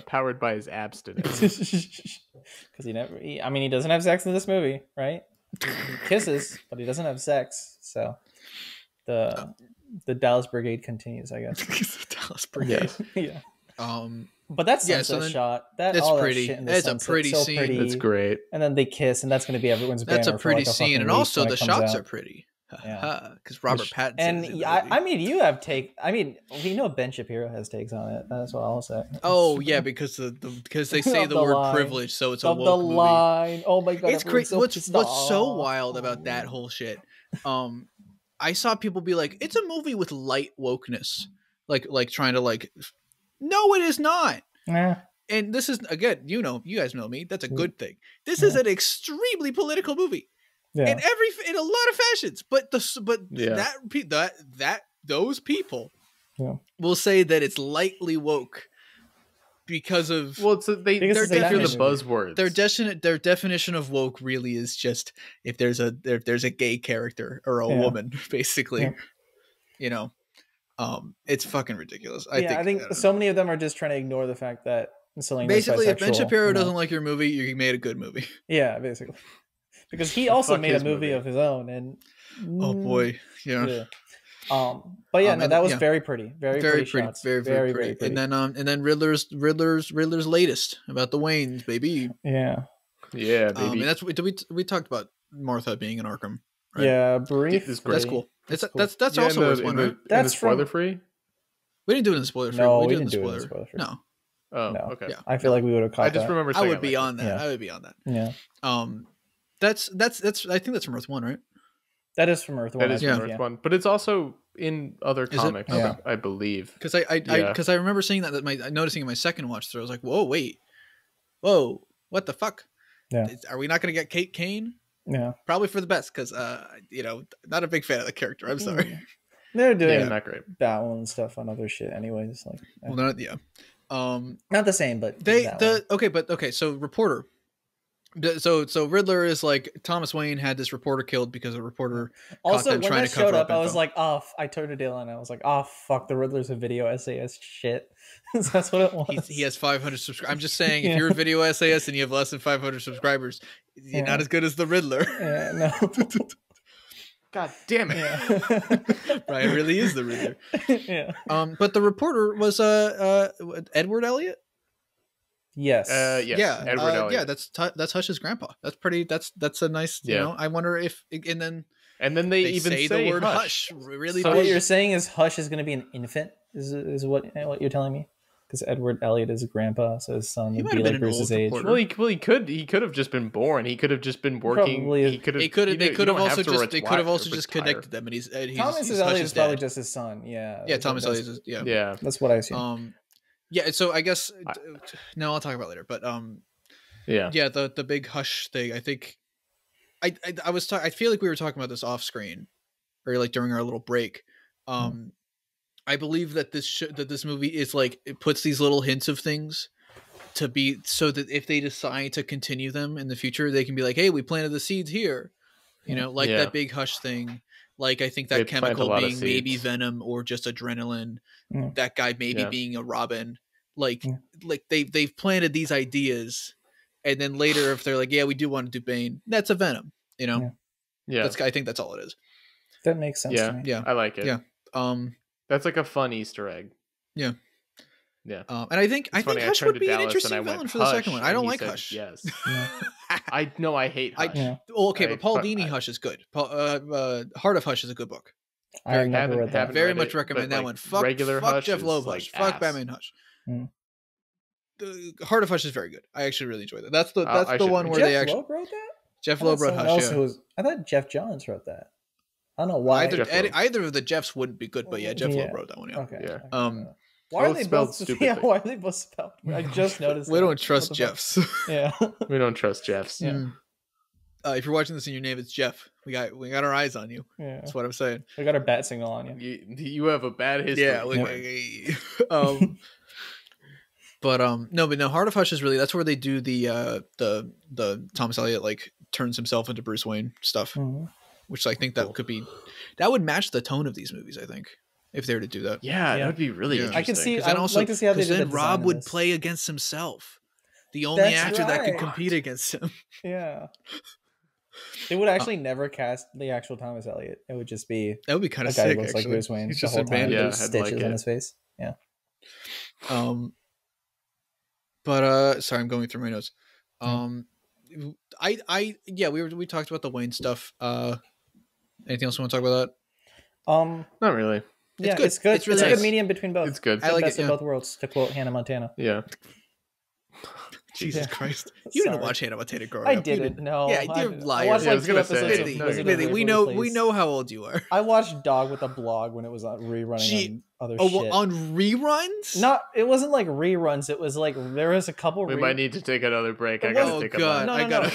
powered by his abstinence. Because he doesn't have sex in this movie, right? He kisses, but he doesn't have sex. So the Dallas Brigade continues, I guess. The Dallas Brigade. Yeah. But that's sunset shot. That's pretty. It's a pretty scene. Pretty. It's great. And then they kiss, and that's going to be everyone's banner. That's a pretty for like scene, and also the shots are pretty. because Robert Pattinson. And I mean, you have take. I mean, we know Ben Shapiro has takes on it. That's what I'll say. Oh yeah, because they say the word line. privilege, so it's a woke the movie. Line. Oh my god, it's crazy. What's so wild about that whole shit? I saw people be like, "It's a movie with light wokeness," like trying to like. No, it is not. And this is again, you guys know me. That's a good thing. This is an extremely political movie. Yeah. In a lot of fashions, but those people will say that it's lightly woke because of they're definitely the buzzwords. Their definition of woke really is just if there's a gay character or a woman, basically. It's fucking ridiculous. I think so many of them are just trying to ignore the fact that basically if Ben Shapiro doesn't like your movie, you made a good movie. Yeah, basically. Because he also made a movie of his own, and oh boy, yeah. But yeah, that was very pretty, very pretty shots. Very pretty. And then Riddler's latest about the Waynes, baby. Yeah, baby. And that's we talked about Martha being in Arkham. Right? Yeah, brief. That's cool. That's also worth one, right? That's spoiler free. We didn't do it in the spoiler free. No, we didn't do it in the spoiler free. No. Oh, no. Okay. Yeah. I feel like we would have caught. I just remember. I would be on that. Yeah. I would be on that. Yeah. That's. I think that's from Earth 1, right? That is from Earth 1. That is from Earth 1, but it's also in other comics, I believe. Because I remember seeing that noticing in my second watch through, I was like, whoa, what the fuck? Yeah. Are we not going to get Kate Kane? Yeah. Probably for the best, because not a big fan of the character. I'm sorry. They're doing not great Batwoman stuff on other shit, anyways. Like, well, not the same, but So reporter. So Riddler is like Thomas Wayne had this reporter killed because a reporter also caught them when trying that to cover showed up info. I was like, I turned to Dylan and I was like, fuck, the Riddler's a video essayist shit. So that's what it was. He has 500 subscribers. I'm just saying, if you're a video essayist and you have less than 500 subscribers, you're not as good as the Riddler. Yeah, no. God damn it. Yeah. Brian really is the Riddler. Yeah. But the reporter was Edward Elliot. Yes. Yes. Yeah. Edward Elliot. Yeah. That's Hush's grandpa. That's pretty. That's a nice. I wonder if and then they even say the word Hush. Really. So what you're saying is Hush is going to be an infant? Is what you're telling me? Because Edward Elliot is a grandpa, so his son would be like Bruce's age. Well, he could have just been born. He could have just been working. Probably. They could have also just connected them, and he's Thomas Elliot is probably just his son. Yeah. Yeah. Thomas Elliot is. Yeah. Yeah. That's what I assume. Yeah, so I guess no, I'll talk about it later. But the big Hush thing. I think I feel like we were talking about this off screen, or like during our little break. I believe that this movie is like it puts these little hints of things to be so that if they decide to continue them in the future, they can be like, hey, we planted the seeds here, that big Hush thing. Like I think that chemical being maybe venom or just adrenaline. That guy maybe being a Robin. Like they've planted these ideas, and then later if they're like, yeah, we do want to do Bane, that's a Venom, Yeah. I think that's all it is. That makes sense to me. Yeah. I like it. Yeah. That's like a fun Easter egg. Yeah. Yeah. And I think Hush would be an interesting villain for the second one. I don't like Hush. Yes. I hate Hush. But Paul Dini Hush is good. Heart of Hush is a good book. I never read that. Very much recommend that one. Fuck Hush, Jeff Loeb Hush. Fuck Batman Hush. The Heart of Hush is very good. I actually really enjoy that. That's the one where they actually. Loeb wrote that? Jeff Loeb wrote Hush. I thought Jeff Johns wrote that. I don't know why. Either of the Jeffs wouldn't be good, but Jeff Loeb wrote that one. Yeah. Okay. Yeah. Why are they both spelled? Yeah, why are they both spelled? I just noticed. We don't trust Jeffs. Yeah. We don't trust Jeffs. Yeah. If you're watching this and your name is Jeff, we got our eyes on you. Yeah. That's what I'm saying. We got our bat signal on you. You have a bad history. Yeah. But Heart of Hush is really, that's where they do the Thomas Elliot like turns himself into Bruce Wayne stuff, which I think that would match the tone of these movies. I think if they were to do that, that would be really interesting. I can see. I'd like to see how they do. Then Rob would play against himself, the only actor that could compete against him. Yeah. They would actually never cast the actual Thomas Elliot. It would just be that would be kind of sick. Guy looks actually. Like Bruce Wayne He's the just whole time. Yeah, stitches on his face. Yeah. But sorry, I'm going through my notes. We talked about the Wayne stuff. Anything else you want to talk about that? Not really. Yeah, it's good. It's really a good medium between both. It's good. I like best of both worlds, to quote Hannah Montana. Yeah. Jesus Christ! You didn't watch Hannah Montana growing up. I didn't. No. Yeah, you're lying. I watched like 2 episodes of Smithy, we know how old you are. I watched Dog with a Blog when it was rerunning on other shit. On reruns? It wasn't like reruns. It was like there was a couple. We might need to take another break. I gotta.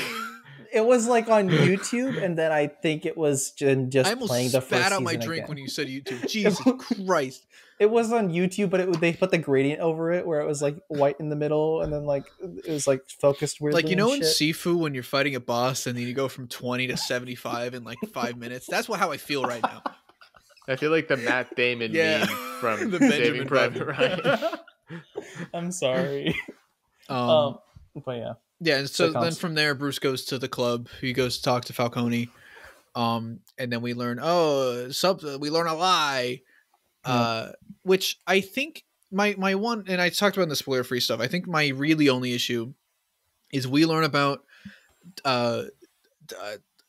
It was like on YouTube, and then I think it was just playing the first season. I almost spat out my drink when you said YouTube. Jesus Christ! It was on YouTube, but they put the gradient over it where it was like white in the middle, and then like it was like focused weirdly. Like, you know, in Sifu when you're fighting a boss and then you go from 20 to 75 in like 5 minutes. That's how I feel right now. I feel like the Matt Damon meme from the Saving Private Ryan. I'm sorry. But yeah. Yeah, and so then from there, Bruce goes to the club. He goes to talk to Falcone, and then we learn, we learn a lie, which I think my one, and I talked about in the spoiler-free stuff. I think my really only issue is we learn about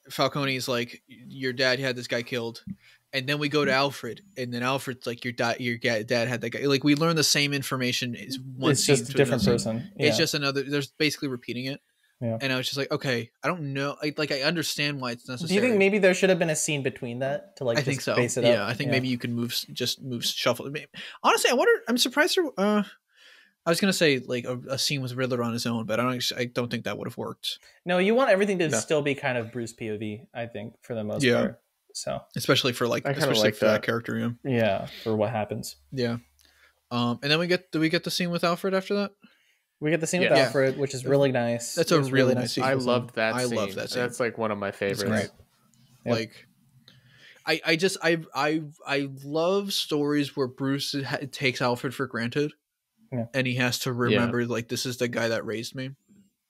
Falcone's like, your dad had this guy killed. And then we go to Alfred, and then Alfred's like, your dad had that guy. Like, we learn the same information. It's just a different person. Yeah. It's just another. There's basically repeating it. Yeah. And I was just like, okay, I don't know. I understand why it's necessary. Do you think maybe there should have been a scene between that to like? I think so. Base it up? Yeah, I think maybe you can move shuffle. Honestly, I wonder. I'm surprised. I was gonna say like a scene with Riddler on his own, but I don't think that would have worked. No, you want everything to still be kind of Bruce POV. I think for the most part. So especially for that character, yeah, for what happens, and then do we get the scene with Alfred after that? We get the scene with Alfred, which is really nice. That's a really nice scene. I loved that. I love that scene. That's like one of my favorites. Like, I love stories where Bruce takes Alfred for granted, and he has to remember like, this is the guy that raised me.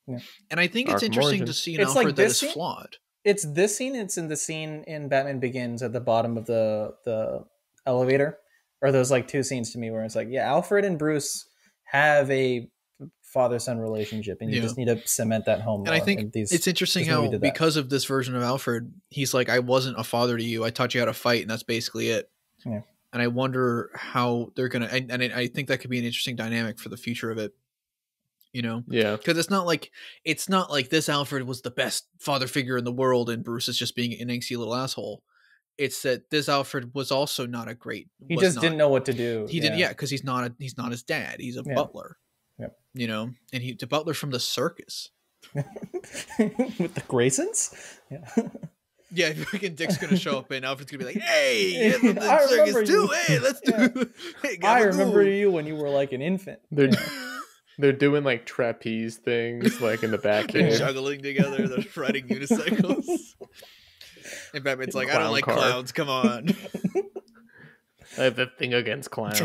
Yeah. And I think it's interesting to see an Alfred that is flawed. It's this scene. It's in the scene in Batman Begins at the bottom of the elevator, or those like 2 scenes to me where it's like, Alfred and Bruce have a father-son relationship, and you just need to cement that home. And I think it's interesting how because of this version of Alfred, he's like, I wasn't a father to you. I taught you how to fight, and that's basically it. Yeah. And I wonder how they're gonna. And I think that could be an interesting dynamic for the future of it. You know, because it's not like this Alfred was the best father figure in the world, and Bruce is just being an angsty little asshole. It's that this Alfred was also not a great. He just didn't know what to do. He didn't, because he's not his dad. He's a butler. Yep. You know, and he's a butler from the circus with the Graysons. Yeah. Yeah, freaking Dick's gonna show up and Alfred's gonna be like, "Hey, from the circus too. Hey, let's do." Hey, I remember you when you were like an infant. They're doing like trapeze things, like in the back. They're juggling together. They're riding unicycles. And Batman's like, I don't like clowns. Come on. I have that thing against clowns.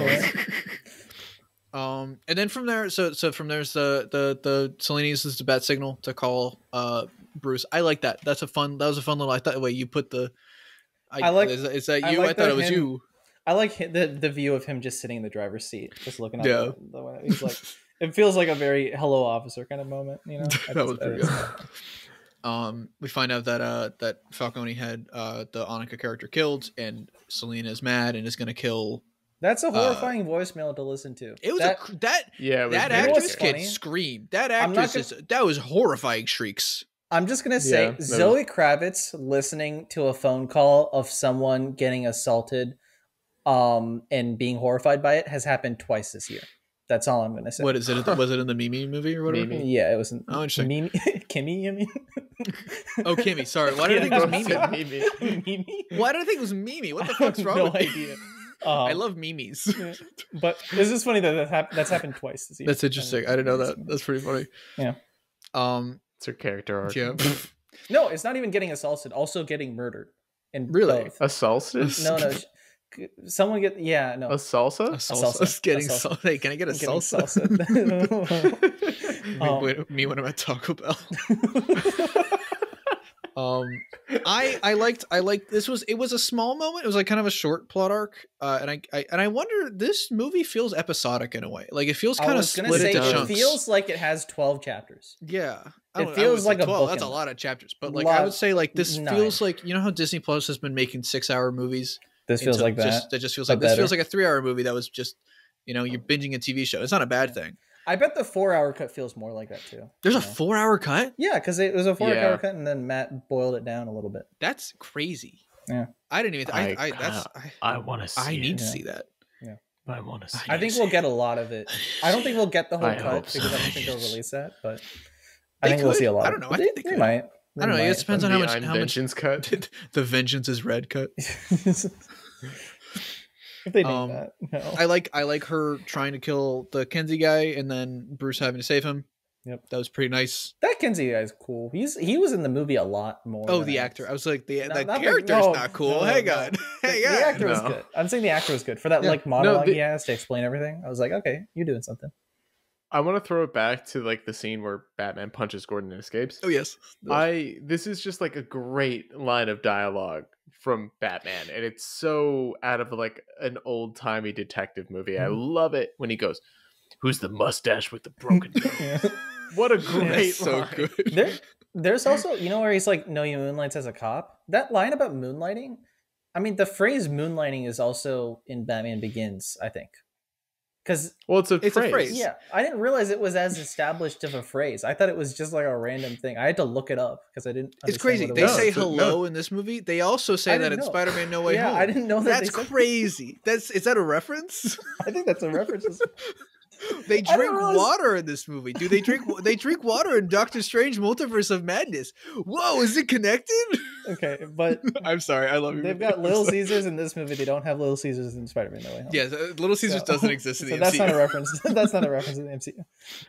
And then from there, so from there's the Selena uses the bat signal to call Bruce. I like that. That was a fun little. I thought. Wait, you put the. Is that you? I thought it was you. I like the view of him just sitting in the driver's seat, just looking out the window. He's like. It feels like a very hello officer kind of moment, you know. That was pretty good. We find out that Falcone had the Annika character killed, and Selena is mad and is going to kill. That's a horrifying voicemail to listen to. It was that actress kid screamed. That actress that was horrifying shrieks. I'm just gonna say, Zoe Kravitz listening to a phone call of someone getting assaulted, and being horrified by it has happened twice this year. That's all I'm going to say. What is it? Was it in the Mimi movie or whatever? Mimi. Yeah, it was in Mimi. Kimmy, you mean? Oh, Kimmy. Sorry. Why did I think it was Mimi? Mimi? Why did I think it was Mimi? What the fuck's wrong with idea. I love Mimis. But it's just funny that that's happened twice this year. That's interesting. I didn't know that. That's pretty funny. Yeah. It's her character arc. Yeah. No, it's not even getting assaulted. Also getting murdered. And really? Both. Assaulted? No. Someone get a salsa? A salsa. Getting salsa. Hey, can I get a salsa? Me when I'm at Taco Bell. I liked this was a small moment. It was like kind of a short plot arc, and I wonder, this movie feels episodic in a way. Like it feels kind of split into chunks. It feels like it has 12 chapters. Yeah, it feels like 12, that's a lot of chapters. But like I would say, like this feels like, you know how Disney Plus has been making 6-hour movies. This feels like that. That just feels like this feels like a 3-hour movie that was just, you know, you're binging a TV show. It's not a bad thing. I bet the 4-hour cut feels more like that too. There's a 4-hour cut? Yeah, because it was a 4-hour cut, and then Matt boiled it down a little bit. That's crazy. Yeah, I didn't even. I want to see. I need to see that. Yeah, I want to see. I think we'll get a lot of it. I don't think we'll get the whole cut because I don't think they'll release that. But I think we'll see a lot. I don't know. I think they might. I don't know. It depends on how much Vengeance cut. The Vengeance is Red cut. If they do that, no. I like her trying to kill the Kenzie guy and then Bruce having to save him. Yep, that was pretty nice. That Kenzie guy is cool. He was in the movie a lot more. Oh, the actor. I was like, the character's not cool. Hang on. The actor was good. I'm saying the actor was good for that like monologue he has to explain everything. I was like, okay, you're doing something. I want to throw it back to like the scene where Batman punches Gordon and escapes. Oh yes. This is just like a great line of dialogue from Batman, and it's so out of like an old-timey detective movie. I love it when he goes, "Who's the mustache with the broken nose?" What a great line. So good. There's also, you know, where he's like, "No, he moonlights as a cop." That line about moonlighting, I mean, the phrase moonlighting is also in Batman Begins, I think. Because it's a phrase. Yeah, I didn't realize it was as established of a phrase. I thought it was just like a random thing. I had to look it up because I didn't. It's crazy. They say hello in this movie. They also say that in Spider-Man: No Way Home. I didn't know that. That's crazy. Is that a reference? I think that's a reference. They drink water in this movie. Do they drink? They drink water in Doctor Strange: Multiverse of Madness. Whoa, is it connected? Okay, but I'm sorry. I love you. They've got Little Caesars in this movie. They don't have Little Caesars in Spider-Man: No Way Home. Yeah, Little Caesars doesn't exist in the MCU. That's not a reference. That's not a reference in the MCU.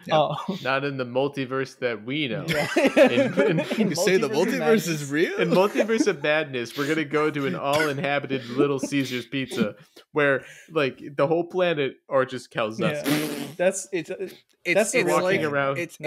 Yeah. Not in the multiverse that we know. Yeah. You say the multiverse is real? In Multiverse of Madness, we're gonna go to an all-inhabited Little Caesars pizza where like the whole planet are just calzones. Yeah. It's walking around. It's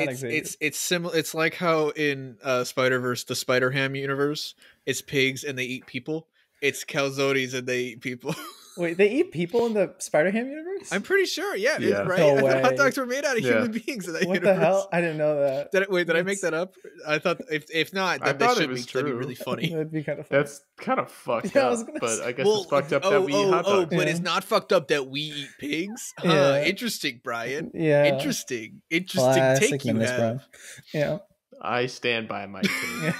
similar. It's like how in Spider-Verse, the Spider-Ham universe, it's pigs and they eat people. It's calzones and they eat people. Wait, they eat people in the Spider-Ham universe? I'm pretty sure. Yeah. Right. No I way. thought hot dogs were made out of human beings in that universe. What the hell? I didn't know that. Did I make that up? I thought if not, then that'd be really funny. That'd be kind of funny. That's kind of fucked up. But I guess it's fucked up that we eat hot dogs. But it's not fucked up that we eat pigs. Interesting, Brian. Yeah. Interesting Classic take you have. Brian. Yeah. I stand by my take.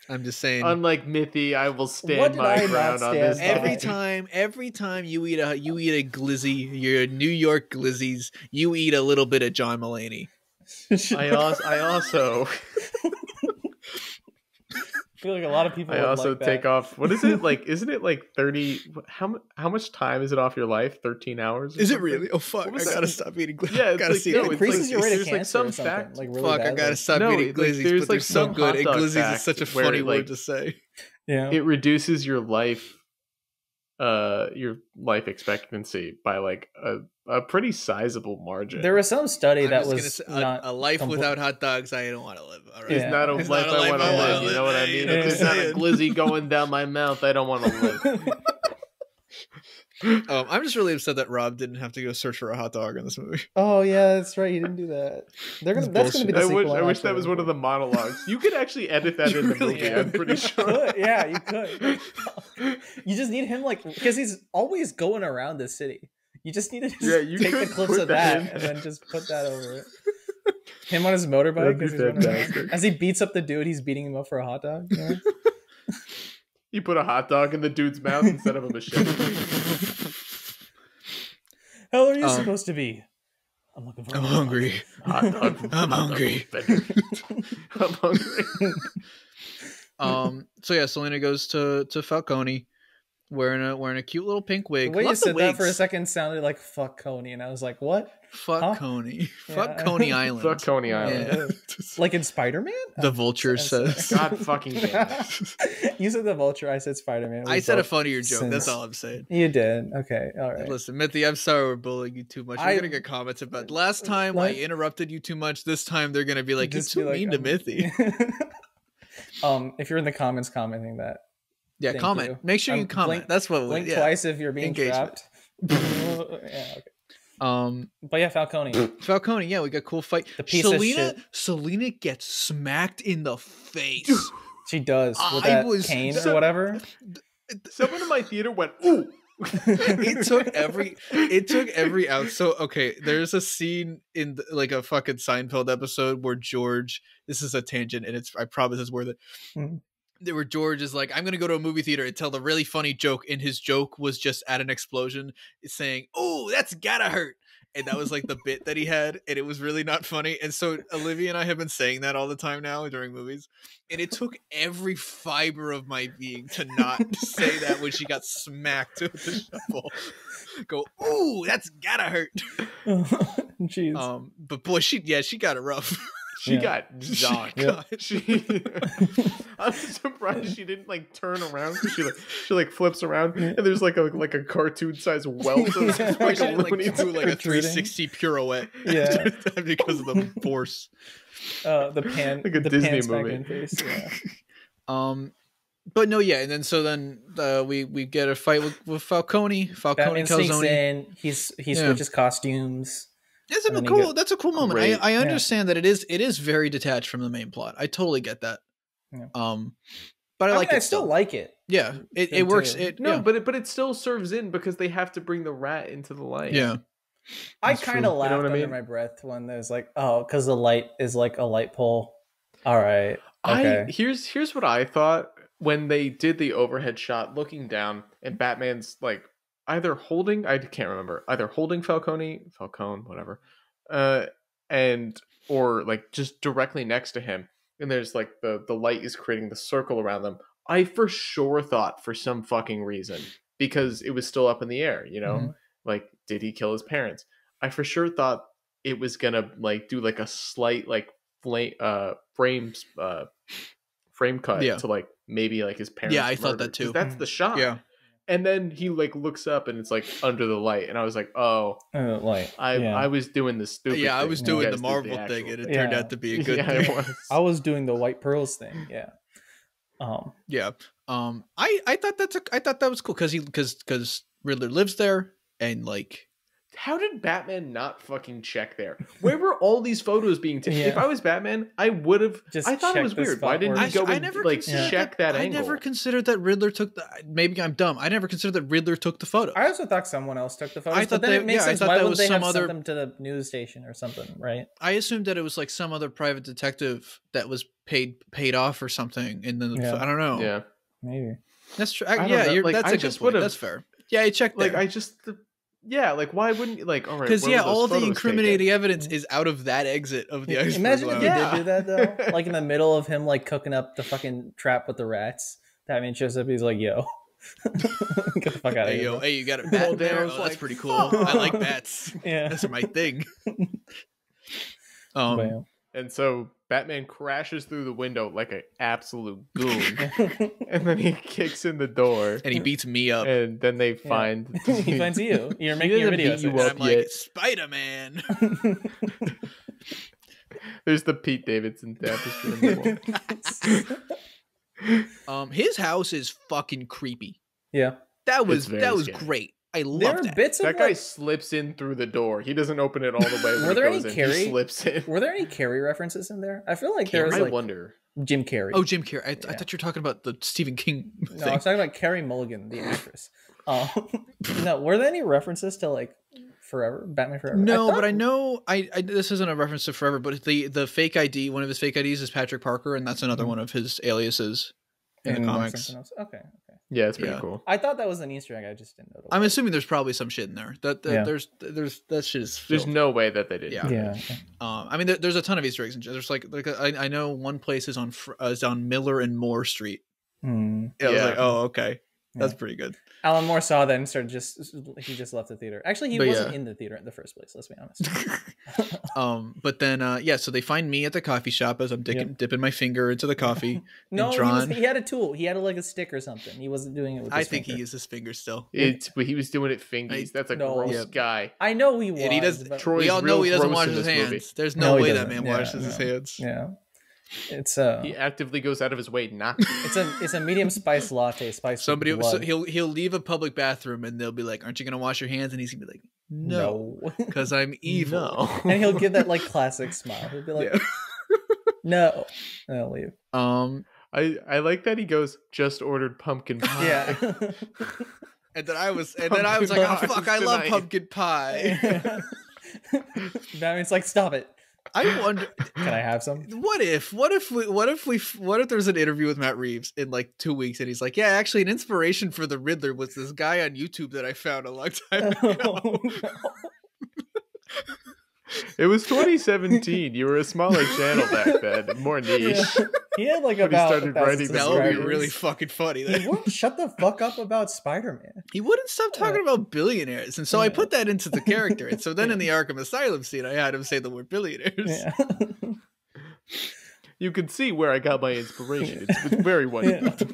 I'm just saying. Unlike Mithy, I will stand my ground on this. Every time you eat a glizzy, you're New York glizzies. You eat a little bit of John Mulaney. I also. I feel like a lot of people. I also like take off. What is it like? Isn't it like 30? How much time is it off your life? 13 hours? Is it really? Oh fuck! I gotta stop eating glizzies. Yeah, gotta see it increases your rate of cancer. Like some fact. Like really fuck! I gotta stop eating glizzies. But they're so good. And glizzies is such a funny word to say. Yeah, it reduces your life expectancy by like a pretty sizable margin. There was some study that was not a life without hot dogs. I don't want to live. All right. It's not a life I want to live. You know what I mean? If there's not a glizzy going down my mouth, I don't want to live. I'm just really upset that Rob didn't have to go search for a hot dog in this movie. Oh yeah, that's right. He didn't do that. That's gonna be the sequel. I wish that was one of the monologues. You could actually edit that in the movie. I'm pretty sure. Yeah, you could. You just need him because he's always going around the city. You just need to take the clips of that and then just put that over it. Him on his motorbike as he beats up the dude, he's beating him up for a hot dog. You know? You put a hot dog in the dude's mouth instead of a machete. How are you supposed to be? I'm looking for. I'm hungry. Hot dog. I'm hungry. I'm hungry. So yeah, Selena goes to Falcone, wearing a cute little pink wig. The way you said that for a second sounded like fuck Coney, and I was like, what? Fuck Coney. Fuck Coney Island. Fuck Coney Island. Yeah. Like in Spider-Man? The Vulture says. God fucking damn it. You said the Vulture, I said Spider-Man. I said a funnier joke. That's all I'm saying. You did. Okay. All right. Listen, Mithy, I'm sorry we're bullying you too much. We're going to get comments about it. Last time I interrupted you too much. This time they're going to be like, you're too mean to Mithy. If you're in the comments commenting that, yeah, comment. You. Make sure you comment. That's what blink twice if you're being trapped. Yeah, okay. But yeah, Falcone. Yeah, we got a cool fight. The piece of shit. Selena gets smacked in the face. She does with that cane or whatever. Someone in my theater went, "Ooh." it took every out. So okay, there's a scene in like a fucking Seinfeld episode where George. This is a tangent, and I promise it's worth it. Where George is like, I'm gonna go to a movie theater and tell the really funny joke, and his joke was just at an explosion, saying, "Oh, that's gotta hurt," and that was like the bit that he had, and it was really not funny. And so Olivia and I have been saying that all the time now during movies, and it took every fiber of my being to not say that when she got smacked with the shovel. Go, "Ooh, that's gotta hurt." Jeez. But boy, she got it rough. She got zonked. I'm surprised she didn't like turn around. She like flips around and there's like a cartoon size welt. Of like a Looney Tunes, like a 360 pirouette. Yeah, because of the force. The pan, like a Disney movie. Face, yeah. But no, yeah, and then we get a fight with Falcone. Batman sneaks in. He switches costumes. That's a cool moment. I understand that it is very detached from the main plot. I totally get that. Yeah. But I still like it. Yeah, it works. But it still serves in because they have to bring the rat into the light. Yeah, I kind of laughed under my breath when there's like, oh, because the light is like a light pole. All right. Okay. Here's what I thought when they did the overhead shot, looking down, and Batman's like. Either holding Falcone, whatever, or like just directly next to him, and there's like the light is creating the circle around them. I for sure thought for some fucking reason, because it was still up in the air, like did he kill his parents? I for sure thought it was gonna like do like a slight like frame cut to like maybe like his parents. Yeah, I thought that too. That's the shot. Yeah. And then he like looks up and it's like under the light, and I was like, "Oh, light." I was doing the stupid. Yeah, thing. I was doing the Marvel thing, and it turned out to be a good thing. It was. I was doing the white pearls thing. Yeah. Yeah. I thought that was cool because Riddler lives there, and like. How did Batman not fucking check there? Where were all these photos being taken? If I was Batman, I would have. I thought it was weird. Why didn't he go and check that angle? I never considered that Riddler took the. Maybe I'm dumb. I never considered that Riddler took the photo. I also thought someone else took the photos. I thought it makes sense. I thought Why that would was they some have other sent them to the news station or something, right? I assumed that it was like some other private detective that was paid off or something, and then I don't know. Yeah, maybe that's true. That's a good point. That's fair. Yeah, I checked. Like like why wouldn't you like? All right, because all the incriminating evidence is out of that exit of the Iceberg Imagine Lounge. if they did do that though, like in the middle of him like cooking up the fucking trap with the rats. Batman shows up. He's like, "Yo, get the fuck out of here!" Hey, you got a bat there? That's pretty cool. I like bats. Yeah, that's my thing. And so Batman crashes through the window like an absolute goon. And then he kicks in the door. And he beats me up. And then they find... he finds you. You're making your video. I'm like, Spider-Man. There's the Pete Davidson tapestry in the wall. His house is fucking creepy. Yeah. That was great. I love that. Bits of that guy slips in through the door. He doesn't open it all the way. Were there any Carrey? He slips in. Were there any Carrey references in there? I feel like there was. I wonder. Jim Carrey. Oh, Jim Carrey. I thought you were talking about the Stephen King thing. No, I was talking about Carey Mulligan, the actress. No, were there any references to like Forever, Batman Forever? No, but I know. I this isn't a reference to Forever, but the fake ID, one of his fake IDs is Patrick Parker, and that's another one of his aliases in the comics. Okay. Yeah, it's pretty cool. I thought that was an Easter egg. I just didn't know. I'm assuming there's probably some shit in there. There's that shit is. There's no way that they did. Yeah. I mean, there's a ton of Easter eggs. There's like I know one place is on Miller and Moore Street. I was like, oh, okay, that's pretty good. Alan Moore saw that and he just left the theater. Actually, he wasn't in the theater in the first place. Let's be honest. But then, so they find me at the coffee shop as I'm dipping my finger into the coffee. No, he had a tool. He had like a stick or something. He wasn't doing it with his finger. He used his finger still. But he was doing it fingies. That's a gross guy. I know he was. And he does. We all know he doesn't wash his hands. There's no way that man washes his hands. Yeah. It's he actively goes out of his way not to. It's a medium spice latte. Spice. Somebody, so he'll leave a public bathroom and they'll be like, "Aren't you gonna wash your hands?" And he's gonna be like, "No, because I'm evil." No. And he'll give that like classic smile. He'll be like, "No," and I'll leave. I like that he goes, "Just ordered pumpkin pie." Yeah. and then I was like, "Oh fuck, I love pumpkin pie." Batman's like, "Stop it." I wonder, can I have some? What if there's an interview with Matt Reeves in like 2 weeks and he's like, yeah, actually an inspiration for the Riddler was this guy on YouTube that I found a long time ago. No. It was 2017. You were a smaller channel back then, more niche. Yeah. He had like about. He started writing that would be really fucking funny. He wouldn't shut the fuck up about Spider-Man. He wouldn't stop talking about billionaires, and so I put that into the character. And so then in the Arkham Asylum scene, I had him say the word billionaires. Yeah. You can see where I got my inspiration. It's very wonderful.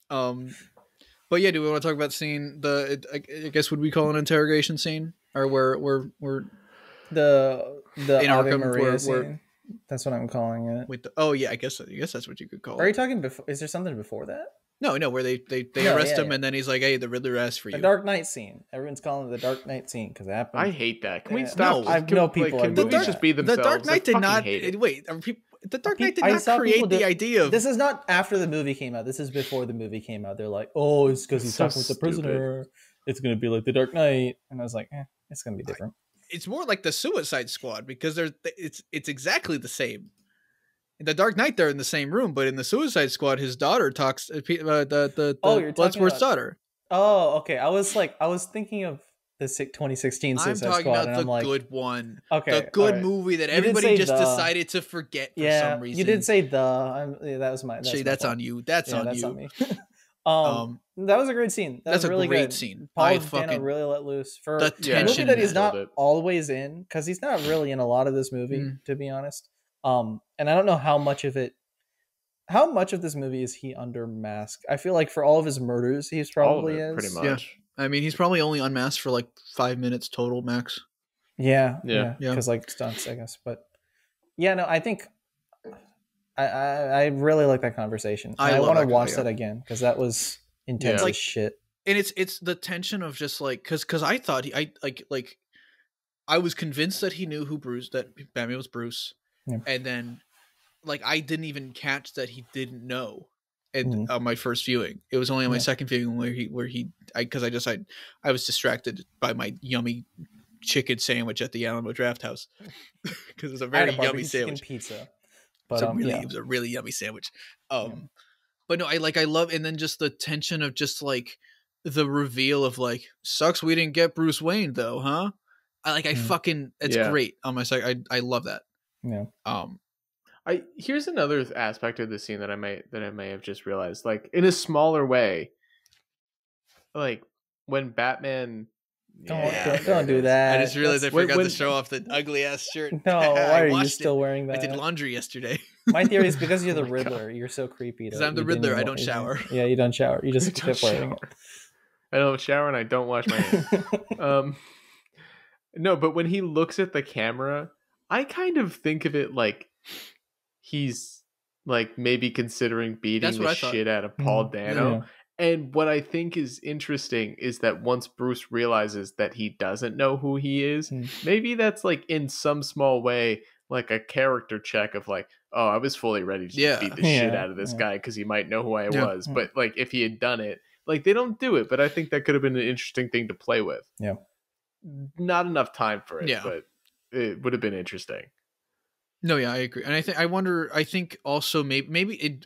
But yeah, do we want to talk about scene? I guess would we call it an interrogation scene, or where the in Ave Arkham Maria scene? That's what I'm calling it. With I guess that's what you could call it. Are you talking before? Is there something before that? No, where they arrest him and then he's like, "Hey, the Riddler asked for you." The Dark Knight scene. Everyone's calling it the Dark Knight scene because it happened. I hate that. Can we stop? No, I know people. Can movies just be themselves? The Dark Knight did not. Wait, the Dark Knight did not create the idea of. This is not after the movie came out. This is before the movie came out. They're like, "Oh, it's because he's talking with the prisoner. It's gonna be like the Dark Knight." And I was like, it's gonna be different. It's more like the Suicide Squad because it's exactly the same. In the Dark Knight, they're in the same room, but in the Suicide Squad, his daughter talks. The Bloodsport's daughter. Oh, okay. I was thinking of the 2016 Suicide Squad. I'm talking about the good one. Okay, the good movie that everybody just decided to forget for some reason. You did say that was my. That's on you. That's on me. That was a great scene. That's a really great scene. Paul Dano really let loose for the a movie that he's not always in, because he's not really in a lot of this movie, to be honest. And I don't know how much of this movie is he under mask. I feel like for all of his murders, he's probably is pretty much. Yeah. I mean, he's probably only unmasked for like 5 minutes total max. Yeah. Because like stunts, I guess. But yeah, no, I think I really like that conversation. I want to watch that again because that was intense as shit. And it's the tension of just like because I thought I was convinced that he knew that Batman was Bruce. Yeah. And then, like, I didn't even catch that he didn't know. And on my first viewing, it was only on my second viewing I was distracted by my yummy chicken sandwich at the Alamo Draft House because it was a very yummy sandwich. Pizza, but it was a really yummy sandwich. But no, I love, and then just the tension of just like the reveal of like, sucks we didn't get Bruce Wayne though, huh? It's great on my side. I love that. Yeah. Here's another aspect of the scene that I may have just realized, like in a smaller way, like when Batman. Don't do that. I just realized I forgot to show off the ugly ass shirt. No, why are you still wearing that? I did laundry yesterday. My theory is because you're the Riddler. You're so creepy. Because I'm the Riddler. I don't shower. Yeah, you don't shower. You just keep wearing it. I don't shower and I don't wash my hands. No, but when he looks at the camera, I kind of think of it like he's like maybe considering beating the shit out of Paul Dano. Yeah. And what I think is interesting is that once Bruce realizes that he doesn't know who he is, maybe that's like in some small way like a character check of like, oh, I was fully ready to beat the shit out of this guy because he might know who I was. But like if he had done it, like they don't do it, but I think that could have been an interesting thing to play with. Yeah. Not enough time for it, but it would have been interesting. No, yeah, I agree. And I think also maybe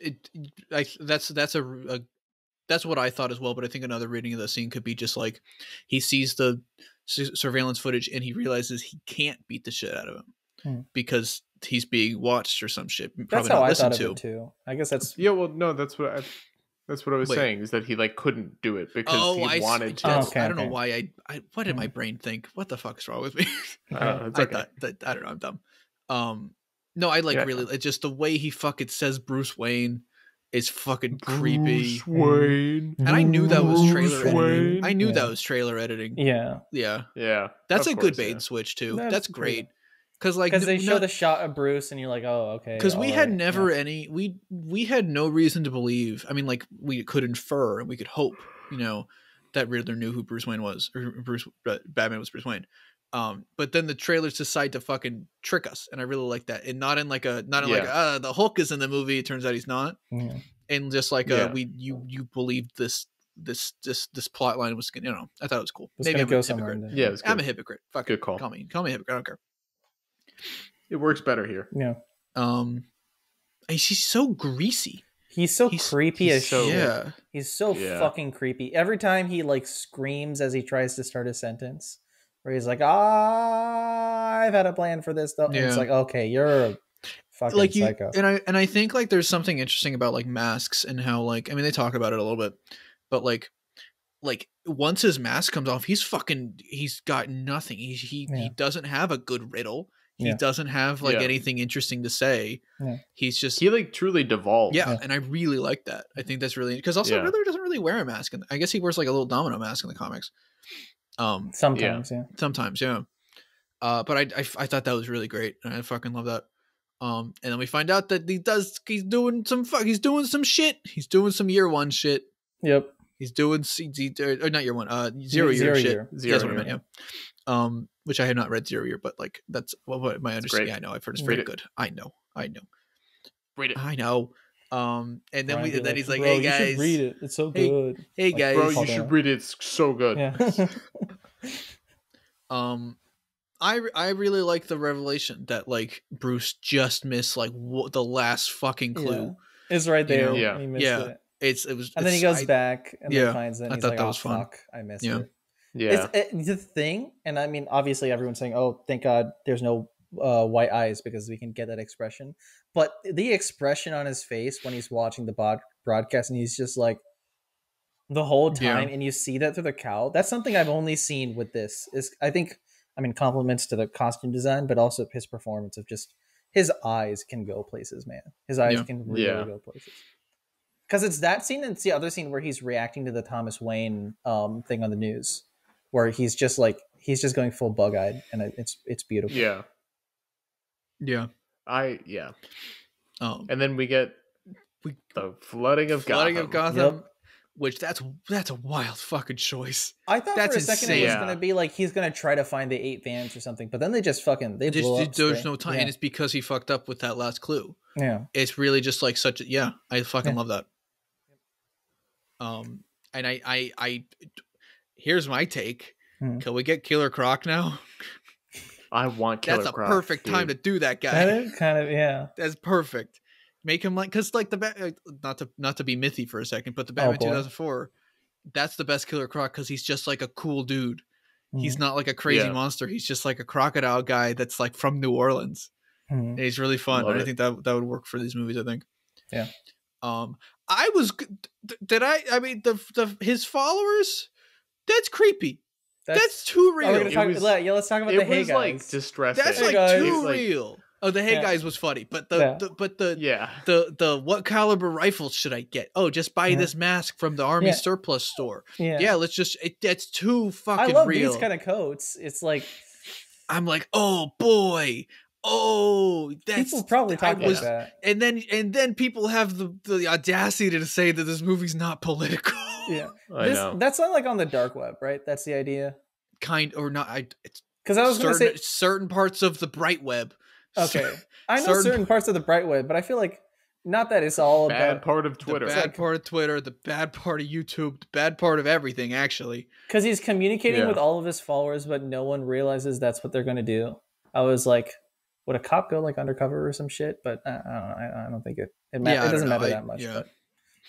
that's what I thought as well, but I think another reading of the scene could be just like he sees the surveillance footage and he realizes he can't beat the shit out of him because he's being watched or some shit. That's how I thought of it too. I guess that's that's what I was saying is that he like couldn't do it because he wanted to. I don't know why what did my brain think? What the fuck is wrong with me? I don't know. I don't know. I'm dumb. No, I really it's just the way he fucking says Bruce Wayne is fucking creepy. Bruce Wayne. And I knew that was trailer editing. I knew that was trailer editing. Yeah. Yeah. That's a good bait and switch too. That's great. because they show the shot of Bruce, and you're like, oh, okay. Because we had never any we had no reason to believe. I mean, like we could infer and we could hope, that Riddler knew who Bruce Wayne was, or Batman was Bruce Wayne. But then the trailers decide to fucking trick us, and I really like that, and not in like the Hulk is in the movie. It turns out he's not, and just like you believed this plot line was, I thought it was cool. Maybe I'm a hypocrite. Yeah, I'm a hypocrite. Fuck, good call. Call me a hypocrite. I don't care. It works better here. Yeah. He's so greasy. He's creepy as shit. Yeah. He's so fucking creepy. Every time he like screams as he tries to start a sentence, where he's like, I've had a plan for this though. And it's like, okay, you're a fucking psycho. And I think like there's something interesting about like masks and how like, I mean, they talk about it a little bit, but like once his mask comes off, he's got nothing. He doesn't have a good riddle. He doesn't have like anything interesting to say. Yeah. He like truly devolves. Yeah, and I really like that. I think that's really, because also Riddler doesn't really wear a mask, and I guess he wears like a little domino mask in the comics. Sometimes. But I thought that was really great, and I fucking love that. And then we find out that he's doing some shit. He's doing some year one shit. Yep. He's doing not year one, zero year shit. That's what I meant. Yeah. Which I had not read 0 Year, but like that's what my understanding. I know I've heard it's very good. I know. Read it. I know. And then he's like, bro, hey guys, you should read it. It's so good. Hey guys, bro, you should read it. It's so good. Yeah. I really like the revelation that like Bruce just missed like the last fucking clue. Yeah. It's right there. He missed it. It was, and then he goes back and then finds it. And I he's thought like, that oh was fun. Fuck, I missed it. Yeah. It's the thing, and I mean, obviously everyone's saying, oh, thank God there's no white eyes because we can get that expression. But the expression on his face when he's watching the broadcast and he's just like the whole time, and you see that through the cowl. That's something I've only seen with this. Compliments to the costume design, but also his performance of just his eyes can go places, man. His eyes can really go places. Because it's that scene and it's the other scene where he's reacting to the Thomas Wayne thing on the news, where he's just going full bug-eyed, and it's beautiful. Yeah. And then we get the flooding of Gotham. Yep. Which that's a wild fucking choice. I thought for a second it was going to be like he's going to try to find the 8 vans or something, but then they just fucking blow up. There's no time, and it's because he fucked up with that last clue. Yeah, it's really just like I fucking love that. And I here's my take. Can we get Killer Croc now? I want Killer Croc. That's a perfect time to do that, guy. That is kind of That's perfect. Make him like, because like not to be mythy for a second, but the Batman 2004, that's the best Killer Croc because he's just like a cool dude. He's not like a crazy monster. He's just like a crocodile guy that's like from New Orleans. And he's really fun. And I think that would work for these movies. I think. Yeah. I was. I mean his followers. That's creepy. That's too real. Let's talk about the Hey Guys. Like distressing. That's like too real. Oh, the Hey Guys was funny, but the what caliber rifles should I get? Oh, just buy this mask from the Army surplus store. Let's just. That's too fucking real. I love these kind of coats. It's like I'm like, oh boy. Oh, that's people probably talk about that. And then people have the audacity to say that this movie's not political. Yeah, that's not like on the dark web, right? That's the idea. Kind or not? Because I was going to say certain parts of the bright web. Okay, I know certain parts of the bright web, but I feel like not that it's all bad part of Twitter, the bad part of Twitter, the bad part of YouTube, the bad part of everything. Actually, because he's communicating with all of his followers, but no one realizes that's what they're going to do. I was like, would a cop go like undercover or some shit? But I don't know. I don't think it doesn't matter that much. But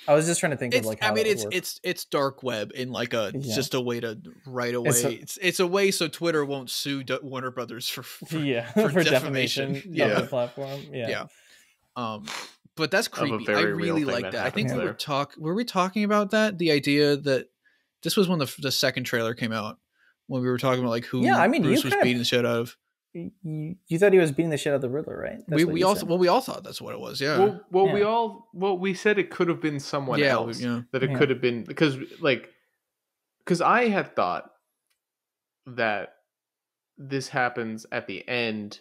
I was just trying to think of like how it's dark web in like it's just a way to right away. It's a way so Twitter won't sue Warner Brothers for defamation of the platform. But that's creepy. I really like that. I think were we talking about that? The idea that this was when the second trailer came out, when we were talking about like who Bruce was beating the shit out of. You thought he was beating the shit out of the Riddler, right? We all thought that's what it was. Yeah. We said it could have been someone else. That it could have been because I had thought that this happens at the end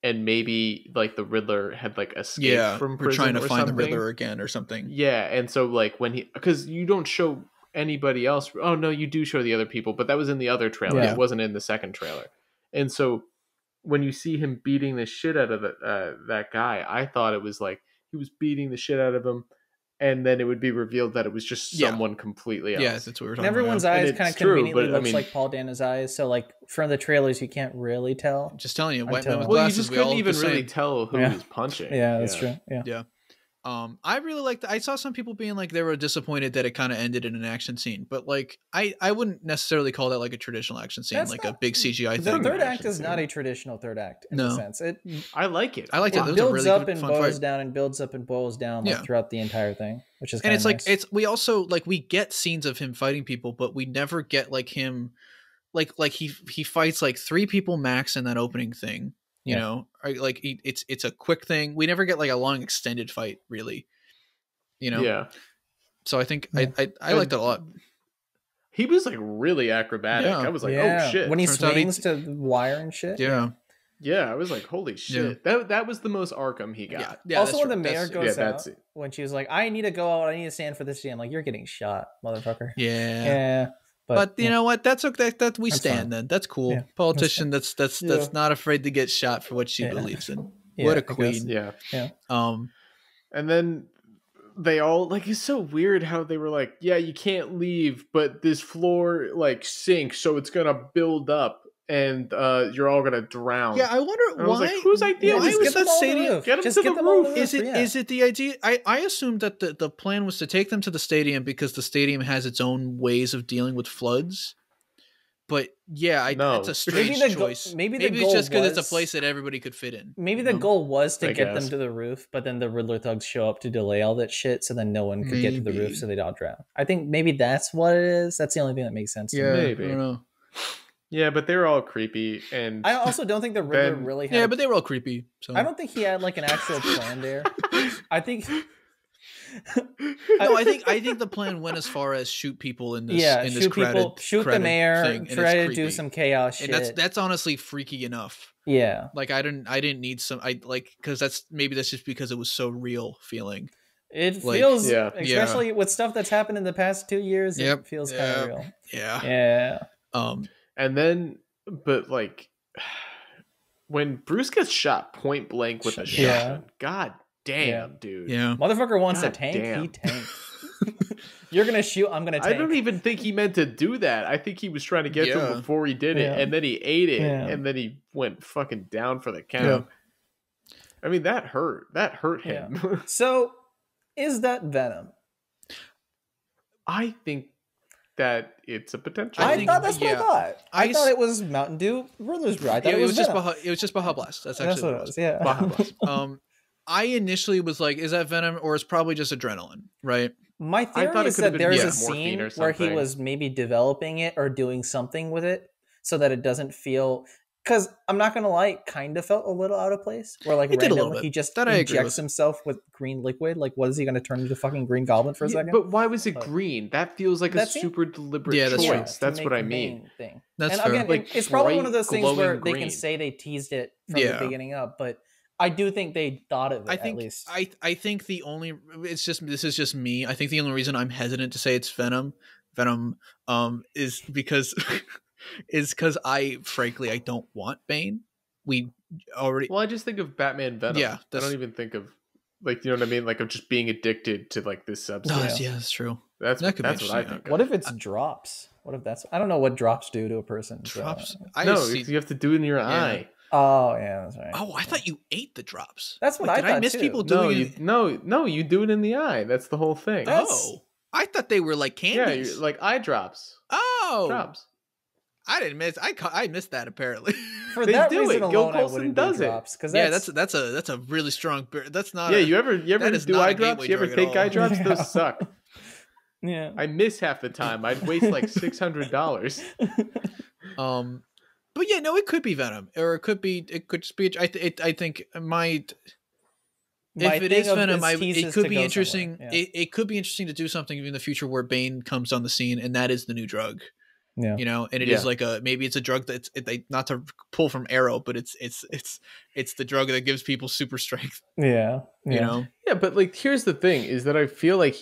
and maybe like the Riddler had like escaped from prison, trying to find something. the Riddler again or something. Yeah, and so like when because you don't show anybody else. Oh no, you do show the other people, but that was in the other trailer. It wasn't in the second trailer. And so when you see him beating the shit out of that guy, I thought it was like he was beating the shit out of him, and then it would be revealed that it was just someone completely else. Yeah, that's what we were talking and everyone's about. eyes kind of conveniently looks like Paul Dano's eyes. So like from the trailers, you can't really tell. Just telling you, white man with well, glasses. You just couldn't even really tell who he was punching. Yeah, that's true. Yeah. I really liked. I saw some people being like they were disappointed that it kind of ended in an action scene, but like I wouldn't necessarily call that like a traditional action scene, like a big CGI thing. The third act is not a traditional third act in a sense. I like it. I liked it. It builds up and boils down and builds up and boils down like, throughout the entire thing, which is and it's nice. like we also like we get scenes of him fighting people, but we never get like him like he fights like 3 people max in that opening thing. You know, like it's a quick thing. We never get like a long extended fight, really. You know, so I think I liked it a lot. He was like really acrobatic. I was like, oh shit! When he swings to the wire and shit. Yeah, I was like, holy shit! That was the most Arkham he got. Yeah, also, when the mayor goes out, when she was like, I need to go out, I need to stand for this. I'm like, you're getting shot, motherfucker. Yeah. But you know what? That's okay. That we stand fine. Then. That's cool. Yeah, politician. That's not afraid to get shot for what she believes in. What a queen. Yeah. And then they all like it's so weird how they were like, yeah, you can't leave, but this floor like sinks, so it's gonna build up, and you're all gonna drown. Yeah, I wonder why. Like, whose idea was that stadium? Get them to the roof. Is it the idea? I assumed that the plan was to take them to the stadium because the stadium has its own ways of dealing with floods. But it's a strange choice. Maybe it's just because it's a place that everybody could fit in. Maybe the goal was to get them to the roof, but then the Riddler thugs show up to delay all that shit, so then no one could get to the roof, so they'd all drown. I think maybe that's what it is. That's the only thing that makes sense to me. Maybe. I don't know. Yeah, but they were all creepy, and I also don't think the Riddler really had. Yeah, but they were all creepy. So I don't think he had like an actual plan there. I think. No, I think the plan went as far as shoot people in this shoot crowded, people, shoot the mayor, thing, try to do some chaos shit. And that's honestly freaky enough. Yeah, like I didn't need some because that's just because it was so real feeling. It feels especially with stuff that's happened in the past 2 years. It feels kind of real. Yeah. And then but like when Bruce gets shot point blank with a shotgun, god damn, dude. Yeah. Motherfucker wants to tank, he tanked. You're gonna shoot, I'm gonna tank. I don't even think he meant to do that. I think he was trying to get to him before he did it, and then he ate it, and then he went fucking down for the count. I mean, that hurt. That hurt him. So, is that Venom? I think that it's a potential. I thought that's what I thought. I thought it was Mountain Dew Riddler's Brew. I thought it was Venom. It was just Baja Blast. That's actually what it was. Yeah. Baja Blast. I initially was like, is that Venom or it's probably just adrenaline, right? My theory is that there's a scene where he was maybe developing it or doing something with it so that it doesn't feel... Because I'm not going to lie, it kind of felt a little out of place. Where like randomly he just injects himself with green liquid. Like, what is he going to turn into fucking Green Goblin for a second? But why was it green? That feels like a super deliberate choice. That's what I mean. That's fair. Again, it's probably one of those things where they can say they teased it from the beginning up, but... I do think they thought of it, at least. I think the only... this is just me. I think the only reason I'm hesitant to say it's Venom is because... is because frankly, I don't want Bane. We already... Well, I just think of Batman Venom. Yeah. I don't even think of... Like, you know what I mean? Like, of just being addicted to, like, this substance. Yeah, that's true. That's what I think. What if it's drops? What if that's... I don't know what drops do to a person. Drops? You have to do it in your eye. Oh, yeah, that's right. Oh, I thought you ate the drops. That's what I thought, Did I miss people doing it? No, you do it in the eye. That's the whole thing. I thought they were like candies. Yeah, like eye drops. Oh. Drops. I didn't miss. I missed that apparently. For that reason alone, Gil Colson does it. That's a really strong. That's not. Yeah, you ever do eye drops? You ever take eye drops? Those suck. Yeah, I miss half the time. I'd waste like $600. But yeah, no, it could be Venom, or it could just be. I think if it is Venom, it could be interesting. It could be interesting to do something in the future where Bane comes on the scene, and that is the new drug. you know, and it is like maybe it's a drug that's not to pull from Arrow, but it's the drug that gives people super strength. You know. Yeah, but like here's the thing is that I feel like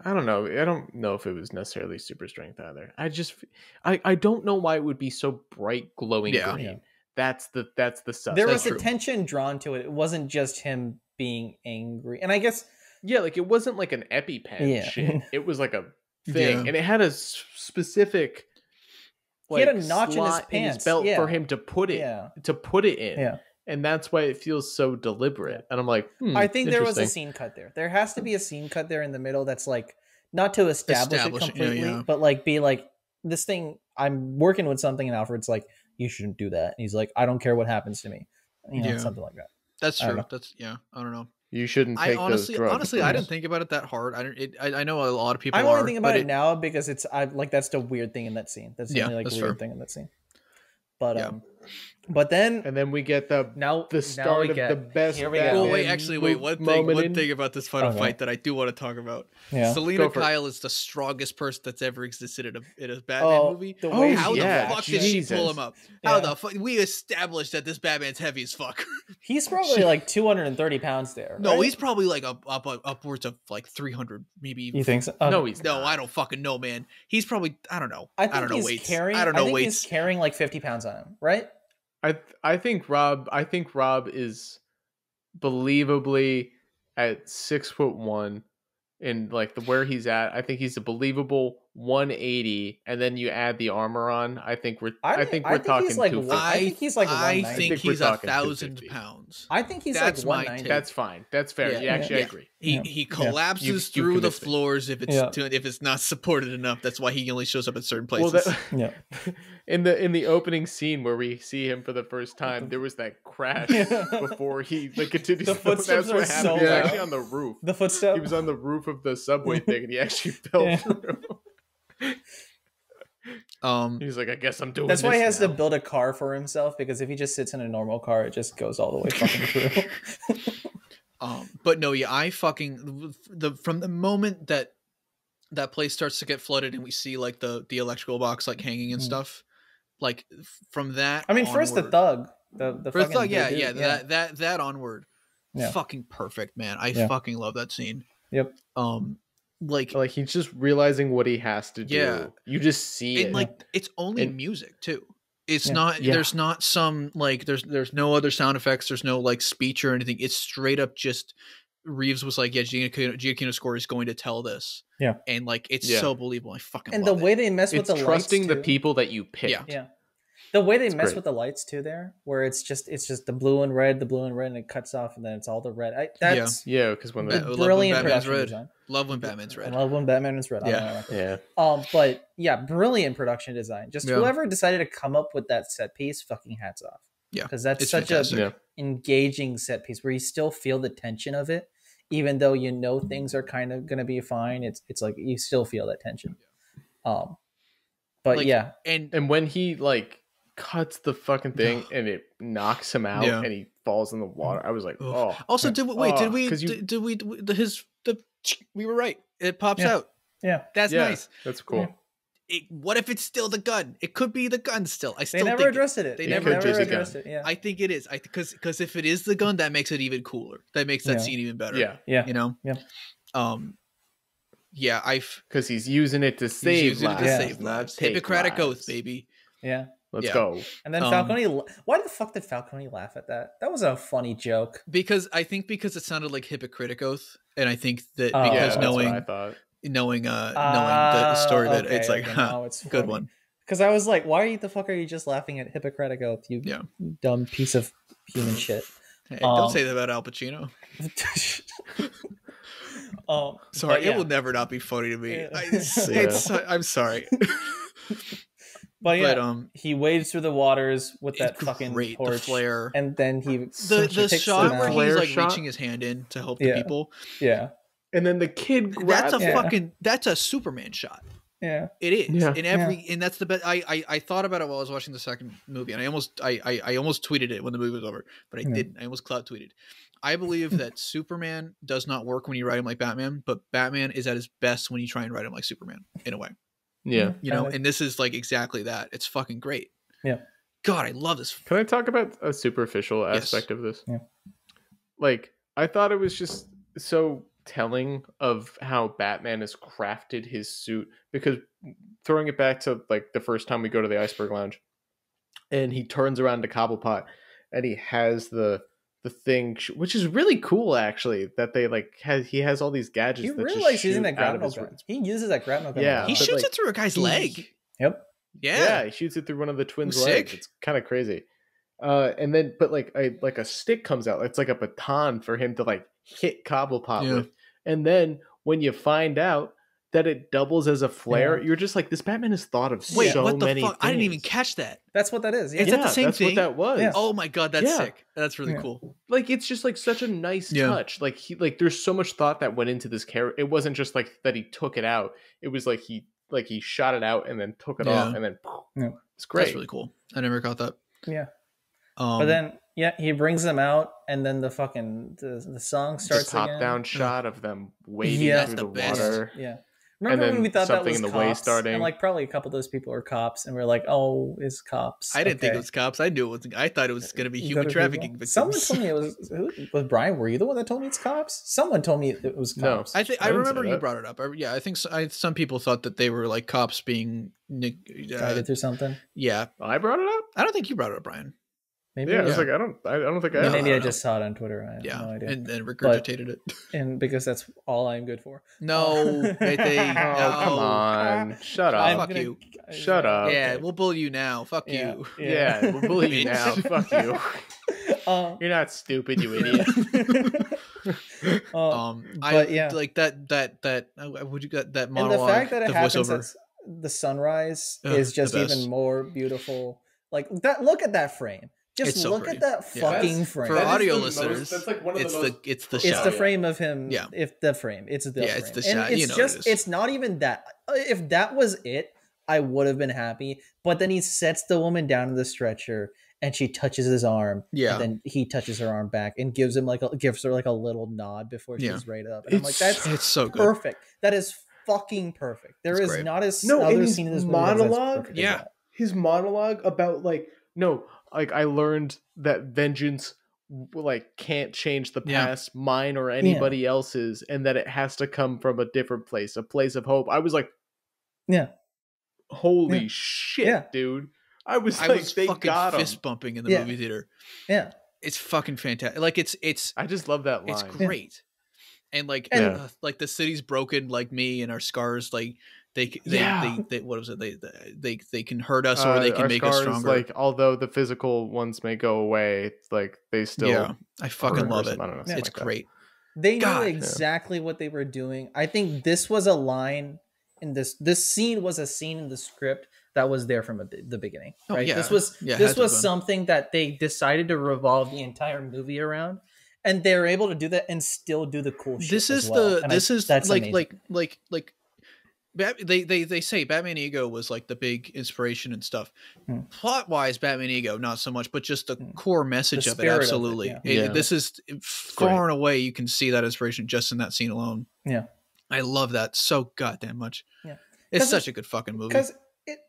I don't know if it was necessarily super strength either. I don't know why it would be so bright glowing green. That's the stuff. There was attention drawn to it. It wasn't just him being angry. And I guess like it wasn't like an EpiPen shit. It was like a thing, and it had a specific. He had a notch in his pants, in his belt for him to put it in, and that's why it feels so deliberate. And I'm like, I think there was a scene cut there. There has to be a scene cut there in the middle that's like not to establish it completely, but like be like this thing. I'm working with something, and Alfred's like, "You shouldn't do that." And he's like, "I don't care what happens to me," something like that. That's true. I don't know. You shouldn't take those drugs. Honestly, I didn't think about it that hard. I know a lot of people. I'm only thinking about it now because that's the weird thing in that scene. That's the only weird thing in that scene. But then we get the start of the best. One thing about this final fight that I do want to talk about. Yeah. Selena Kyle is the strongest person that's ever existed in a Batman movie. How the fuck did she pull him up? How the fuck we established that this Batman's heavy as fuck. He's probably like 230 pounds there. Right? No, he's probably like upwards of like 300, maybe. You think so? No, I don't fucking know, man. He's probably I don't know weights. He's carrying like 50 pounds on him, right? I think Rob is believably at 6'1" and like where he's at. I think he's a believable 180, and then you add the armor on. I think we're talking like, 250. I think he's like 190. I think he's 1,000 pounds. I think he's like 190. That's fine. That's fair. I agree. He collapses through the floors if it's not supported enough. That's why he only shows up at certain places. In the opening scene where we see him for the first time, there was that crash before he continues. The footsteps were so loud. He was actually on the roof. The footsteps. He was on the roof of the subway thing, and he actually fell through. He's like, I guess I'm doing. That's why he has to build a car for himself, because if he just sits in a normal car, it just goes all the way fucking through. But no, I fucking from the moment that place starts to get flooded and we see like the electrical box like hanging and stuff, like from that. I mean, first the thug, the first thug, that onward, fucking perfect, man. I fucking love that scene. Yep. Like he's just realizing what he has to do. Yeah. You just see it. And like it's only music too. It's not there's not some like there's no other sound effects, there's no like speech or anything. It's straight up just Reeves was like, Giacchino's score is going to tell this. Yeah. And like it's so believable. I fucking and love the way they mess with the lights. Trusting the people that you pick. Yeah. The way they mess with the lights too there, where it's just the blue and red, and it cuts off, and then it's all the red. Because when brilliant production design. Love when Batman's red. I love when Batman is red. But brilliant production design. Just whoever decided to come up with that set piece, fucking hats off. Yeah, because that's such a engaging set piece where you still feel the tension of it, even though things are kind of gonna be fine. It's like you still feel that tension. And when he like cuts the fucking thing and it knocks him out and he falls in the water, I was like, oh. Also, we were right. It pops out. Yeah, that's nice. That's cool. What if it's still the gun? It could be the gun still. They never addressed it. They never addressed it. Yeah, I think it is. Because if it is the gun, that makes it even cooler. That makes that scene even better. Yeah. You know. Yeah. Because he's using it to save lives. Hippocratic oath, baby. Yeah. Let's go. And then Falcone. Why the fuck did Falcone laugh at that? That was a funny joke. Because it sounded like Hippocratic oath, and I think that because knowing the story that it's like, it's good funny. One. Because I was like, why the fuck are you just laughing at Hippocratic oath? You dumb piece of human shit. Hey, don't say that about Al Pacino. Sorry, it will never not be funny to me. I'm sorry. But he wades through the waters with that fucking torch, the flare, and then the shot where he's like reaching his hand in to help the people. Yeah, and then the kid grabs. That's a Superman shot. Yeah, it is. Yeah. And that's the best. I thought about it while I was watching the second movie, and I almost tweeted it when the movie was over, but I didn't. I almost cloud tweeted. I believe that Superman does not work when you write him like Batman, but Batman is at his best when you try and write him like Superman in a way. Yeah. You know, and this is like exactly that. It's fucking great. Yeah. God, I love this. Can I talk about a superficial aspect of this? Yeah. Like, I thought it was just so telling of how Batman has crafted his suit, because throwing it back to like the first time we go to the Iceberg Lounge and he turns around to Cobblepot and he has the thing, which is really cool actually, that they like he has all these gadgets. He that really just likes using shoot that grapnel gun. He uses that grapnel gun. Yeah, he shoots it through a guy's leg. Yep. Yeah, he shoots it through one of the twins' Sick. legs. It's kind of crazy. And then, but like a stick comes out. It's like a baton for him to like hit Cobblepot with. And then when you find out that it doubles as a flare, you're just like, this Batman has thought of so many things. I didn't even catch that. That's what that is. Is that the same that's thing? What that was. Yeah. Oh my god, that's sick. That's really cool. Like, it's just like such a nice touch. Like there's so much thought that went into this character. It wasn't just like that he took it out. It was like he shot it out and then took it off and then it's great. That's really cool. I never got that. Yeah. But then he brings them out and then the fucking the song starts the top again. down shot of them wading through the water. Yeah. Remember when we thought that was in the cops? way starting. And like probably a couple of those people are cops and we're like, oh, it's cops. I didn't think it was cops. I knew it was. I thought it was going to be human trafficking victims. Someone told me it was Brian. Were you the one that told me it's cops? Someone told me it was cops. No, I remember you brought it up. I think some people thought that they were like cops being guided through something. Yeah, I brought it up. I don't think you brought it up, Brian. Maybe I was like, I don't think I. Maybe I just saw it on Twitter. I have no idea. And regurgitated it. And because that's all I'm good for. No, come on, shut up. Fuck you. Shut up. Yeah, we'll bully you now. Fuck you. Yeah, we'll bully you now. Fuck you. You're not stupid, you idiot. Like that. Would you got that monologue? And the fact that it happens voiceover. at the sunrise is just even more beautiful. Like that. Look at that frame. Just look at that fucking frame. For audio listeners, that's like one of it's the shot. It's the frame of him. Yeah. If the frame, it's the frame. It's the shot. And it's not even that. If that was it, I would have been happy. But then he sets the woman down in the stretcher and she touches his arm. Yeah. And then he touches her arm back and gives her like a little nod before she's right up. And I'm like, it's so good. Perfect. That is fucking perfect. There is not another scene in this monologue. Movie his monologue about like I learned that vengeance like can't change the past, mine or anybody else's, and that it has to come from a different place, a place of hope. I was like, holy shit, dude. I was they fucking got fist bumping in the movie theater. Yeah. It's fucking fantastic. Like it's I just love that line. It's great. And like like the city's broken like me and our scars like they what was it? They can hurt us or they can make us stronger. Like although the physical ones may go away, it's like they still I fucking love it. I don't know, it's great. They knew exactly what they were doing. I think this was a line in this scene was a scene in the script that was there from the beginning. Right? This was something that they decided to revolve the entire movie around. And they're able to do that and still do the cool shit. They say Batman Ego was like the big inspiration and stuff. Plot wise, Batman Ego not so much, but just the core message of it. Absolutely, this is far and away. You can see that inspiration just in that scene alone. Yeah, I love that so goddamn much. Yeah, it's such a good fucking movie. Because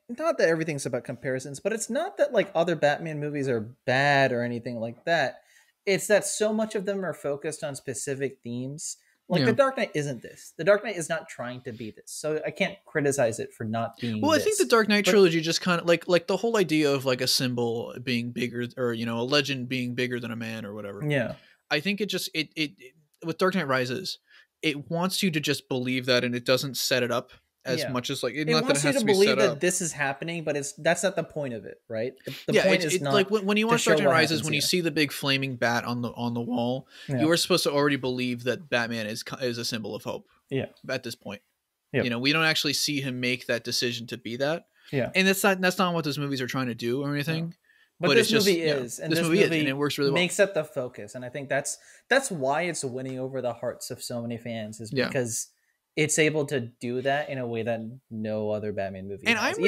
not that everything's about comparisons, but it's not that like other Batman movies are bad or anything like that. It's that so much of them are focused on specific themes. Like The Dark Knight isn't this. The Dark Knight is not trying to be this. So I can't criticize it for not being I think the Dark Knight trilogy just kind of like the whole idea of like a symbol being bigger or a legend being bigger than a man or whatever. Yeah. I think it just it with Dark Knight Rises, it wants you to just believe that and it doesn't set it up as much as like it wants you to believe that this is happening, but that's not the point of it, right? The point is not like when you watch Dark Knight Rises, when you see the big flaming bat on the wall, you are supposed to already believe that Batman is a symbol of hope. Yeah, at this point, we don't actually see him make that decision to be that. Yeah, and that's not what those movies are trying to do or anything. But this movie is, and this movie is, and it works really well. Makes that the focus, and I think that's why it's winning over the hearts of so many fans is because it's able to do that in a way that no other Batman movie has.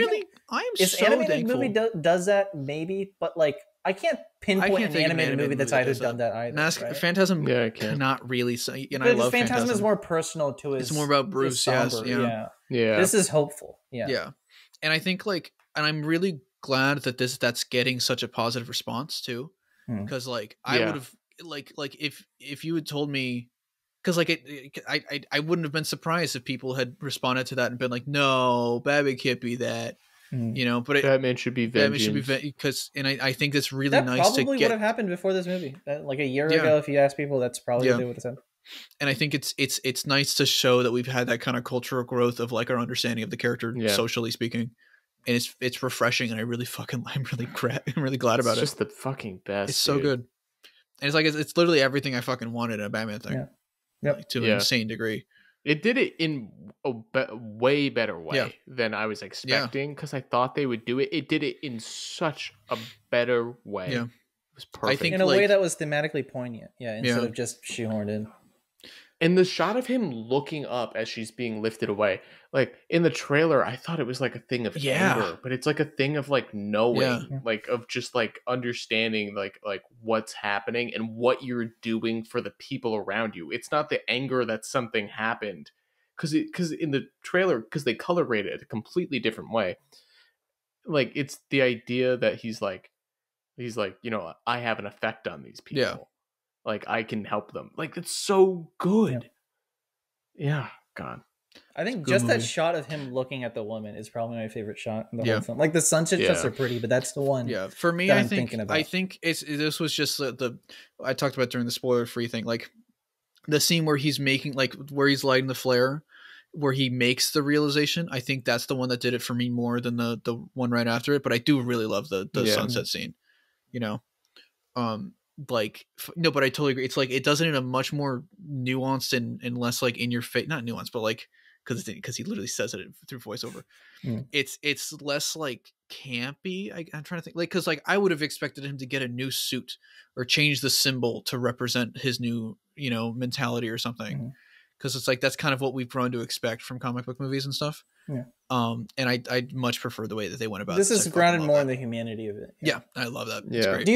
I'm If so animated thankful. movie does that, maybe, but like I can't pinpoint an animated movie that's either done that either. Right? Phantasm, I can't. Not really. And I love Phantasm. Is more personal to his. It's more about Bruce. Yes, yeah. This is hopeful. Yeah. And I think and I'm really glad that that's getting such a positive response too, because I would have if you had told me. Because I wouldn't have been surprised if people had responded to that and been like, "No, Batman can't be that," But Batman should be vengeance. Batman should be because, and I think that's really nice. Probably would have happened before this movie. Like a year ago, if you ask people, that's probably what they would have said. And I think it's nice to show that we've had that kind of cultural growth of our understanding of the character, socially speaking, and it's refreshing. And I'm really glad about it. It's just the fucking best. It's so good, and it's literally everything I fucking wanted in a Batman thing. Yeah. Yep. To an insane degree. It did it in a way better way than I was expecting, because I thought they would do it. It did it in such a better way. Yeah. It was perfect. I think in a way that was thematically poignant. Yeah, instead of just shoehorned in. And the shot of him looking up as she's being lifted away, in the trailer, I thought it was a thing of anger, but it's a thing of knowing, of just understanding what's happening and what you're doing for the people around you. It's not the anger that something happened, because in the trailer, because they color graded it a completely different way. It's the idea that he's I have an effect on these people. Yeah. I can help them. It's so good. Yeah. God. I think just that shot of him looking at the woman is probably my favorite shot in the whole film. The sunset shots are pretty, but that's the one. Yeah. For me, I think this was just I talked about during the spoiler-free thing, the scene where he's making, where he's lighting the flare, where he makes the realization. I think that's the one that did it for me more than the one right after it. But I do really love the sunset scene. No, but I totally agree. It's it does it in a much more nuanced and less in your face, not nuanced, but because he literally says it through voiceover. It's less campy. I'm trying to think, because I would have expected him to get a new suit or change the symbol to represent his new mentality or something, because it's that's kind of what we've grown to expect from comic book movies and stuff. And I much prefer the way that they went about this. Is grounded more in the humanity of it. Yeah, I love that. Yeah. It's great. Do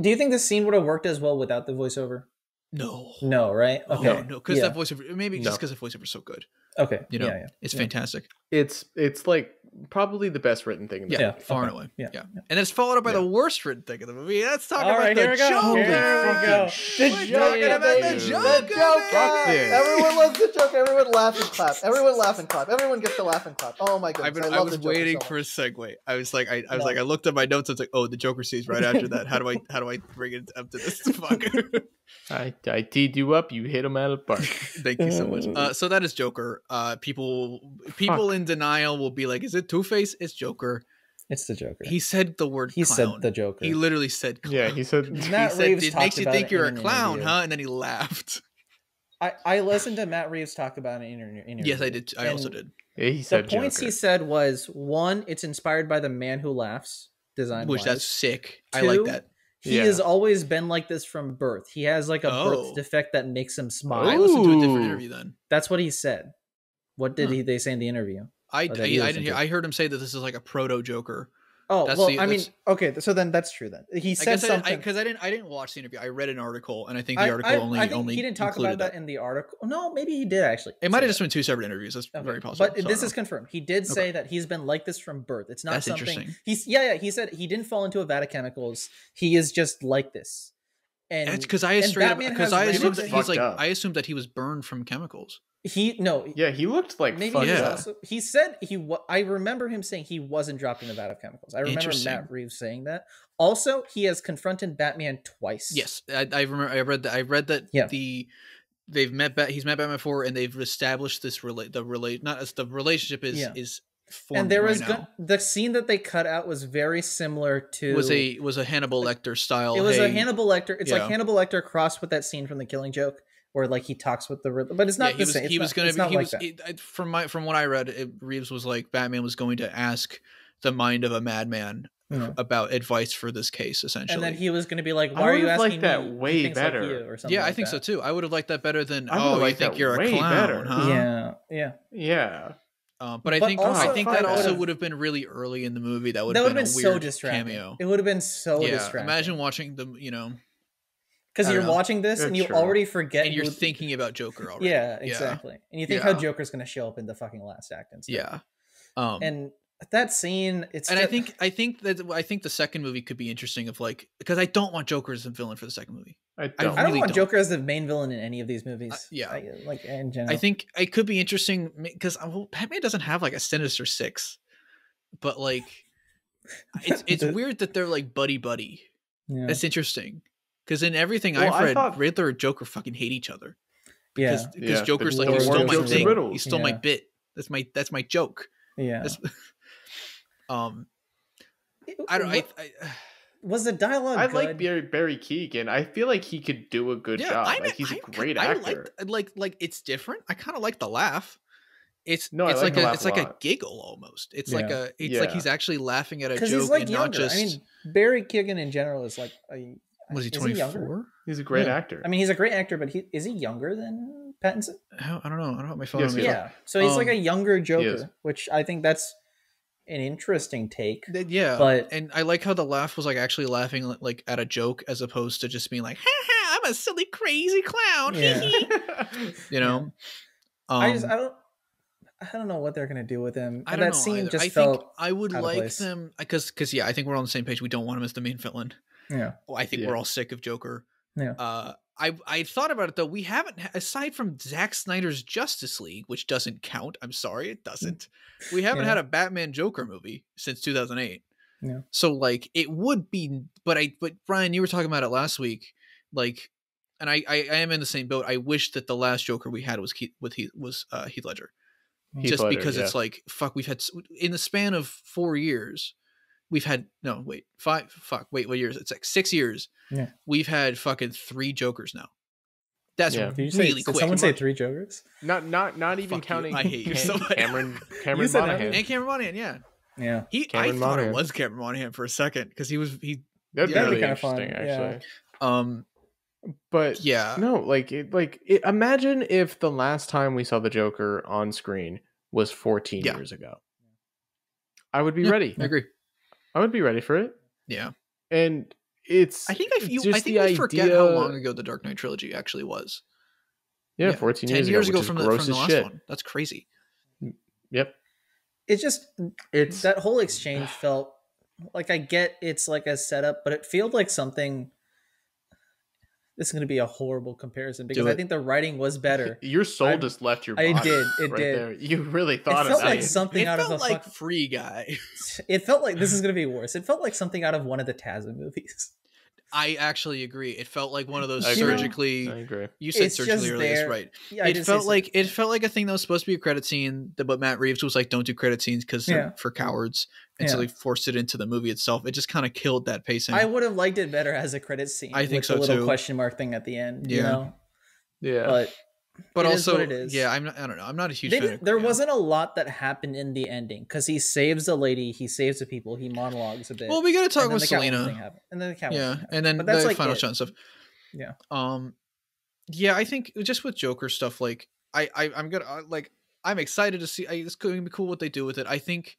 you think this scene would have worked as well without the voiceover? No, right? Okay. No, because that voiceover, maybe just because the voiceover is so good. Okay. It's fantastic. It's probably the best written thing in the movie. Far and away. Yeah. And it's followed up by the worst written thing in the movie. Let's talk about the Joker. Here we go. The Joker. Everyone loves the Joker. Everyone laugh and clap. Everyone gets to laugh and clap. Oh my goodness. I was waiting for a segue. I was I looked at my notes. I was oh, the Joker scene's right after that. How do I bring it up to this? I teed you up. You hit him out of the park. Thank you so much. So that is Joker. People in denial will be like, "Is it Two-Face?" It's Joker. It's the Joker. He said the word. He clown. said the Joker. He literally said clown. Yeah, he said. It makes you think you're a clown, huh? And then he laughed. I listened to Matt Reeves talk about it in an interview. Yes, I did. I also did. Yeah, he said the points Joker. He said was, one, it's inspired by The Man Who Laughs design. Which that's sick. Two, I like that. He has always been like this from birth. He has a birth defect that makes him smile. I listened to a different interview then. That's what he said. What did they say in the interview? I didn't hear. I heard him say that this is a proto Joker. Oh, okay. So then that's true. Then he said something because I didn't watch the interview. I read an article, and I think the article only he didn't talk about that in the article. No, maybe he did actually. It might have just been two separate interviews. That's very possible. But this is confirmed. He did say that he's been like this from birth. It's not that's something. Interesting. He said he didn't fall into a vat of chemicals. He is just like this. And that's because I assumed that he was burned from chemicals. He looked like maybe fun. He said I remember him saying he wasn't dropped in a vat of chemicals. I remember Matt Reeves saying that. Also, he has confronted Batman twice. Yes, I remember. I read that. Yeah. He's met Batman before, and they've established this the relationship is formed. And there was the scene that they cut out was very similar to was a Hannibal Lecter style. It was a Hannibal Lecter. It's like Hannibal Lecter crossed with that scene from The Killing Joke, where he talks with the Riddler, but it's not the same. From what I read, Reeves was like Batman was going to ask the mind of a madman about advice for this case, essentially, and then he was going to be like, "Why are you asking that me? Way better?" Or something I think so too. I would have liked that better than you think you're a clown, huh? Yeah. Yeah. But I think that also would have been really early in the movie. That would have been a so weird distracting. cameo. It would have been so distracting. Imagine watching them, because you're watching this and you already forget, and you're thinking about Joker already. Yeah, exactly. And you think how Joker's going to show up in the fucking last act and stuff. Yeah. And that scene, it's and I think the second movie could be interesting of like, because I don't want Joker as a villain for the second movie. I don't want Joker as the main villain in any of these movies. Like in general. I think it could be interesting because Batman doesn't have like a Sinister Six, but like it's weird that they're like buddy. Yeah. That's interesting because in everything I've read, Riddler and Joker fucking hate each other. Because Joker's like, you stole my thing, you stole my bit. That's my joke. Yeah. Was the dialogue I good? like Barry Keoghan. I feel like he could do a good job. He's a great actor. Like it's different. I kind of like the laugh. It's like a giggle almost. It's like he's actually laughing at a joke he's like and younger. not just. I mean, Barry Keoghan in general is like. Was he 24? He's a great actor. I mean, he's a great actor, but is he younger than Pattinson? I don't know. I don't have my phone. Yes, so he's like a younger Joker, which I think that's an interesting take. And I like how the laugh was like actually laughing like at a joke as opposed to just being like, "Ha ha, I'm a silly crazy clown." Yeah. I don't know what they're gonna do with him. I don't know scene either. Just felt I would like them because I think we're on the same page. We don't want him as the main villain. Yeah. Well, I think we're all sick of Joker. Yeah. I thought about it though. We haven't, aside from Zack Snyder's Justice League, which doesn't count. I'm sorry, it doesn't. We haven't had a Batman Joker movie since 2008. Yeah. So like it would be, but Brian, you were talking about it last week, like, and I am in the same boat. I wish that the last Joker we had was Heath Ledger. Because it's like, fuck, we've had in the span of 4 years. We've had what years? It's like 6 years. Yeah. We've had fucking 3 Jokers now. That's really quick. Did someone say 3 Jokers? Not even counting. You. I hate you so much. Cameron Monaghan. And Cameron Monaghan, yeah. Yeah. I thought it was Cameron Monaghan for a second because that'd be really interesting, actually. But imagine if the last time we saw the Joker on screen was 14 years ago. I would be ready. I agree. I would be ready for it. Yeah. And it's I think we forget how long ago the Dark Knight trilogy actually was. Yeah, 14 years 10 years ago, from the last one. That's crazy. Yep. It's that whole exchange felt like, I get it's like a setup, but it felt like something. This is going to be a horrible comparison because I think the writing was better. Your soul just left your body. It did. There. You really thought it felt like something out of a like Free Guy. It felt like this is going to be worse. It felt like something out of one of the Taza movies. I actually agree. It felt like one of those surgically. I agree. You said surgically earlier, right? Yeah, it felt like a thing that was supposed to be a credit scene, but Matt Reeves was like, "Don't do credit scenes because they're for cowards," and so they forced it into the movie itself. It just kind of killed that pacing. I would have liked it better as a credit scene. I think with so the little too. Question mark thing at the end. Yeah. You know? Yeah. But also, what it is. Yeah, I don't know. I'm not a huge fan. There wasn't a lot that happened in the ending because he saves the lady, he saves the people, he monologues a bit. Well, we got to talk with Selena. And then the Catwoman. Yeah, and then the like final shot and stuff. Yeah. Yeah, I think just with Joker stuff, like I'm gonna I'm excited to see. It's going to be cool what they do with it. I think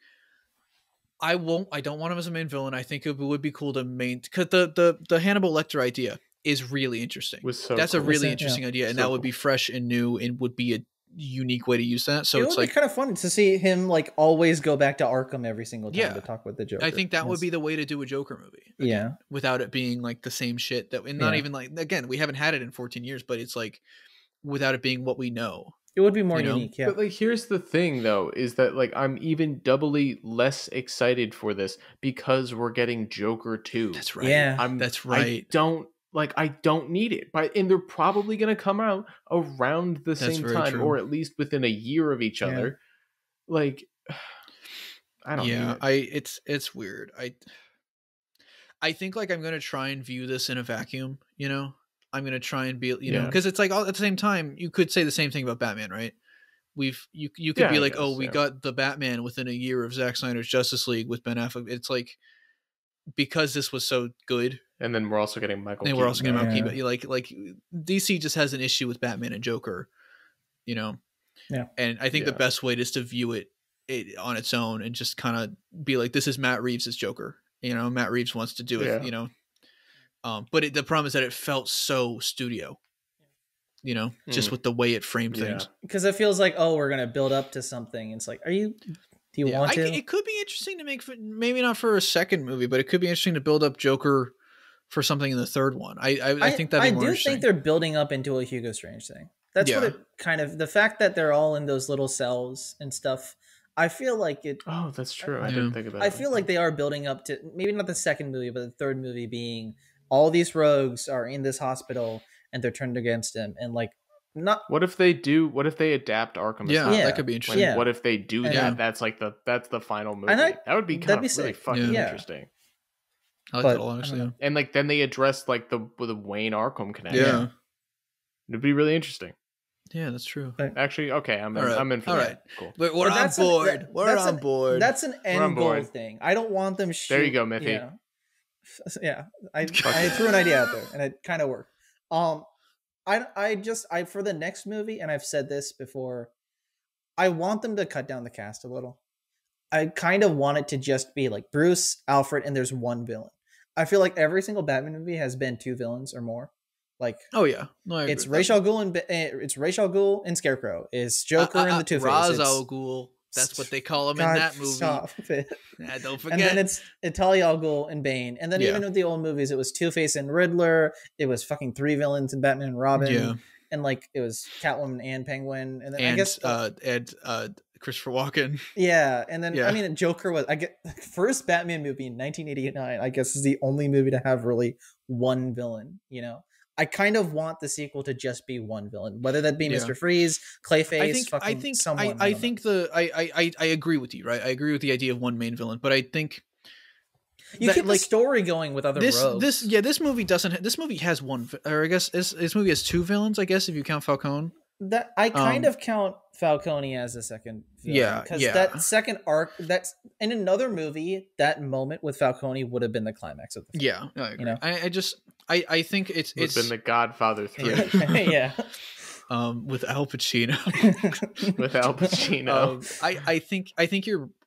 I don't want him as a main villain. I think it would be cool to because the Hannibal Lecter idea is really interesting. That's a really interesting idea, and that would be fresh and new, and would be a unique way to use that. So it's like kind of fun to see him like always go back to Arkham every single time to talk with the Joker. I think that would be the way to do a Joker movie. Again, without it being like the same shit and not even like, again, we haven't had it in 14 years, but it's like without it being what we know. It would be more unique, But like, here's the thing, though, is that like I'm even doubly less excited for this because we're getting Joker 2. That's right. Yeah, that's right. I don't need it, and they're probably going to come out around the same time, or at least within a year of each other. Like, I don't know. It's weird. I think like I'm going to try and view this in a vacuum, I'm going to try and be, because it's like all at the same time, you could say the same thing about Batman, right? You could be like, we got the Batman within a year of Zack Snyder's Justice League with Ben Affleck. It's like, because this was so good. And then we're also getting Michael Keaton. We're also getting Michael Keaton. Like DC just has an issue with Batman and Joker, Yeah. And I think the best way is to view it it on its own and just kind of be like, this is Matt Reeves' Joker. You know, Matt Reeves wants to do it. You know, but the problem is that it felt so studio. You know, just with the way it framed things. Because it feels like, oh, we're gonna build up to something. It's like, do you want to? It could be interesting to make, maybe not for a second movie, but it could be interesting to build up Joker for something in the third one. I think that'd be more interesting. I do think they're building up into a Hugo Strange thing. That's what it kind of, the fact that they're all in those little cells and stuff, I feel like it. Oh, that's true. I didn't think of that. I feel like they are building up to, maybe not the second movie, but the third movie being all these rogues are in this hospital and they're turned against him. And like, not. What if they adapt Arkham? Yeah, that could be interesting. What if they do that? That's like that's the final movie. That would be kind of really fucking interesting. I like that a lot, actually. And like then they address like the Wayne Arkham connection. Yeah, it'd be really interesting. Yeah, that's true. Actually, okay, I'm in for that. Right. Cool. But we're on board. We're on board. That's an end goal thing. I don't want them. There you go, Mithy. Yeah. I threw an idea out there, and it kind of worked. I for the next movie, and I've said this before, I want them to cut down the cast a little. I kind of want it to just be like Bruce, Alfred, and there's one villain. I feel like every single Batman movie has been two villains or more. Like, oh yeah, no, it's Ra's al Ghul and Scarecrow. It's Joker and the Two-Face. Ra's al Ghul. That's what they call him in that movie. Stop it. Don't forget. And then it's Talia al Ghul and Bane. And then even with the old movies, it was Two-Face and Riddler. It was fucking three villains in Batman and Robin. Yeah. And like it was Catwoman and Penguin. And then I guess Christopher Walken. Yeah. And then I mean Joker was first Batman movie in 1989, I guess is the only movie to have really one villain, you know. I kind of want the sequel to just be one villain, whether that be Mr. Freeze, Clayface, I agree with you, right? I agree with the idea of one main villain, but I think you keep the story going with other rogues. This movie doesn't. This movie has one, or I guess this movie has two villains. I guess if you count Falcone. That I kind of count Falcone as a second villain, because that second arc, that's in another movie, that moment with Falcone would have been the climax of the film. I agree. You know? I think it's been the Godfather 3. With Al Pacino.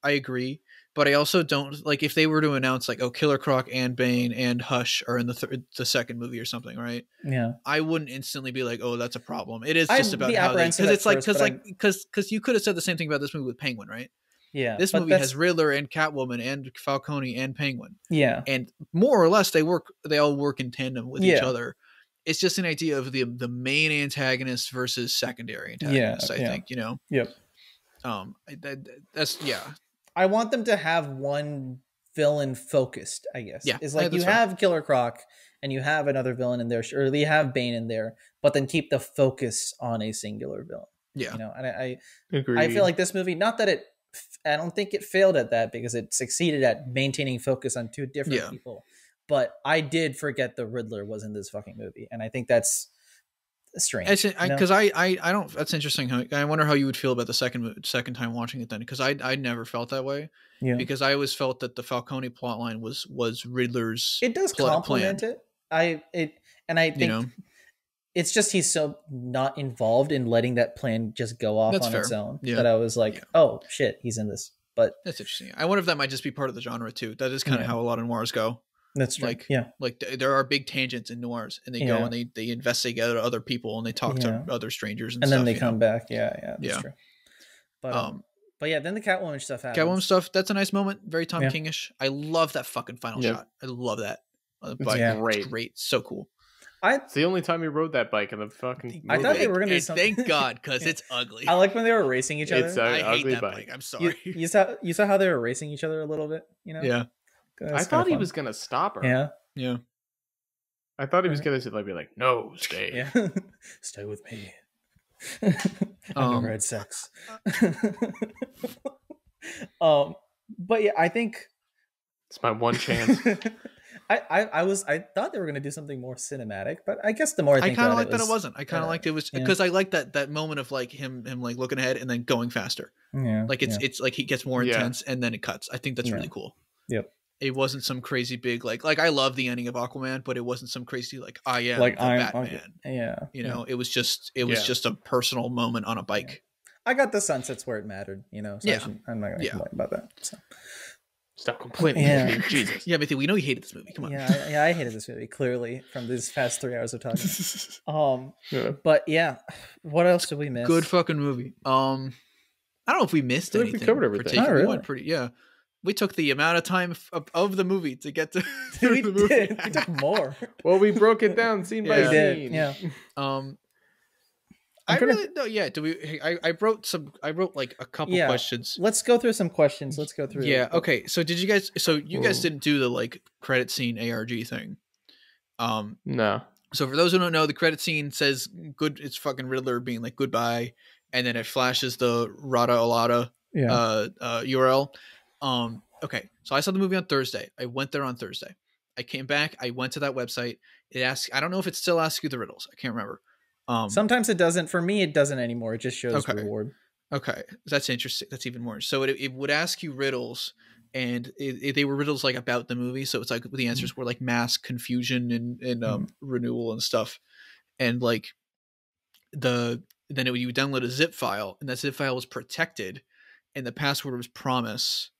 I agree, but I also don't like if they were to announce like, oh, Killer Croc and Bane and Hush are in the second movie or something, right? Yeah, I wouldn't instantly be like, oh, that's a problem. It is just about how because you could have said the same thing about this movie with Penguin, right? Yeah, this movie has Riddler and Catwoman and Falcone and Penguin. Yeah, and more or less they all work in tandem with each other. It's just an idea of the main antagonist versus secondary antagonist. I think, you know. Yep. That's I want them to have one villain focused, I guess. Yeah, it's like you have Killer Croc and you have another villain in there, or you have Bane in there, but then keep the focus on a singular villain. Yeah, you know, and I agree. I feel like this movie, not that I don't think it failed at that because it succeeded at maintaining focus on two different people. But I did forget the Riddler was in this fucking movie, and I think that's strange. Because I don't. That's interesting. I wonder how you would feel about the second time watching it then, because I never felt that way. Yeah. Because I always felt that the Falcone plotline was Riddler's. It does complement it. I think it's just he's so not involved in letting that plan just go off on its own that I was like, oh shit, he's in this. But that's interesting. I wonder if that might just be part of the genre too. That is kind of how a lot of noirs go. That's true. Like there are big tangents in noirs, and they go and they investigate other people and they talk to other strangers and stuff, then they come back. That's true. But then the Catwoman stuff happens. Catwoman stuff, that's a nice moment. Very Tom King-ish. I love that fucking final shot. I love that. Great. So cool. It's the only time he rode that bike in the fucking movie. I thought they were going to do something. Thank God, because it's ugly. I like when they were racing each other. It's an ugly hate that bike. I'm sorry. You saw how they were racing each other a little bit, you know? Yeah. I thought he was going to stop her. Yeah. I thought he was going to be like, no, stay. Yeah. Stay with me. I've never had sex. But yeah, I think it's my one chance. I thought they were going to do something more cinematic, but I guess the more I think kind of like that it wasn't. I kind of liked it was because I liked that moment of like him like looking ahead and then going faster. Yeah, like it's like he gets more intense and then it cuts. I think that's really cool. Yep. It wasn't some crazy big like I love the ending of Aquaman, but it wasn't some crazy like I am like Batman. Yeah. You know, it was just a personal moment on a bike. I got the sunsets where it mattered, you know. So I'm not gonna complain about that. So. Stop complaining, Jesus. Yeah, Matthew, we know you hated this movie. Come on. Yeah, I hated this movie clearly from these past 3 hours of talking. But yeah, what else did we miss? Good fucking movie. I don't know if we missed anything. We covered everything. We went pretty. Yeah, we took the amount of time of the movie to get to. We did. We took more. Well, we broke it down scene by scene. Yeah. Do we? I wrote like a couple questions. Let's go through some questions. Let's go through. Yeah. Okay. So did you guys? So you guys didn't do the like credit scene ARG thing. No. So for those who don't know, the credit scene says good. It's fucking Riddler being like goodbye, and then it flashes the Rada Alada URL. Okay. So I saw the movie on Thursday. I went there on Thursday. I came back. I went to that website. It asks. I don't know if it still asks you the riddles. I can't remember. Sometimes it doesn't. For me, it doesn't anymore. It just shows reward. Okay, that's interesting. That's even more. So it would ask you riddles, and they were riddles like about the movie. So it's like the answers were like mass confusion and renewal and stuff, and like you download a zip file, and that zip file was protected, and the password was promise.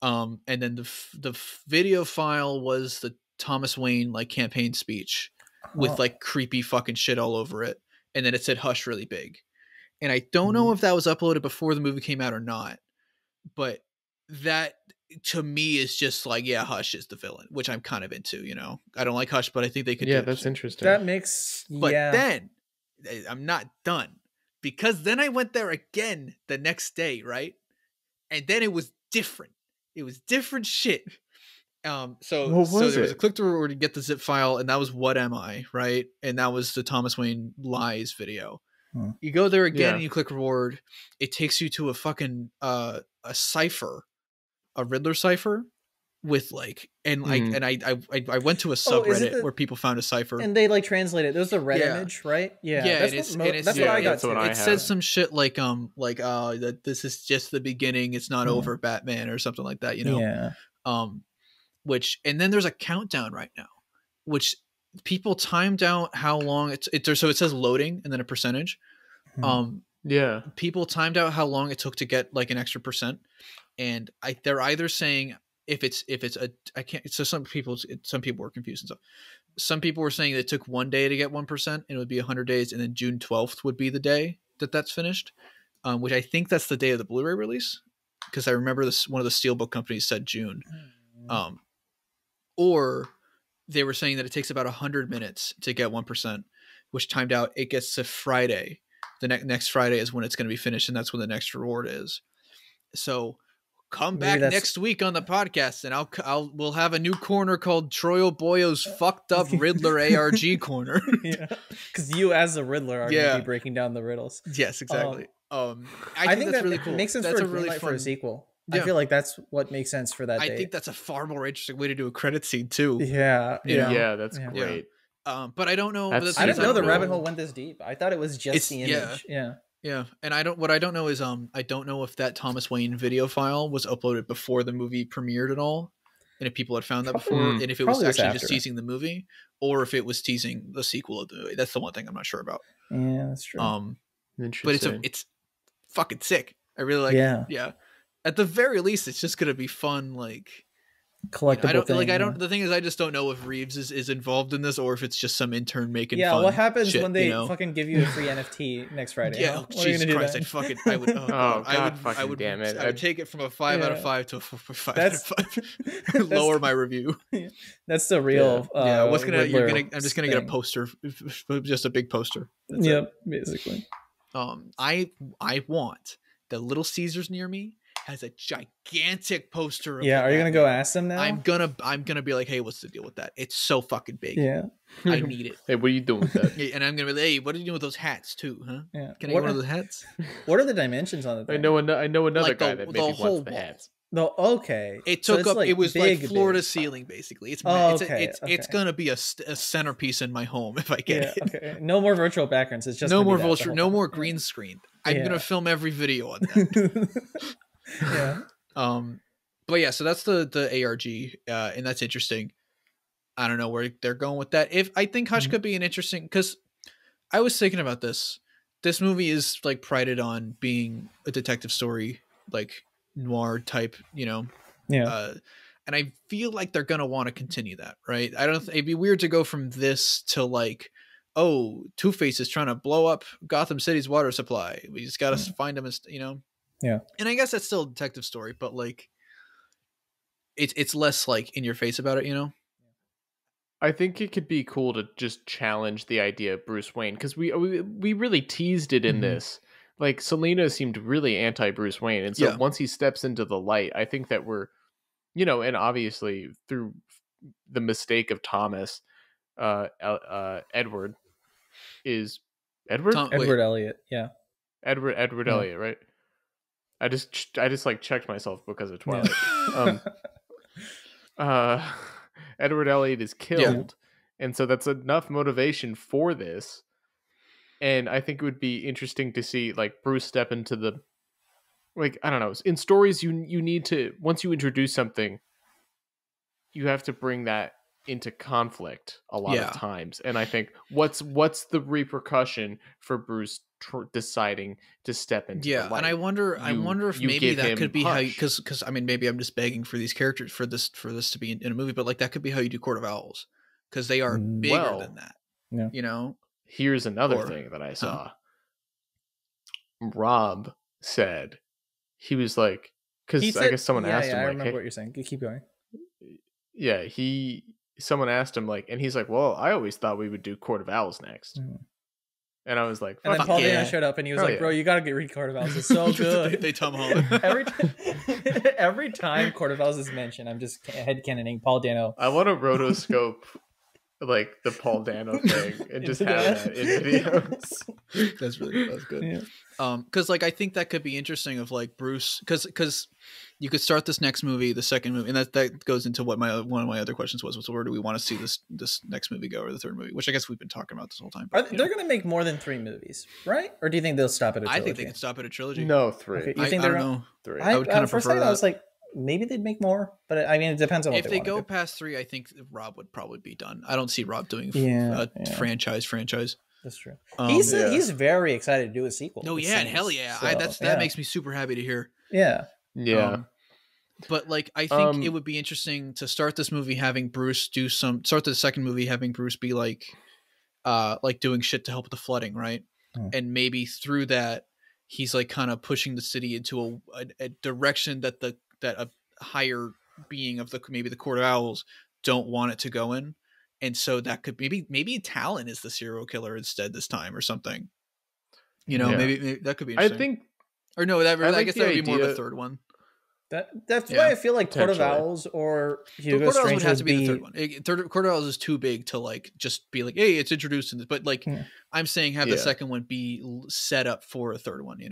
And then the video file was the Thomas Wayne like campaign speech. With like creepy fucking shit all over it. And then it said hush really big. And I don't know if that was uploaded before the movie came out or not. But that to me is just like, yeah, Hush is the villain, which I'm kind of into, you know. I don't like Hush, but I think they could do that's interesting. That makes then I'm not done. Because then I went there again the next day, right? And then it was different. It was different shit. So there was a click through to get the zip file, and that was What Am I, right? And that was the Thomas Wayne Lies video. You go there again and you click reward. It takes you to a fucking a cipher, a Riddler cipher with like I went to a subreddit where people found a cipher and they like translate it. There's a red image, right? Yeah, that's what I got. It says some shit like that this is just the beginning. It's not over, Batman, or something like that. You know. Yeah. And then there's a countdown right now, which people timed out how long so it says loading and then a percentage. People timed out how long it took to get like an extra percent. And they're either saying some people were confused and stuff. Some people were saying that it took 1 day to get 1% and it would be 100 days. And then June 12th would be the day that's finished. Which I think that's the day of the Blu-ray release. Cause I remember one of the Steelbook companies said June. Or they were saying that it takes about 100 minutes to get 1%, which timed out it gets to Friday. The next Friday is when it's going to be finished, and that's when the next reward is. So come back next week on the podcast, and we'll have a new corner called Troy O'Boyo's fucked up Riddler ARG corner. Yeah, because you as the Riddler are going to be breaking down the riddles. Yes, exactly. I think that's really cool. Makes sense for a sequel. Yeah. I feel like that's what makes sense for that. I think that's a far more interesting way to do a credit scene too. Yeah, that's great. But I don't know. I didn't know the rabbit hole went this deep. I thought it was just the image. Yeah. And I don't know is I don't know if that Thomas Wayne video file was uploaded before the movie premiered at all, and if people had found that before, and if it was actually just teasing the movie, or if it was teasing the sequel of the movie. That's the one thing I'm not sure about. Yeah, that's true. But it's fucking sick. I really like it. Yeah. At the very least, it's just gonna be fun, like collectible thing. The thing is, I just don't know if Reeves is involved in this or if it's just some intern making. Yeah, fun what happens shit, when they fucking give you a free NFT next Friday? Yeah, Jesus Christ, I would. I would damn it! I would take it from a 5 out of 5 to a 4.5 out of 5. Lower my review. That's the real. I'm just gonna get a poster, just a big poster. Basically. I want the Little Caesars near me has a gigantic poster. Are you gonna go ask them now? I'm gonna be like, hey, what's the deal with that? It's so fucking big. Yeah, I need it. Hey, what are you doing with that? And I'm gonna be like, hey, what are you doing with those hats too? Huh? Yeah. Can I get one of those hats? What are the dimensions on it? I know another like guy that maybe wants the hats. Okay. It took up. It was big, like floor to ceiling, basically. It's gonna be a centerpiece in my home if I get it. Okay. No more virtual backgrounds. It's just no more green screen. I'm gonna film every video on that. But yeah, so that's the ARG, and that's interesting. I don't know where they're going with that. If I think Hush could be an interesting, because I was thinking about this. this movie is like prided on being a detective story, like noir type, Yeah. And I feel like they're gonna want to continue that, right? It'd be weird to go from this to like, oh, Two-Face is trying to blow up Gotham City's water supply. We just gotta find him, Yeah. And I guess that's still a detective story, but like, it's less like in your face about it, I think it could be cool to just challenge the idea of Bruce Wayne, because we really teased it in this. Like, Selina seemed really anti-Bruce Wayne, and so once he steps into the light, I think that we're, and obviously through the mistake of Thomas, Edward is Edward Edward Elliot, yeah, Edward Elliot, right? I just like checked myself because of Twilight. Edward Elliot is killed, and so that's enough motivation for this. And I think it would be interesting to see like Bruce step into the, like, I don't know, in stories you need to, once you introduce something, you have to bring that into conflict a lot of times. And I think what's the repercussion for Bruce deciding to step into the light? And I wonder if maybe that could be how, because I mean, maybe I'm just begging for these characters for this to be in a movie, but like that could be how you do Court of Owls, because they are bigger than that. Here's another thing that I saw. Rob said, he was like, because I guess someone asked him, I like, remember what you're saying. Keep going. Yeah, someone asked him, like, and he's like, well, I always thought we would do Court of Owls next. And I was like, and then Paul Dano showed up and he was like, bro, you gotta read Court of Owls. It's so good. they Tom Holland. Every time Court of Owls is mentioned, I'm just headcanoning Paul Dano. I want to rotoscope like the Paul Dano thing and just have that in videos. That's good. Because like I think that could be interesting of like Bruce, because you could start this next movie, the second movie, and that goes into what one of my other questions was where do we want to see this next movie go, or the third movie, which I guess we've been talking about this whole time. But, they're going to make more than 3 movies, right? Or do you think they'll stop at a trilogy? I think they can stop at a trilogy. No, 3. Okay, you think I don't know. 3. I would kind of prefer that. I was like, maybe they'd make more, but I mean, it depends on what if they go past 3. I think Rob would probably be done. I don't see Rob doing a franchise. That's true. He's very excited to do a sequel. No, and hell yeah, so, that makes me super happy to hear. Yeah. But like, I think it would be interesting to start this movie having Bruce start the second movie having Bruce be like doing shit to help with the flooding, right? And maybe through that, he's like kind of pushing the city into a direction that a higher being of maybe the Court of Owls don't want it to go in. And so that could maybe Talon is the serial killer instead this time or something. Maybe that could be interesting. I think, or no, I guess that would be more of a third one. That's why I feel like Court of Owls or Hugo Strange would have to be the third one. Court of Owls is too big to like just be like, hey, it's introduced in this. But like, I'm saying have the second one be set up for a third one. In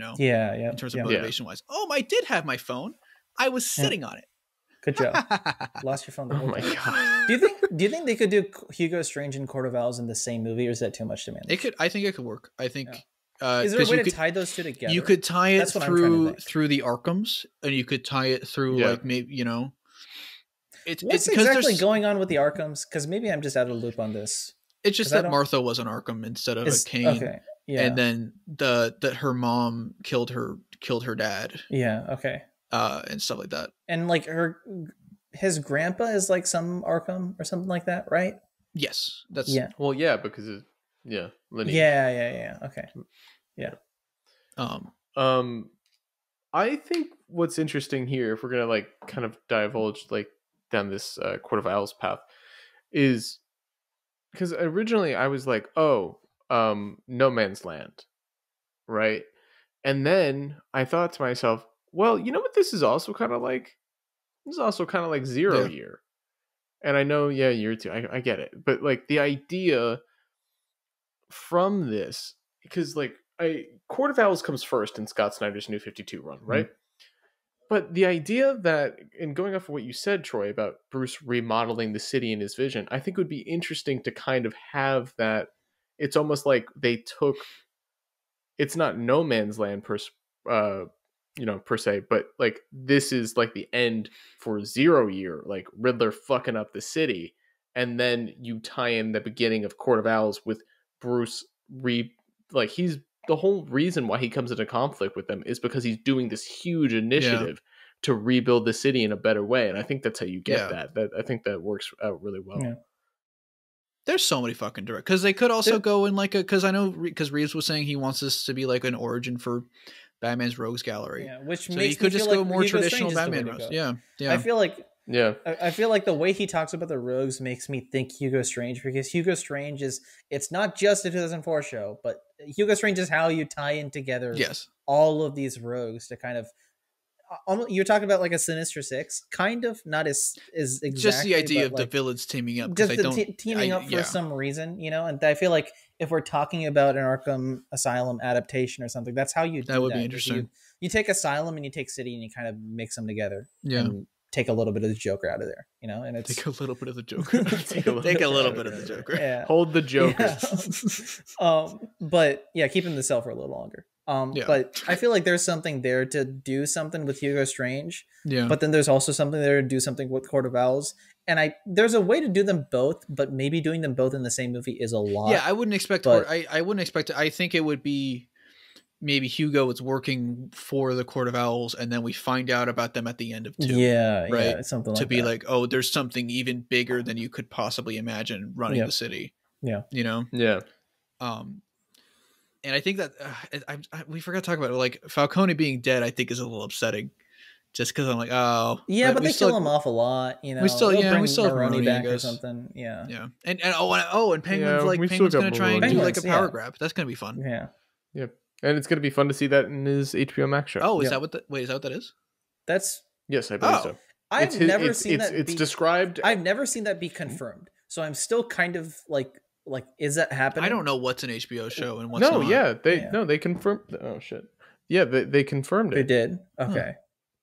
terms of motivation wise. Oh, I did have my phone. I was sitting on it. Good job. Lost your phone the whole time. Oh my god. Do you think they could do Hugo Strange and Court of Owls in the same movie, or is that too much demand? It could. I think it could work. I think. Is there a way to tie those two together? You could tie it through the Arkhams, and you could tie it through like maybe What's exactly going on with the Arkhams? Because maybe I'm just out of the loop on this. It's just that Martha was an Arkham instead of a Kane. Okay. Yeah. And then that her mom killed her dad. Yeah. Okay. And stuff like that. And like his grandpa is like some Arkham or something like that, right? Yes. That's Well, yeah, because lineage. Yeah. Okay. Yeah. I think what's interesting here, if we're gonna like kind of divulge like down this Court of Owls path, is because originally I was like, No Man's Land, right? And then I thought to myself, well, you know what this is also kind of like? This is also kind of like Zero Year. And I know, Year 2, I get it. But like the idea from this, because like Court of Owls comes first in Scott Snyder's New 52 run, right? But the idea that, and going off of what you said, Troy, about Bruce remodeling the city in his vision, I think it would be interesting to kind of have that. It's almost like they took, it's not No Man's Land per se, but like this is like the end for 0 Year, like Riddler fucking up the city, and then you tie in the beginning of Court of Owls with Bruce he's the whole reason why he comes into conflict with them is because he's doing this huge initiative to rebuild the city in a better way. And I think that's how you get that. I think that works out really well. Yeah. There's so many fucking direct, because they could also go in like because I know because Reeves was saying he wants this to be like an origin for Batman's Rogues Gallery. Yeah, which so makes he could just go more Hugo traditional Strange Batman rogues. Yeah. I feel like the way he talks about the rogues makes me think Hugo Strange, because Hugo Strange it's not just a 2004 show, but Hugo Strange is how you tie in together all of these rogues to kind of. You're talking about like a Sinister Six, kind of, not as exactly, just the idea of like, the villains teaming up, just teaming up for some reason, and I feel like if we're talking about an Arkham Asylum adaptation or something, that's how you do that. Would be interesting. You take Asylum and you take City and you kind of mix them together. And take a little bit of the Joker out of there, and it's take a little bit of the Joker. take a little bit of the Joker. Yeah. Hold the Joker. Yeah. But yeah, keep him to sell for a little longer. But I feel like there's something there to do something with Hugo Strange. Yeah. But then there's also something there to do something with Court of Owls. And there's a way to do them both, but maybe doing them both in the same movie is a lot. Yeah, I wouldn't expect I wouldn't expect it. I think it would be maybe Hugo is working for the Court of Owls, and then we find out about them at the end of 2. Yeah, right. Yeah, something like to be that. like, oh, there's something even bigger than you could possibly imagine running the city. Yeah, Yeah. And I think that we forgot to talk about it. Like Falcone being dead, I think is a little upsetting. Just because I'm like, oh, yeah, but they kill him off a lot. We still have Maroni back or something. Yeah, yeah, and Penguin's gonna try and do like a power grab. That's gonna be fun. Yeah, yep. And it's gonna be fun to see that in his HBO Max show. Oh, is that what that is? That's yes, I believe so. I've never seen that. It's described. I've never seen that be confirmed. So I'm still kind of like, is that happening? I don't know what's an HBO show and what's not. They confirmed. Oh shit. Yeah, they confirmed it. They did. Okay. Huh.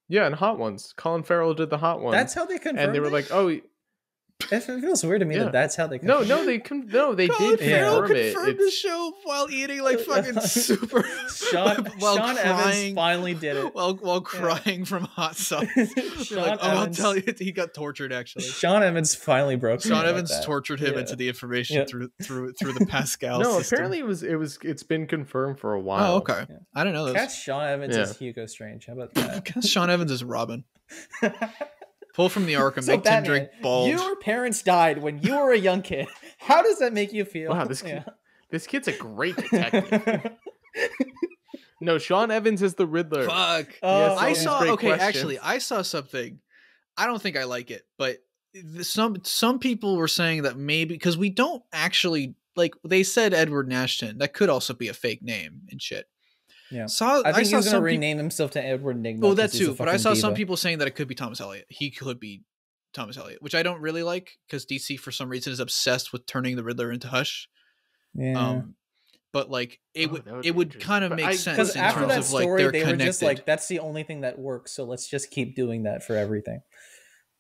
Yeah, and Hot Ones. Colin Farrell did the Hot Ones. That's how they confirmed it? And they were like, oh... It feels weird to me that's how they confirmed it. They Colin did Farrell confirm it. confirmed the show while eating like fucking super... Sean Evans finally did it. While crying from hot sauce. I'll tell you, he got tortured actually. Sean Evans finally broke. Sean Evans tortured him into the information through the Pascal system. Apparently it's been confirmed for a while. Oh, okay. Yeah. I don't know this. Catch Sean Evans as Hugo Strange. How about that? Catch Sean Evans as Robin. Pull from the Arkham, so make Tim drink bald. Your parents died when you were a young kid. How does that make you feel? Wow, this kid's a great detective. No, Sean Evans is the Riddler. Fuck. I saw something. I don't think I like it, but some people were saying that maybe because we don't actually like they said Edward Nashton. That could also be a fake name and shit. Yeah, I think he's gonna rename himself to Edward Nigma. Oh, that too. But I saw some people saying that it could be Thomas Elliot. He could be Thomas Elliot, which I don't really like because DC for some reason is obsessed with turning the Riddler into Hush. Yeah. But like it would kind of make sense because in after terms that of story, like they're they connected. were just like, that's the only thing that works. So let's just keep doing that for everything.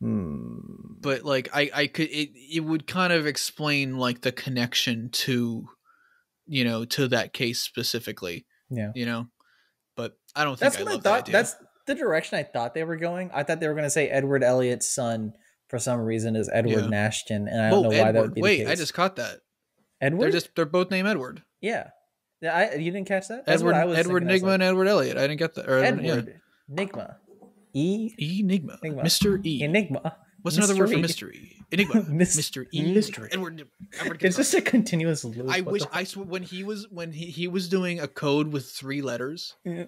But like I could it would kind of explain like the connection to to that case specifically. Yeah. But I don't think that's what I thought. That's the direction I thought they were going. I thought they were going to say Edward Elliot's son for some reason is Edward Nashton, and I don't know why that would be the case. I just caught that. Edward? They're both named Edward. Yeah. You didn't catch that? That's Edward Nigma and Edward Elliot. I didn't get that. Edward Nigma. Enigma. Mr. E. Enigma. What's another word for mystery? Enigma. Mr. E. Mystery. Edward. It's just a continuous loop. I swear when he was doing a code with 3 letters. Yeah.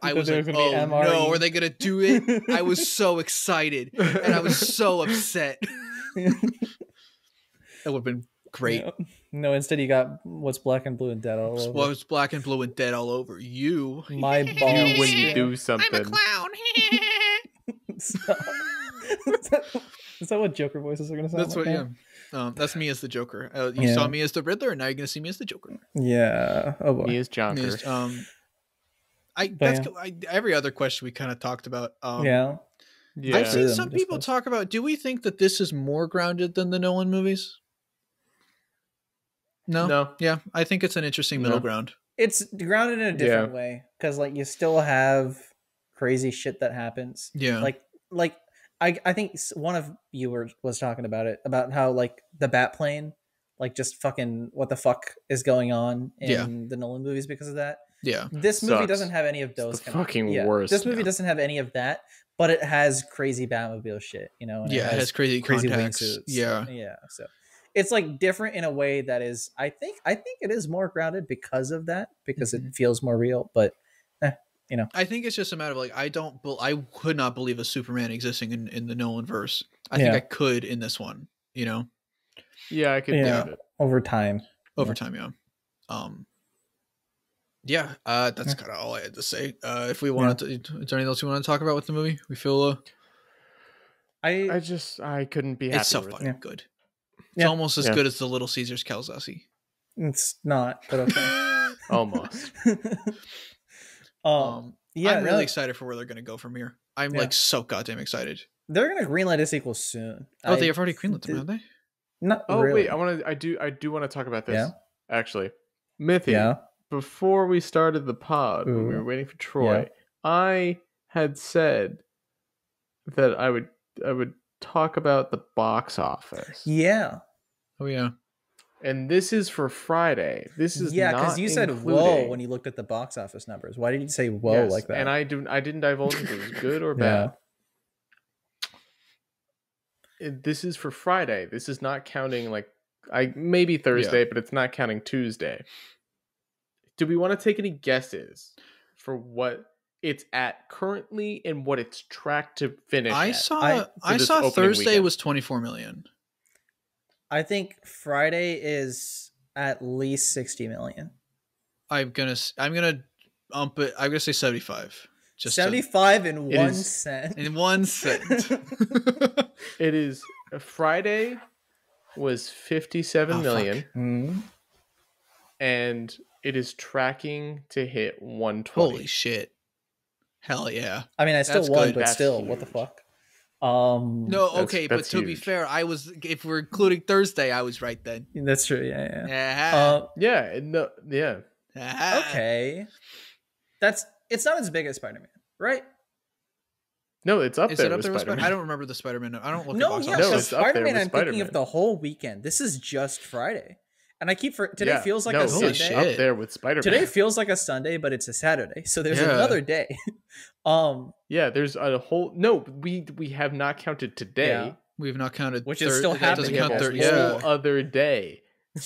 I was like, oh no, are they gonna do it? I was so excited and I was so upset. That would have been great. No, instead you got what's black and blue and dead all over. What's black and blue and dead all over you? My balls. You when you do something. I'm a clown. Is that what Joker voices are gonna sound That's like? That's what. Yeah. That's me as the Joker. You saw me as the Riddler, and now you're gonna see me as the Joker. Yeah. Oh boy. Me as Joker. Every other question we kind of talked about. Yeah. I've seen some people talk about. Do we think that this is more grounded than the Nolan movies? No. Yeah, I think it's an interesting middle ground. It's grounded in a different way because, like, you still have crazy shit that happens. Yeah. Like I think one of you was talking about it, about how like the Batplane, like just fucking what the fuck is going on in the Nolan movies because of that. Yeah. This movie doesn't have any of those. It's the fucking worst. This movie doesn't have any of that, but it has crazy Batmobile shit, you know? And it has crazy contacts. wingsuits. Yeah. Yeah. So it's like different in a way that is, I think it is more grounded because of that, because it feels more real, but you know. I think it's just a matter of like, I could not believe a Superman existing in the Nolan verse. I think I could in this one, you know? Yeah, I could do it. Over time. Yeah. That's kind of all I had to say. If we wanted to, is there anything else you want to talk about with the movie? We feel I couldn't be happy. It's so with fucking it. good. It's almost as good as the Little Caesars calzone. It's not, but okay. Almost. I'm really excited for where they're gonna go from here. I'm like so goddamn excited. They're gonna greenlight a sequel soon. They have already greenlit them, haven't they? Not really. Wait, I do want to talk about this. Actually. Mithy, before we started the pod, when we were waiting for Troy, I had said that I would talk about the box office. Yeah. Oh yeah. And this is for Friday. This is because you said whoa when you looked at the box office numbers. Why did you say whoa like that? And I didn't divulge if it was good or bad. This is for Friday. This is not counting maybe Thursday, but it's not counting Tuesday. Do we want to take any guesses for what it's at currently and what it's tracked to finish? I saw Thursday weekend was 24 million. I think Friday is at least 60 million. I'm gonna ump it. I'm gonna say 75. Just 75 in 1 cent. In 1 cent. It is Friday was 57 million. Mm-hmm. And it is tracking to hit 120. Holy shit. Hell yeah. I mean, I still won, but still, what the fuck? No, okay, but to be fair, if we're including Thursday, I was right then. That's true, yeah. Okay. It's not as big as Spider-Man, right? No, it's up there. It up there with Spider-Man? I don't remember the Spider-Man. I don't look at box office. No, Spider-Man, I'm thinking of the whole weekend. This is just Friday. And I keep today feels like a Sunday. It's up there with Spider-Man. Today feels like a Sunday, but it's a Saturday. So there's another day. There's a whole we have not counted today. Yeah. We have not counted, which is still happening. Whole other day.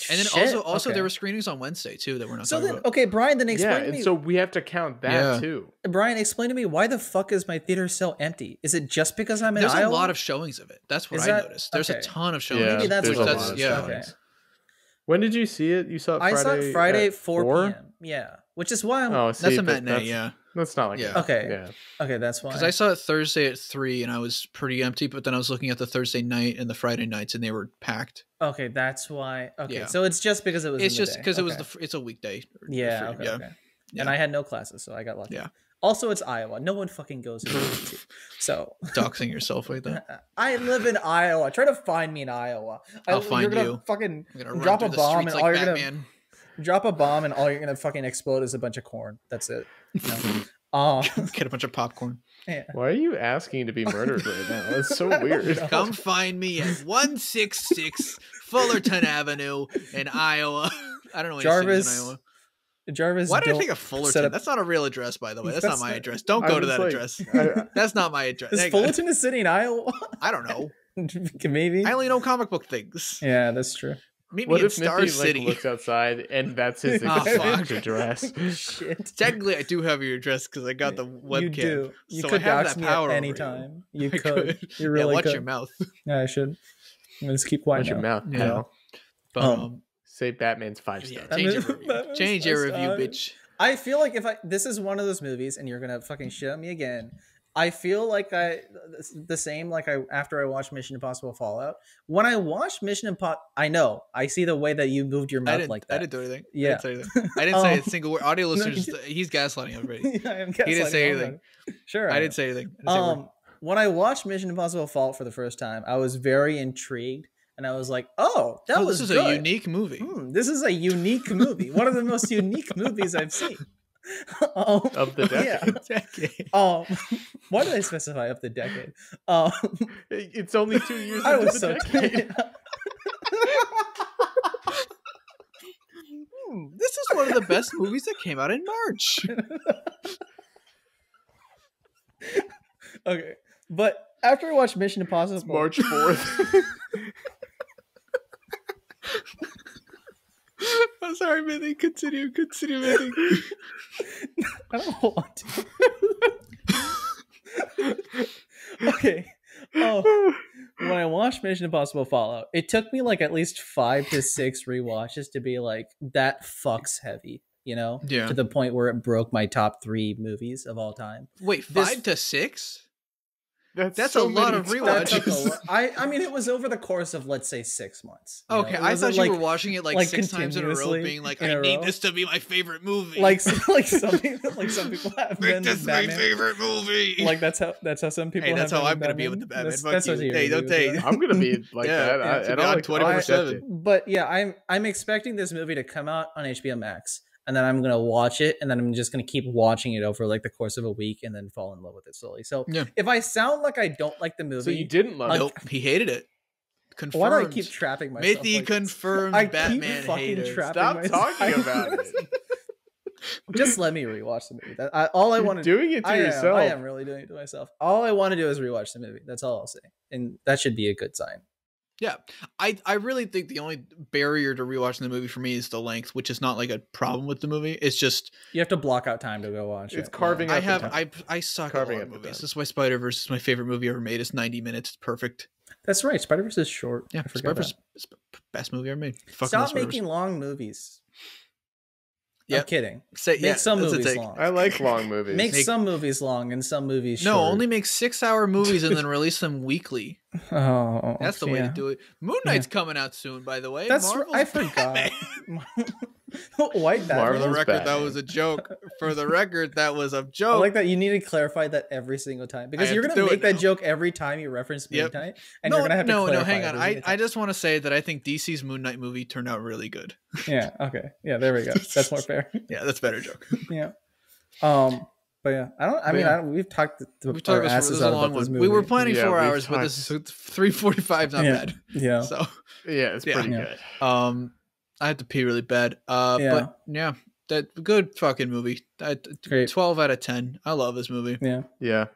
And then also there were screenings on Wednesday too that we're not talking about. Okay, Brian, then explain to me. So we have to count that too. Brian, explain to me, why the fuck is my theater so empty? Is it just because I'm in There's Iowa? a lot of showings of it. That's what I noticed. There's a ton of showings. Maybe that's what it is. Okay. When did you see it? You saw it Friday? I saw it Friday at 4 p.m. Yeah, which is why I'm... that's a matinee, That's not like Okay, that's why. Because I saw it Thursday at 3 and I was pretty empty, but then I was looking at the Thursday night and the Friday nights and they were packed. Okay, that's why. Okay, so it's just because it was It's just because it's a weekday. Yeah, okay. And I had no classes, so I got lucky. Yeah. Also, it's Iowa. No one fucking goes to so doxing yourself like that. I live in Iowa. Try to find me in Iowa. I'll find you're gonna you. Fucking drop a bomb and all you're gonna drop a bomb and all you're gonna fucking explode is a bunch of corn. That's it. Get a bunch of popcorn. Yeah. Why are you asking to be murdered right now? That's so weird. Come find me at 166 Fullerton Avenue in Iowa. I don't know any cities in Iowa. Jarvis, why did I think of Fullerton? That's not a real address, by the way. That's not my address. Don't go to that address. That's not my address. Is Fullerton a city in Iowa? I don't know. Maybe. I only know comic book things. Yeah, that's true. Meet me in Star Miffy, City. Looks outside and that's his exact address. Shit. Technically, I do have your address because I got the webcam. You do. You so could I have dox that me power at any time. You could. You really watch could. your mouth. Yeah, I should. I'm gonna just keep quiet. Watch your mouth, pal. But, say Batman's 5 stars. Change your review, bitch. I feel like this is one of those movies, and you're gonna fucking shit on me again. I feel like the same after I watched Mission Impossible Fallout. When I watched Mission Impossible, I see the way that you moved your mouth like that. I didn't do anything. Yeah, I didn't say a single word. Audio listeners, he's gaslighting everybody. Yeah, I'm gaslighting. He didn't say anything. Sure, I didn't say anything. When I watched Mission Impossible Fallout for the first time, I was very intrigued. And I was like, this is a unique movie. This is a unique movie. One of the most unique movies I've seen. Of the decade. Why did I specify of the decade? It's only 2 years into the decade. This is one of the best movies that came out in March. Okay, but after I watched Mission Impossible, it's March 4th. I'm sorry, Minnie. Continue, Minnie. I don't want to. Okay. Oh, when I watched Mission Impossible Fallout, it took me like at least 5 to 6 rewatches to be like, that fucks heavy, you know? Yeah. To the point where it broke my top 3 movies of all time. Wait, 5 to 6? That's so a lot of rewatches. I mean, it was over the course of, let's say, 6 months. Okay, I thought you were watching it like 6 times in a row, being like, I need this to be my favorite movie. Like some people have. Make this my favorite movie. Like that's how some people. Hey, that's how I'm gonna be with the Batman. That's you. Hey, don't take. I'm gonna be like that. I'm 24/7. But yeah, I'm expecting this movie to come out on HBO Max. And then I'm going to watch it, and then I'm just going to keep watching it over like the course of a week and then fall in love with it slowly. So if I sound like I don't like the movie... So you didn't love it? Nope, he hated it. Confirmed. Why do I keep trapping myself? Mithy confirmed Batman hater. Stop talking about it. Just let me rewatch the movie. All I want to do... doing it to yourself. I am really doing it to myself. All I want to do is rewatch the movie. That's all I'll say. And that should be a good sign. Yeah, I really think the only barrier to rewatching the movie for me is the length, which is not like a problem with the movie. It's just you have to block out time to go watch it. It's carving. I suck at movies. This is why Spider-Verse is my favorite movie ever made. It's 90 minutes. It's perfect. That's right. Spider-Verse is short. Yeah, Spider-Verse is the best movie ever made. Stop making long movies. I'm kidding. Make some movies long. I like long movies. Make some movies long and some movies short. No, only make 6-hour movies and then release them weekly. Oh, that's the way to do it. Moon Knight's coming out soon, by the way. I forgot. White Batman. For the record, that was a joke. For the record, that was a joke. I like that you need to clarify that every single time because you're going to make that joke every time you reference Moon Knight, and you're going to have to clarify. No, hang on. I just want to say that I think DC's Moon Knight movie turned out really good. Yeah. Okay. Yeah. There we go. That's more fair. Yeah, that's a better joke. Yeah. But yeah, we've talked our asses out about this movie. We were planning 4 hours, but this is 3:45. Not bad. Yeah. So yeah, it's pretty good. I had to pee really bad. But yeah, that good fucking movie. 12 out of 10. I love this movie. Yeah. Yeah.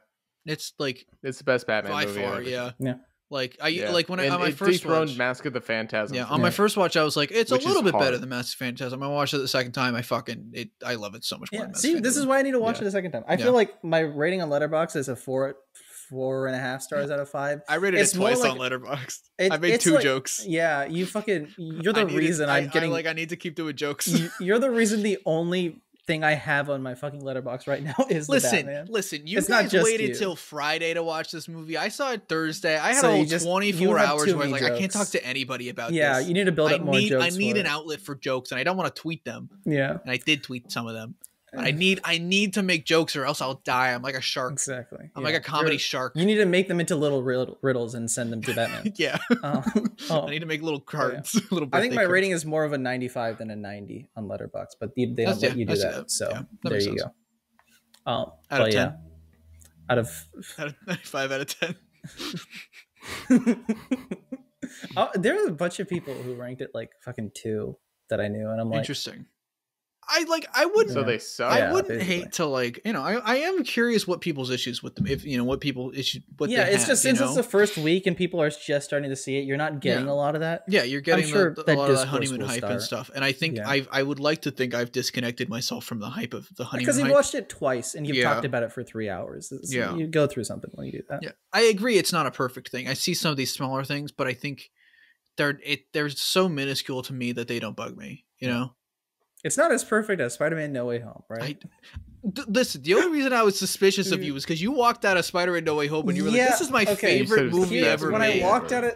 It's like it's the best Batman by movie far. ever. Yeah. Yeah. Like on my first watch, Mask of the Phantasm. Yeah, on my first watch, I was like, it's a little bit better than Mask of the Phantasm. I watched it the second time. I love it so much more. See, this is why I need to watch it a second time. I feel like my rating on Letterboxd is a 4.5 stars out of 5. I rated it twice on Letterboxd. I made 2 jokes. Yeah, you're the reason I'm getting. I need to keep doing jokes. You're the reason the only thing I have on my fucking Letterboxd right now is the Batman. Listen, you guys waited till Friday to watch this movie. I saw it Thursday. I had a whole 24 hours where I was like, I can't talk to anybody about this. Yeah, you need to build up more jokes. I need an outlet for jokes, and I don't want to tweet them. Yeah. And I did tweet some of them. But I need to make jokes or else I'll die. I'm like a shark. Exactly. I'm like a comedy shark. You need to make them into little riddles and send them to Batman. Yeah. I need to make little cards. Little I think my rating is more of a 95 than a 90 on Letterboxd, but they don't let you do that. So there you go. Out of 10. Out of 95 out of 10. There was a bunch of people who ranked it like fucking 2 that I knew, and I'm like, interesting. I wouldn't. So they suck. I wouldn't hate to I am curious what people's issues with them. If what people issue. It's just since it's the first week and people are just starting to see it, you're not getting a lot of that. Yeah, you're getting a lot of that honeymoon hype and stuff. And I think I would like to think I've disconnected myself from the hype of the honeymoon. Because you watched it twice and you've talked about it for 3 hours. You go through something when you do that. Yeah, I agree. It's not a perfect thing. I see some of these smaller things, but I think they're so minuscule to me that they don't bug me. It's not as perfect as Spider-Man No Way Home, right? Listen, the only reason I was suspicious of you was because you walked out of Spider-Man No Way Home and you were like, this is my favorite movie ever made. When I walked out of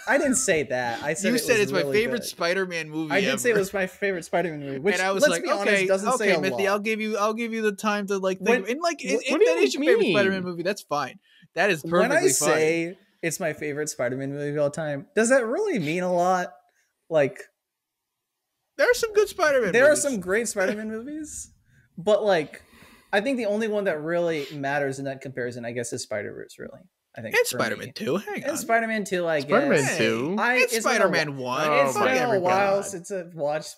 I didn't say that. I said it's my favorite Spider-Man movie I did say it was my favorite Spider-Man movie, which, and I was like, okay, Mithy, I'll give you the time to think. And if that is your favorite Spider-Man movie, that's fine. That is perfectly fine. When I say it's my favorite Spider-Man movie of all time, does that really mean a lot? Like, there are some good Spider-Man movies. There are some great Spider-Man movies, but I think the only one that really matters in that comparison, I guess, is Spider-Verse, really. I think. And Spider-Man 2. Hang on. And Spider-Man 2, I guess. Spider-Man 2. It's Spider-Man 1. It's been a while since I've watched.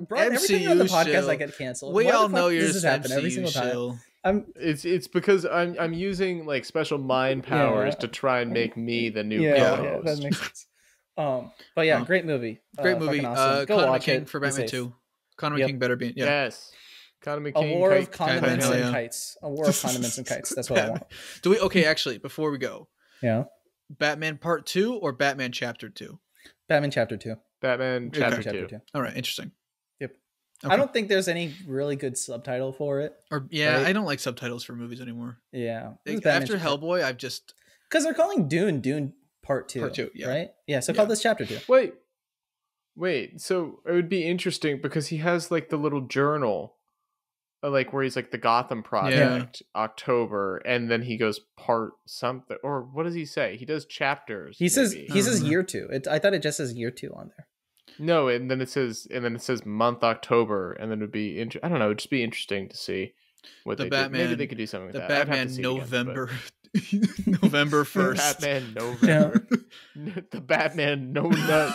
Brian, every time you're on the podcast, I get canceled. We all know you're this happen every single time. It's because I'm using like special mind powers to try and make me the new co-host. Yeah, that makes sense. But yeah, great movie. Great movie. Awesome. Go Conor watch McKing it. for Batman 2. Conor McKing better be. Yes. Conor McKing. A war of condiments and kites. A war of condiments and kites. That's what I want. Do we? Okay, actually, before we go. Yeah. Batman Part 2 or Batman Chapter 2? Batman Chapter 2. Batman Chapter 2. All right, interesting. Yep. Okay. I don't think there's any really good subtitle for it. Or right? I don't like subtitles for movies anymore. Yeah. After Hellboy, I've just because they're calling Dune Part 2. Part 2, yeah. Right? Yeah, so call this Chapter 2. Wait, so it would be interesting because he has like the little journal like where he's like the Gotham Project, October, and then he goes part something, or what does he say? He does chapters. He says year 2. I thought it just says year 2 on there. No, and then it says month October, and then it'd be I don't know, it'd just be interesting to see what they do. Maybe they could do something with that. Batman November. November 1st. Batman November. The Batman No Nut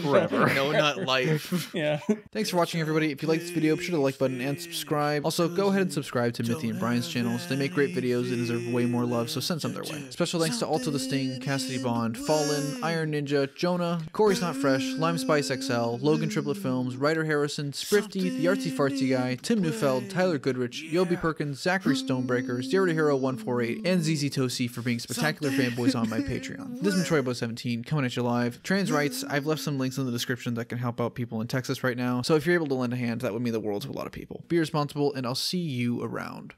Forever. No Nut Life. Yeah. Thanks for watching, everybody. If you liked this video, be sure to like button and subscribe. Also, go ahead and subscribe to Mithy and Brian's channels. They make great videos and deserve way more love, so send some their way. Special thanks to Alto the Sting, Cassidy Bond, Fallen, Iron Ninja, Jonah, Corey's Not Fresh, Lime Spice XL, Logan Triplet Films, Ryder Harrison, Sprifty, The Artsy Fartsy Guy, Tim Neufeld, Tyler Goodrich, Yobi Perkins, Zachary Stonebreaker, Zero to Hero 148, and ZZ Tosi for being spectacular fanboys on my Patreon. This is Metroid17 coming at you live. Trans rights, I've left some links in the description that can help out people in Texas right now, so if you're able to lend a hand, that would mean the world to a lot of people. Be responsible, and I'll see you around.